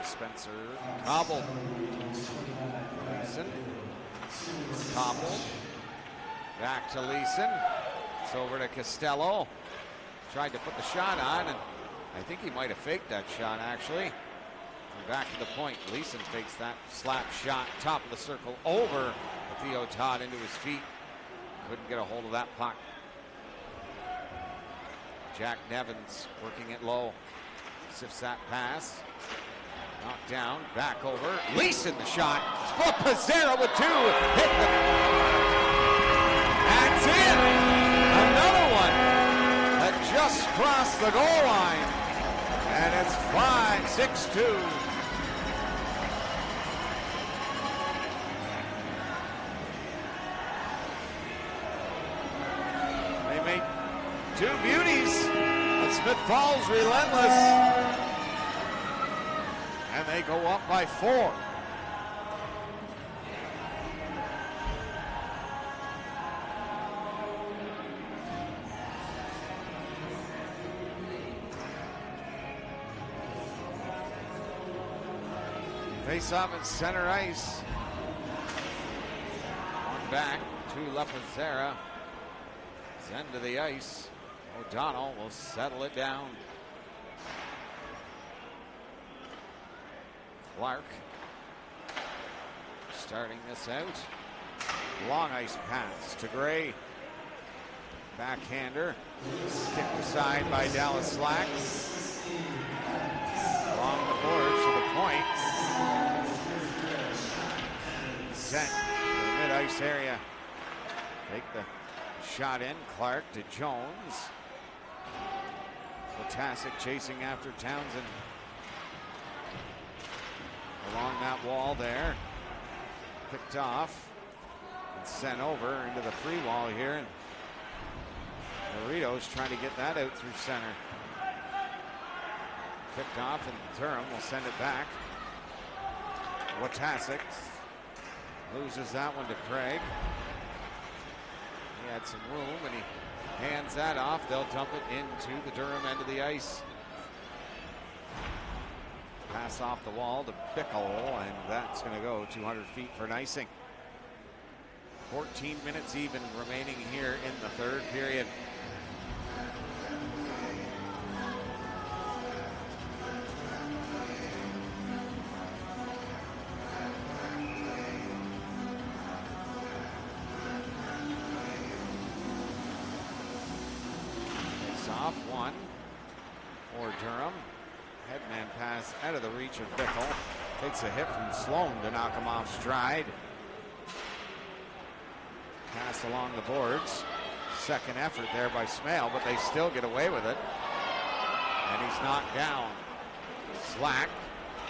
Spencer Cobble. Leeson. Cobble. Back to Leeson. It's over to Costello. Tried to put the shot on, and I think he might have faked that shot, actually. And back to the point. Leeson fakes that slap shot, top of the circle, over Theo Todd into his feet. Couldn't get a hold of that puck. Jack Nevins working it low. Sifts that pass. Knocked down, back over. Leeson the shot. Lopezera with 2. That's it. Another one that just crossed the goal line. And it's 6-2. They made 2 beauties. But Smith Falls relentless. And they go up by 4. Face off at center ice. One back to Lopezera. It's end of the ice. O'Donnell will settle it down. Clark starting this out. Long ice pass to Gray. Backhander. Kicked aside by Dallas Slack. Along the boards to the point. Set in the mid-ice area. Take the shot in. Clark to Jones. Potasic chasing after Townsend. Along that wall there. Picked off. And sent over into the free wall here. And Rideaus trying to get that out through center. Picked off, and Durham will send it back. Watasic loses that one to Craig. He had some room, and he hands that off. They'll dump it into the Durham end of the ice. Pass off the wall to Bickle, and that's going to go 200 feet for an icing. 14 minutes even remaining here in the third period. Face off one for Durham. Headman pass out of the reach of Bickle. Takes a hit from Sloan to knock him off stride. Pass along the boards. Second effort there by Smale, but they still get away with it. and he's knocked down. Slack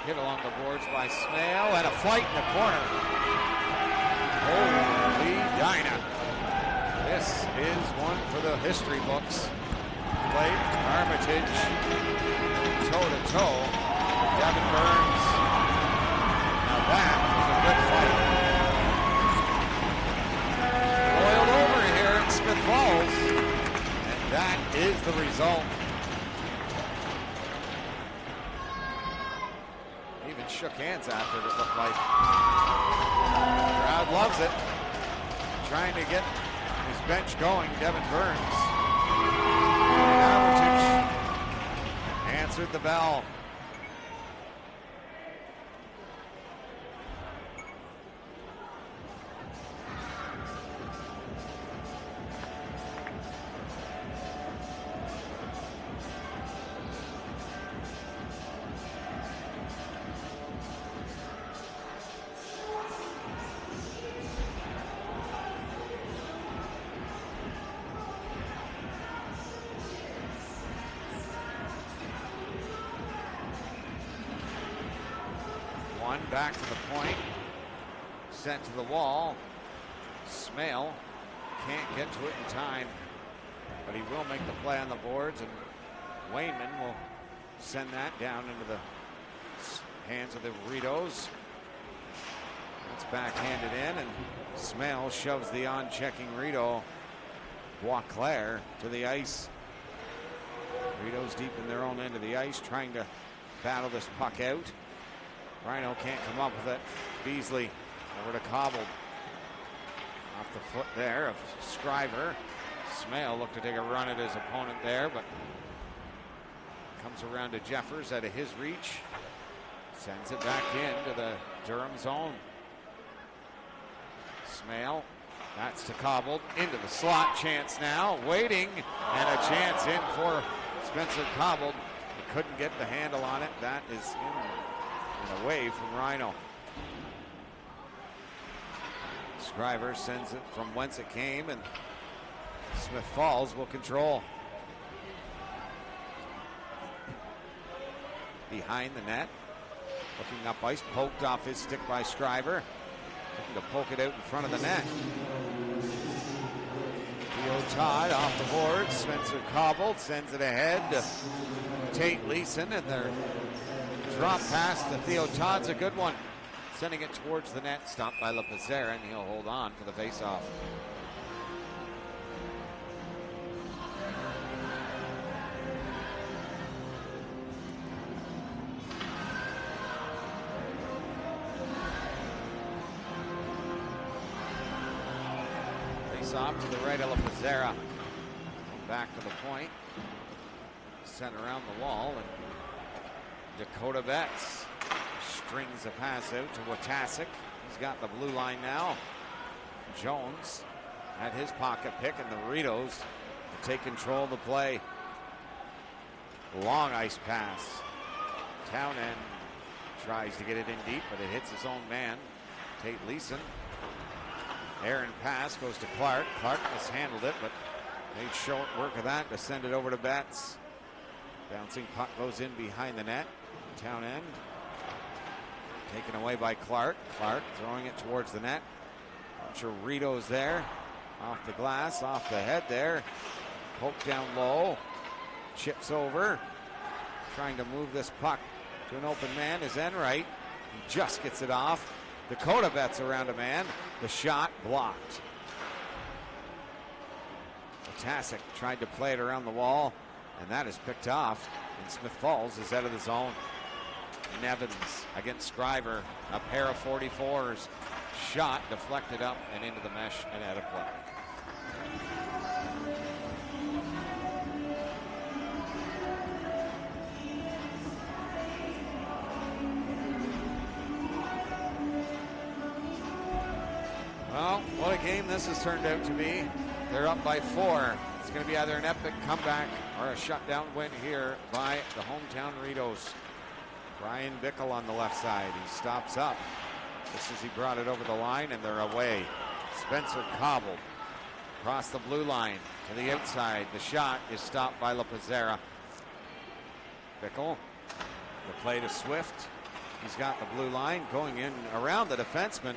hit along the boards by Smale, and a fight in the corner. Holy Dinah. This is one for the history books. Blake Armitage, toe-to-toe. Devin Burns. Now that was a good fight. Boiled over here at Smith Falls, and that is the result. Even shook hands after it looked like. Crowd loves it. Trying to get his bench going, Devin Burns. Armitage answered the bell. Back to the point, sent to the wall. Smale can't get to it in time, but he will make the play on the boards, and Wayman will send that down into the hands of the Rideaus. That's backhanded in, and Smale shoves the on-checking Rideau Boisclair to the ice. Rideaus deep in their own end of the ice, trying to battle this puck out. Rhino can't come up with it. Beasley over to Cobbled. Off the foot there of Scriver. Smale looked to take a run at his opponent there, but comes around to Jeffers out of his reach. Sends it back into the Durham zone. Smale, that's to Cobbled. Into the slot, chance now. Waiting, and a chance in for Spencer Cobbled. He couldn't get the handle on it. That is in and away from Rhino. Scriver sends it from whence it came, and Smith Falls will control. Behind the net, looking up ice, poked off his stick by Scriver. Looking to poke it out in front of the net. Theo Todd off the board. Spencer Cobbled sends it ahead to Tate Leeson, and their drop pass to Theo Todd's a good one. Sending it towards the net, stopped by LaPizarra, and he'll hold on for the faceoff. Face-off to the right of LaPizarra. Back to the point. Sent around the wall, and Dakota Betts strings a pass out to Watasic. He's got the blue line now. Jones had his pocket pick, and the Rideaus take control of the play. Long ice pass. Townend tries to get it in deep, but it hits his own man, Tate Leeson. Aaron pass goes to Clark. Clark mishandled it, but made short work of that to send it over to Betts. Bouncing puck goes in behind the net. Townend taken away by Clark. Clark throwing it towards the net. Bunch of Rideaus there. Off the glass, off the head there. Poke down low. Chips over. Trying to move this puck to an open man is Enright. He just gets it off. Dakota Betts around a man. The shot blocked. Watasic tried to play it around the wall, and that is picked off. And Smith Falls is out of the zone. Nevins against Scriver. A pair of 44s. Shot deflected up and into the mesh and out of play. Well, what a game this has turned out to be. They're up by 4. It's going to be either an epic comeback or a shutdown win here by the hometown Rideaus. Brian Bickle on the left side. He stops up just as he brought it over the line, and they're away. Spencer Cobbled across the blue line to the outside. The shot is stopped by LaPizarra. Bickle, the play to Swift. He's got the blue line going in around the defenseman.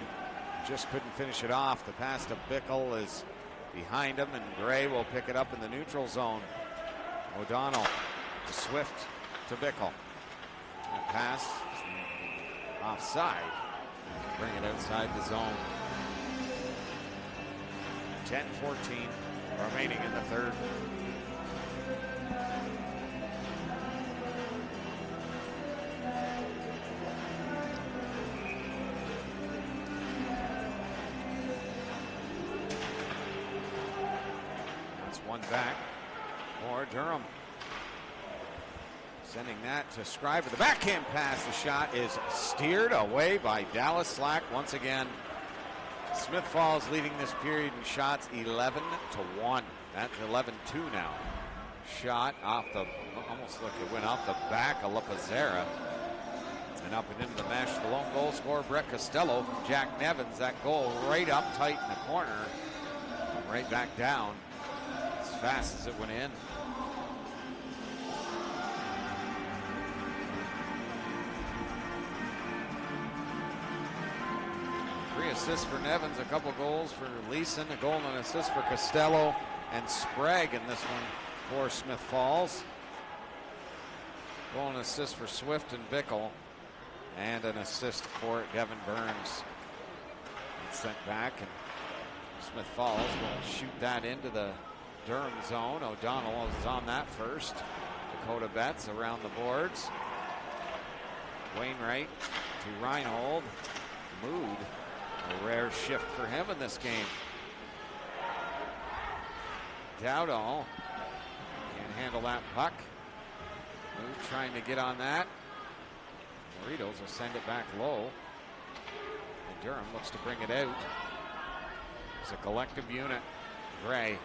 Just couldn't finish it off. The pass to Bickle is behind him, and Gray will pick it up in the neutral zone. O'Donnell to Swift to Bickle. That pass offside. Bring it outside the zone. 10-14 remaining in the third. That's one back for Durham. Sending that to Scribe with the backhand pass. The shot is steered away by Dallas Slack once again. Smith Falls leading this period in shots 11-1. That's 11-2 now. Shot off the, almost look, it went off the back of Lapazera. And up and into the mesh. The lone goal scorer, Brett Costello from Jack Nevins. That goal right up tight in the corner. Right back down as fast as it went in. 3 assists for Nevins, a couple goals for Leeson, a goal and an assist for Costello and Sprague in this one for Smith Falls. Goal and assist for Swift and Bickle, and an assist for Devin Burns. It's sent back, and Smith Falls will shoot that into the Durham zone. O'Donnell is on that first. Dakota Betts around the boards. Wainwright to Reinhold. Mood. A rare shift for him in this game. Dowdall can't handle that puck. Mood trying to get on that. Rideaus will send it back low. And Durham looks to bring it out. It's a collective unit. Gray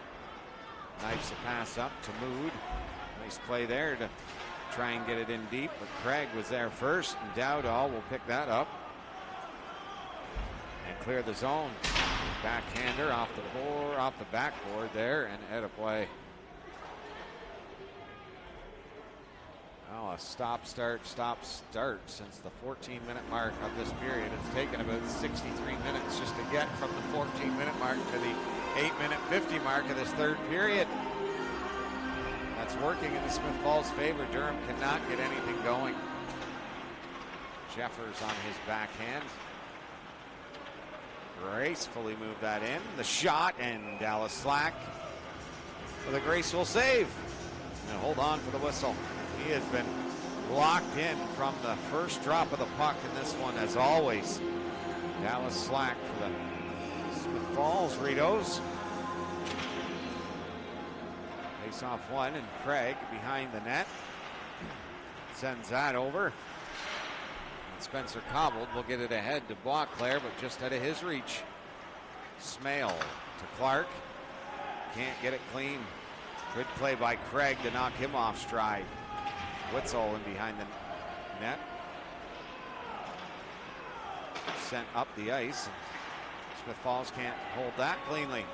knifes the pass up to Mood. Nice play there to try and get it in deep, but Craig was there first, and Dowdall will pick that up and clear the zone. Backhander off the board, off the backboard there, and out of play. Oh, a stop, start since the 14-minute mark of this period. It's taken about 63 minutes just to get from the 14-minute mark to the 8-minute 50 mark of this third period. That's working in the Smith Falls' favor. Durham cannot get anything going. Jeffers on his backhand. Gracefully moved that in. The shot, and Dallas Slack with a graceful save. And hold on for the whistle. He has been locked in from the first drop of the puck in this one, as always. Dallas Slack for the Smith Falls Rideaus. Face off one, and Craig behind the net sends that over. And Spencer Cobbled will get it ahead to Boisclair, but just out of his reach. Smale to Clark. Can't get it clean. Good play by Craig to knock him off stride. Witzel in behind the net. Sent up the ice. Smith Falls can't hold that cleanly.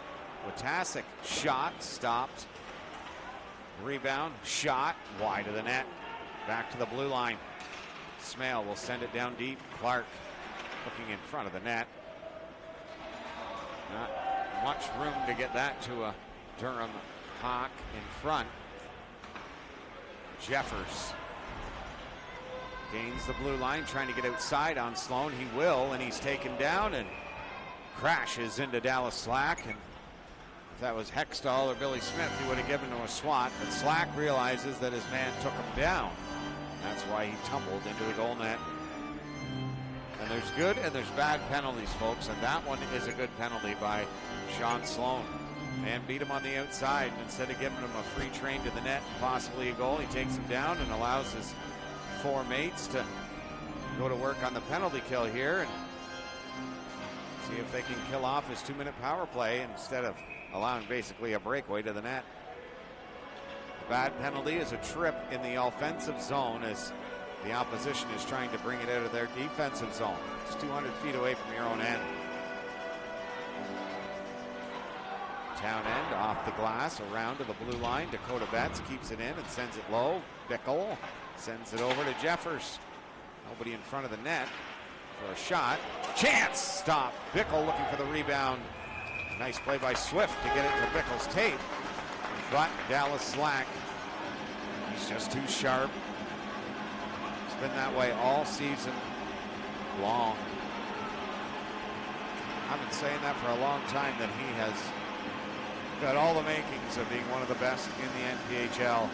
Witasic shot, stopped. Rebound, shot, wide of the net. Back to the blue line. Smale will send it down deep. Clark looking in front of the net. Not much room to get that to a Durham Hawk in front. Jeffers gains the blue line, trying to get outside on Sloan. He will, and he's taken down and crashes into Dallas Slack. And if that was Hextall or Billy Smith, he would have given him a swat. But Slack realizes that his man took him down. That's why he tumbled into the goal net. And there's good and there's bad penalties, folks. And that one is a good penalty by Sean Sloan. And beat him on the outside, and instead of giving him a free train to the net and possibly a goal, he takes him down and allows his four mates to go to work on the penalty kill here and see if they can kill off his 2-minute power play instead of allowing basically a breakaway to the net. The bad penalty is a trip in the offensive zone as the opposition is trying to bring it out of their defensive zone. It's 200 feet away from your own end. Town end off the glass, around to the blue line. Dakota Betts keeps it in and sends it low. Bickle sends it over to Jeffers. Nobody in front of the net for a shot. Chance! Stop. Bickle looking for the rebound. Nice play by Swift to get it to Bickle's tape. But Dallas Slack, he's just too sharp. It's been that way all season long. I've been saying that for a long time, that he has got all the makings of being one of the best in the NPHL.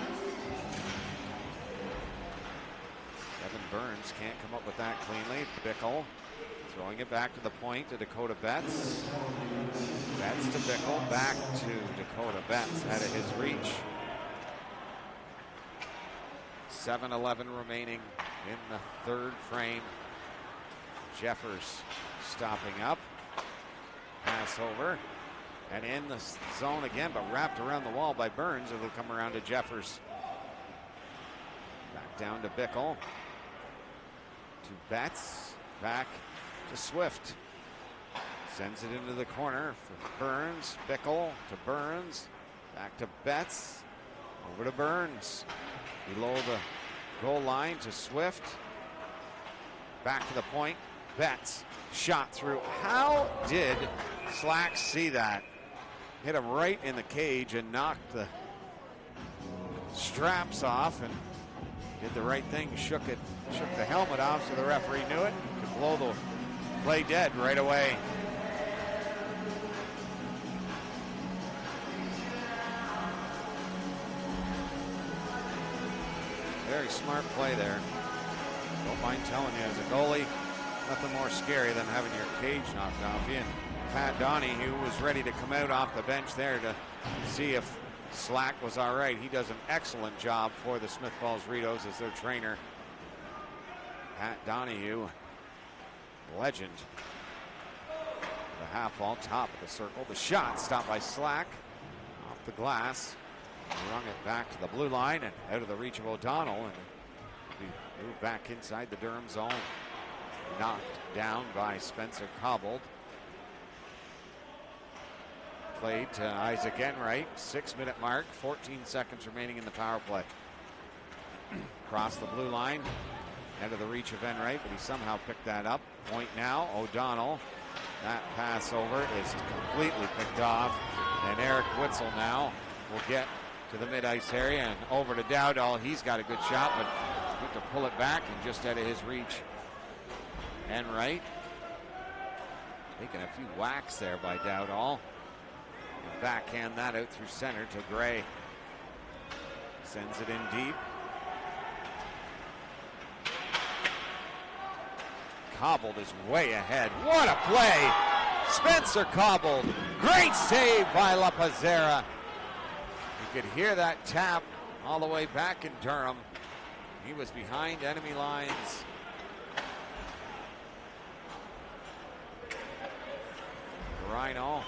Evan Burns can't come up with that cleanly. Bickle throwing it back to the point to Dakota Betts. Betts to Bickle, back to Dakota Betts, out of his reach. 7:11 remaining in the third frame. Jeffers stopping up. Pass over. And in the zone again, but wrapped around the wall by Burns. It'll come around to Jeffers. Back down to Bickle. To Betts. Back to Swift. Sends it into the corner for Burns. Bickle to Burns. Back to Betts. Over to Burns. Below the goal line to Swift. Back to the point. Betts. Shot through. How did Slack see that? Hit him right in the cage and knocked the straps off and did the right thing. Shook the helmet off so the referee knew it. Could blow the play dead right away. Very smart play there. Don't mind telling you, as a goalie, nothing more scary than having your cage knocked off you. And Pat Donahue was ready to come out off the bench there to see if Slack was all right. He does an excellent job for the Smith Falls Rideaus as their trainer. Pat Donahue, legend. The half wall, top of the circle. The shot stopped by Slack off the glass. Rung it back to the blue line and out of the reach of O'Donnell, and he moved back inside the Durham zone. Knocked down by Spencer Cobbold. Played to Isaac Enright. 6-minute mark, 14 seconds remaining in the power play. Across the blue line, out of the reach of Enright, but he somehow picked that up. Point now, O'Donnell. That pass over is completely picked off, and Eric Witzel now will get to the mid-ice area and over to Dowdall. He's got a good shot, but need to pull it back and just out of his reach. Enright taking a few whacks there by Dowdall. And backhand that out through center to Gray. Sends it in deep. Cobbold is way ahead. What a play! Spencer Cobbold. Great save by La Pazera. You could hear that tap all the way back in Durham. He was behind enemy lines. Rhino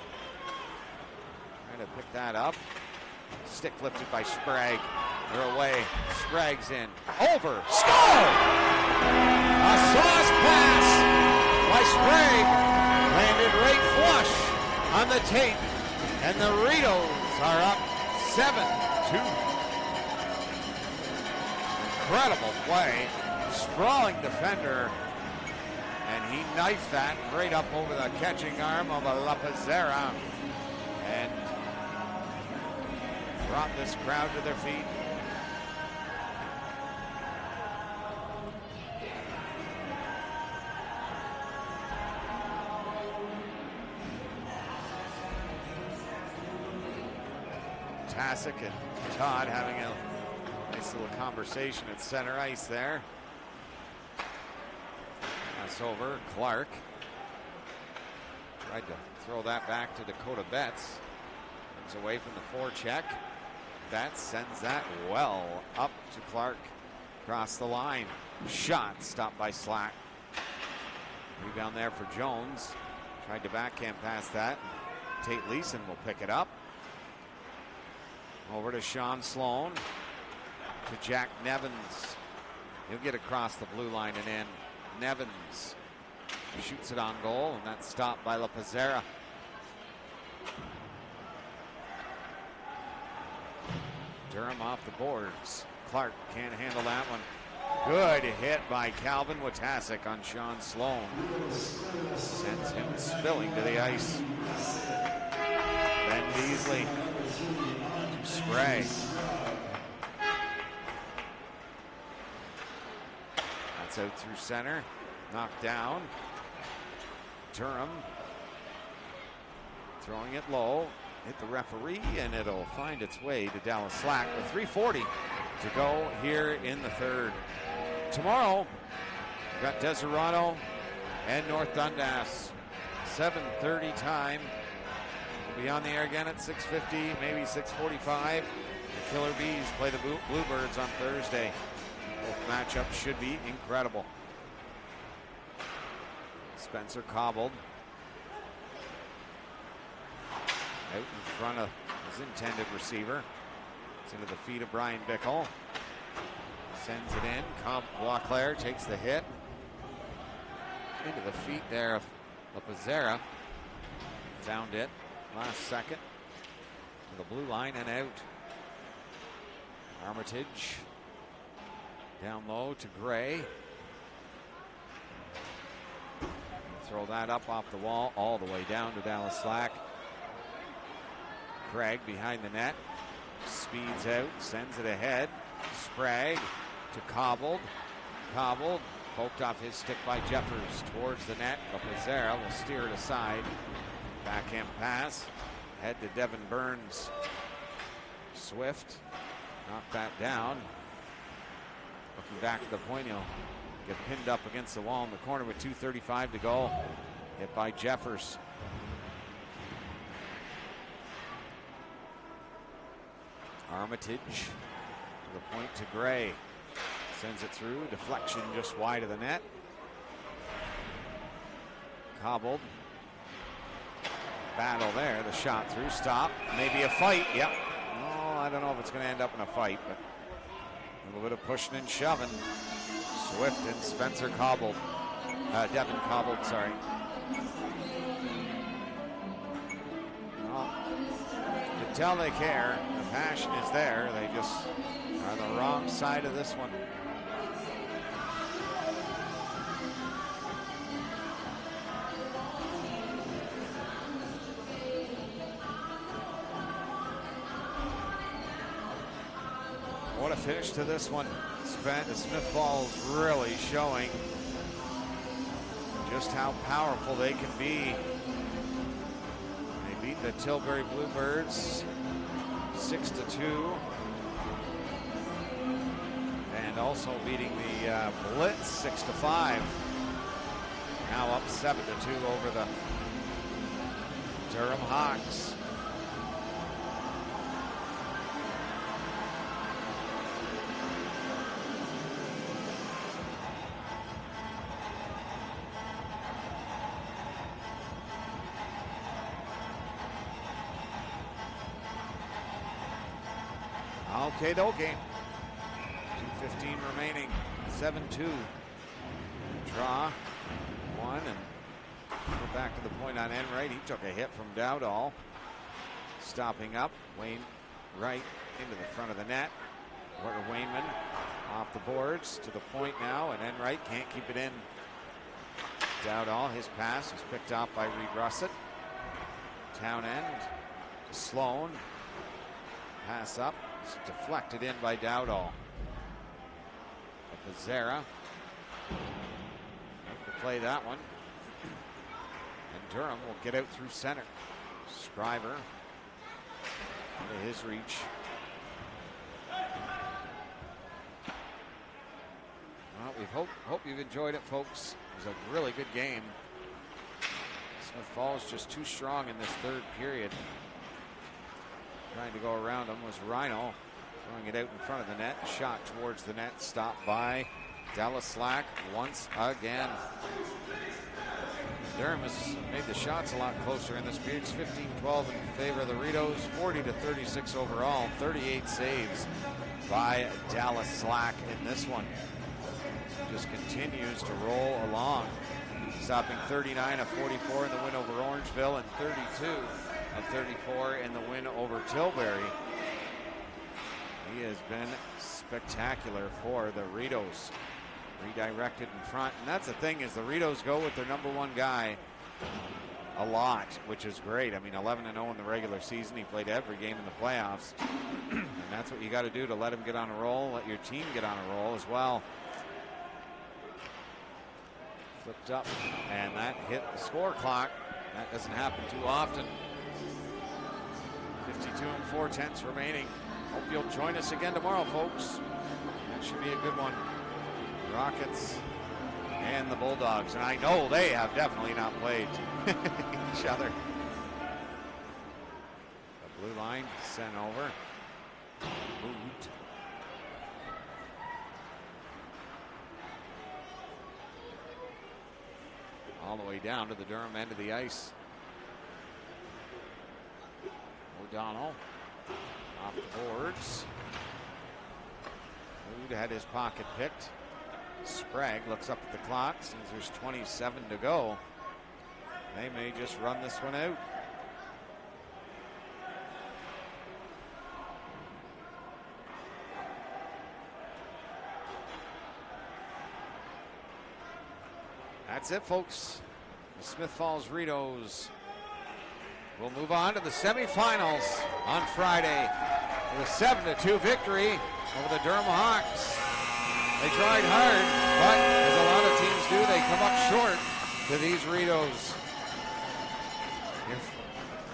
trying to pick that up. Stick lifted by Sprague. They're away. Sprague's in. Over. Score! A sauce pass by Sprague. Landed right flush on the tape. And the Rideaus are up 7-2. Incredible play. Sprawling defender. And he knifed that right up over the catching arm of La Pazera and brought this crowd to their feet. Tasek and Todd having a nice little conversation at center ice there. Pass over, Clark. Tried to throw that back to Dakota Betts. Comes away from the forecheck. Betts sends that well up to Clark. Across the line. Shot stopped by Slack. Rebound there for Jones. Tried to backhand pass that. Tate Leeson will pick it up. Over to Sean Sloan. To Jack Nevins. He'll get across the blue line and in. Nevins shoots it on goal, and that's stopped by La Pazera. Durham off the boards. Clark can't handle that one. Good hit by Calvin Watasek on Sean Sloan. Sends him spilling to the ice. Ben Beasley. Spray. That's out through center. Knocked down. Durham throwing it low. Hit the referee, and it'll find its way to Dallas Slack with 3:40 to go here in the third. Tomorrow, we've got Deserado and North Dundas. 7:30 time. We'll be on the air again at 6:50, maybe 6:45. The Killer Bees play the Bluebirds on Thursday. Both matchups should be incredible. Spencer cobbled. Out in front of his intended receiver. It's into the feet of Brian Bickle. Sends it in. Boisclair takes the hit. Into the feet there of Lapazera. Found it last second. To the blue line and out. Armitage. Down low to Gray. Throw that up off the wall all the way down to Dallas Slack. Craig behind the net. Speeds out. Sends it ahead. Sprague to Cobbled. Cobbled. Poked off his stick by Jeffers towards the net. Lapazera will steer it aside. Backhand pass. Head to Devin Burns. Swift. Knocked that down. Looking back at the point, he'll get pinned up against the wall in the corner with 2:35 to go. Hit by Jeffers. Armitage to the point to Gray. Sends it through. Deflection just wide of the net. Cobbled. Battle there. The shot through. Stop. Maybe a fight. Yep. Oh, I don't know if it's going to end up in a fight, but a little bit of pushing and shoving. Swift and Spencer cobbled. Devin cobbled, sorry. Well, you can tell they care. The passion is there. They just are on the wrong side of this one. What a finish to this one. Smith Falls really showing just how powerful they can be. They beat the Tilbury Bluebirds 6-2. And also beating the Blitz 6-5. Now up 7-2 over the Durham Hawks. Okay, 2:15 remaining. 7-2. Draw. One and go back to the point on Enright. He took a hit from Dowdall. Stopping up. Wayne Wright into the front of the net. Wayman off the boards to the point now, and Enright can't keep it in. Dowdall, his pass is picked off by Reed Russett. Townend to Sloan. Pass up. Deflected in by Dowdall. Lapazera to play that one. And Durham will get out through center. Scriver into his reach. Well, we hope you've enjoyed it, folks. It was a really good game. Smith Falls just too strong in this third period. Trying to go around him was Rhino, throwing it out in front of the net. Shot towards the net, stopped by Dallas Slack once again. Durham has made the shots a lot closer in this period. It's 15-12 in favor of the Rideaus, 40-36 overall, 38 saves by Dallas Slack in this one. Just continues to roll along, stopping 39 of 44 in the win over Orangeville and 32 of 34 in the win over Tilbury. He has been spectacular for the Rideaus. Redirected in front, and that's the thing, is the Rideaus go with their number one guy a lot, which is great. I mean, 11-0 in the regular season. He played every game in the playoffs, and that's what you got to do to let him get on a roll, let your team get on a roll as well. Flipped up, and that hit the score clock. That doesn't happen too often. 52 4/10 remaining. Hope you'll join us again tomorrow, folks. That should be a good one. Rockets and the Bulldogs, and I know they have definitely not played each other. The blue line sent over. Moved. All the way down to the Durham end of the ice. O'Donnell off the boards. Mood had his pocket picked. Sprague looks up at the clock, since there's 27 to go. They may just run this one out. That's it, folks. The Smith Falls Rideaus will move on to the semifinals on Friday with a 7-2 victory over the Durham Hawks. They tried hard, but as a lot of teams do, they come up short to these Rideaus. Your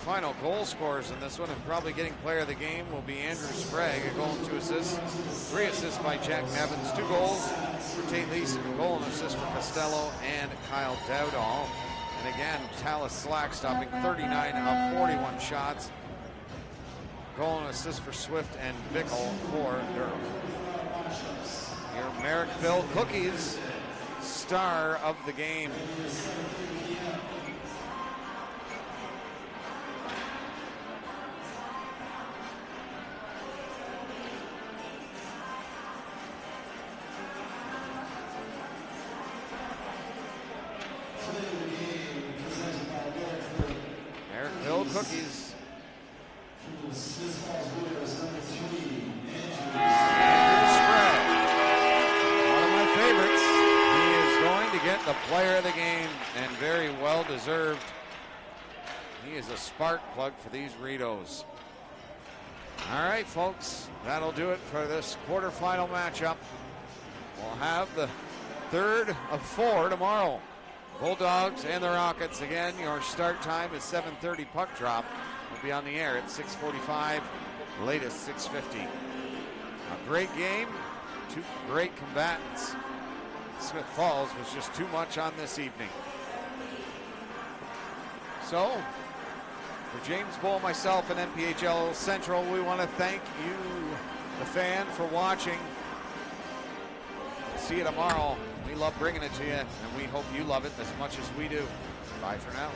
final goal scorers in this one, and probably getting player of the game, will be Andrew Sprague, a goal and 2 assists. 3 assists by Jack Nevins, 2 goals for Tate Leeson, a goal and assist for Costello and Kyle Dowdall. And again, Tallis Slack stopping 39 of 41 shots. Goal and assist for Swift and Bickle for Durham. Your Merrickville Cookies star of the game. Merrickville Cookies. The player of the game, and very well deserved. He is a spark plug for these Rideaus. All right, folks, that'll do it for this quarterfinal matchup. We'll have the third of 4 tomorrow. Bulldogs and the Rockets. Again, your start time is 7:30 puck drop. We'll be on the air at 6:45, latest 6:50. A great game, 2 great combatants. Smith Falls was just too much on this evening. So, for James Bull, myself, and NPHL Central, we want to thank you, the fan, for watching. See you tomorrow. We love bringing it to you, and we hope you love it as much as we do. Bye for now.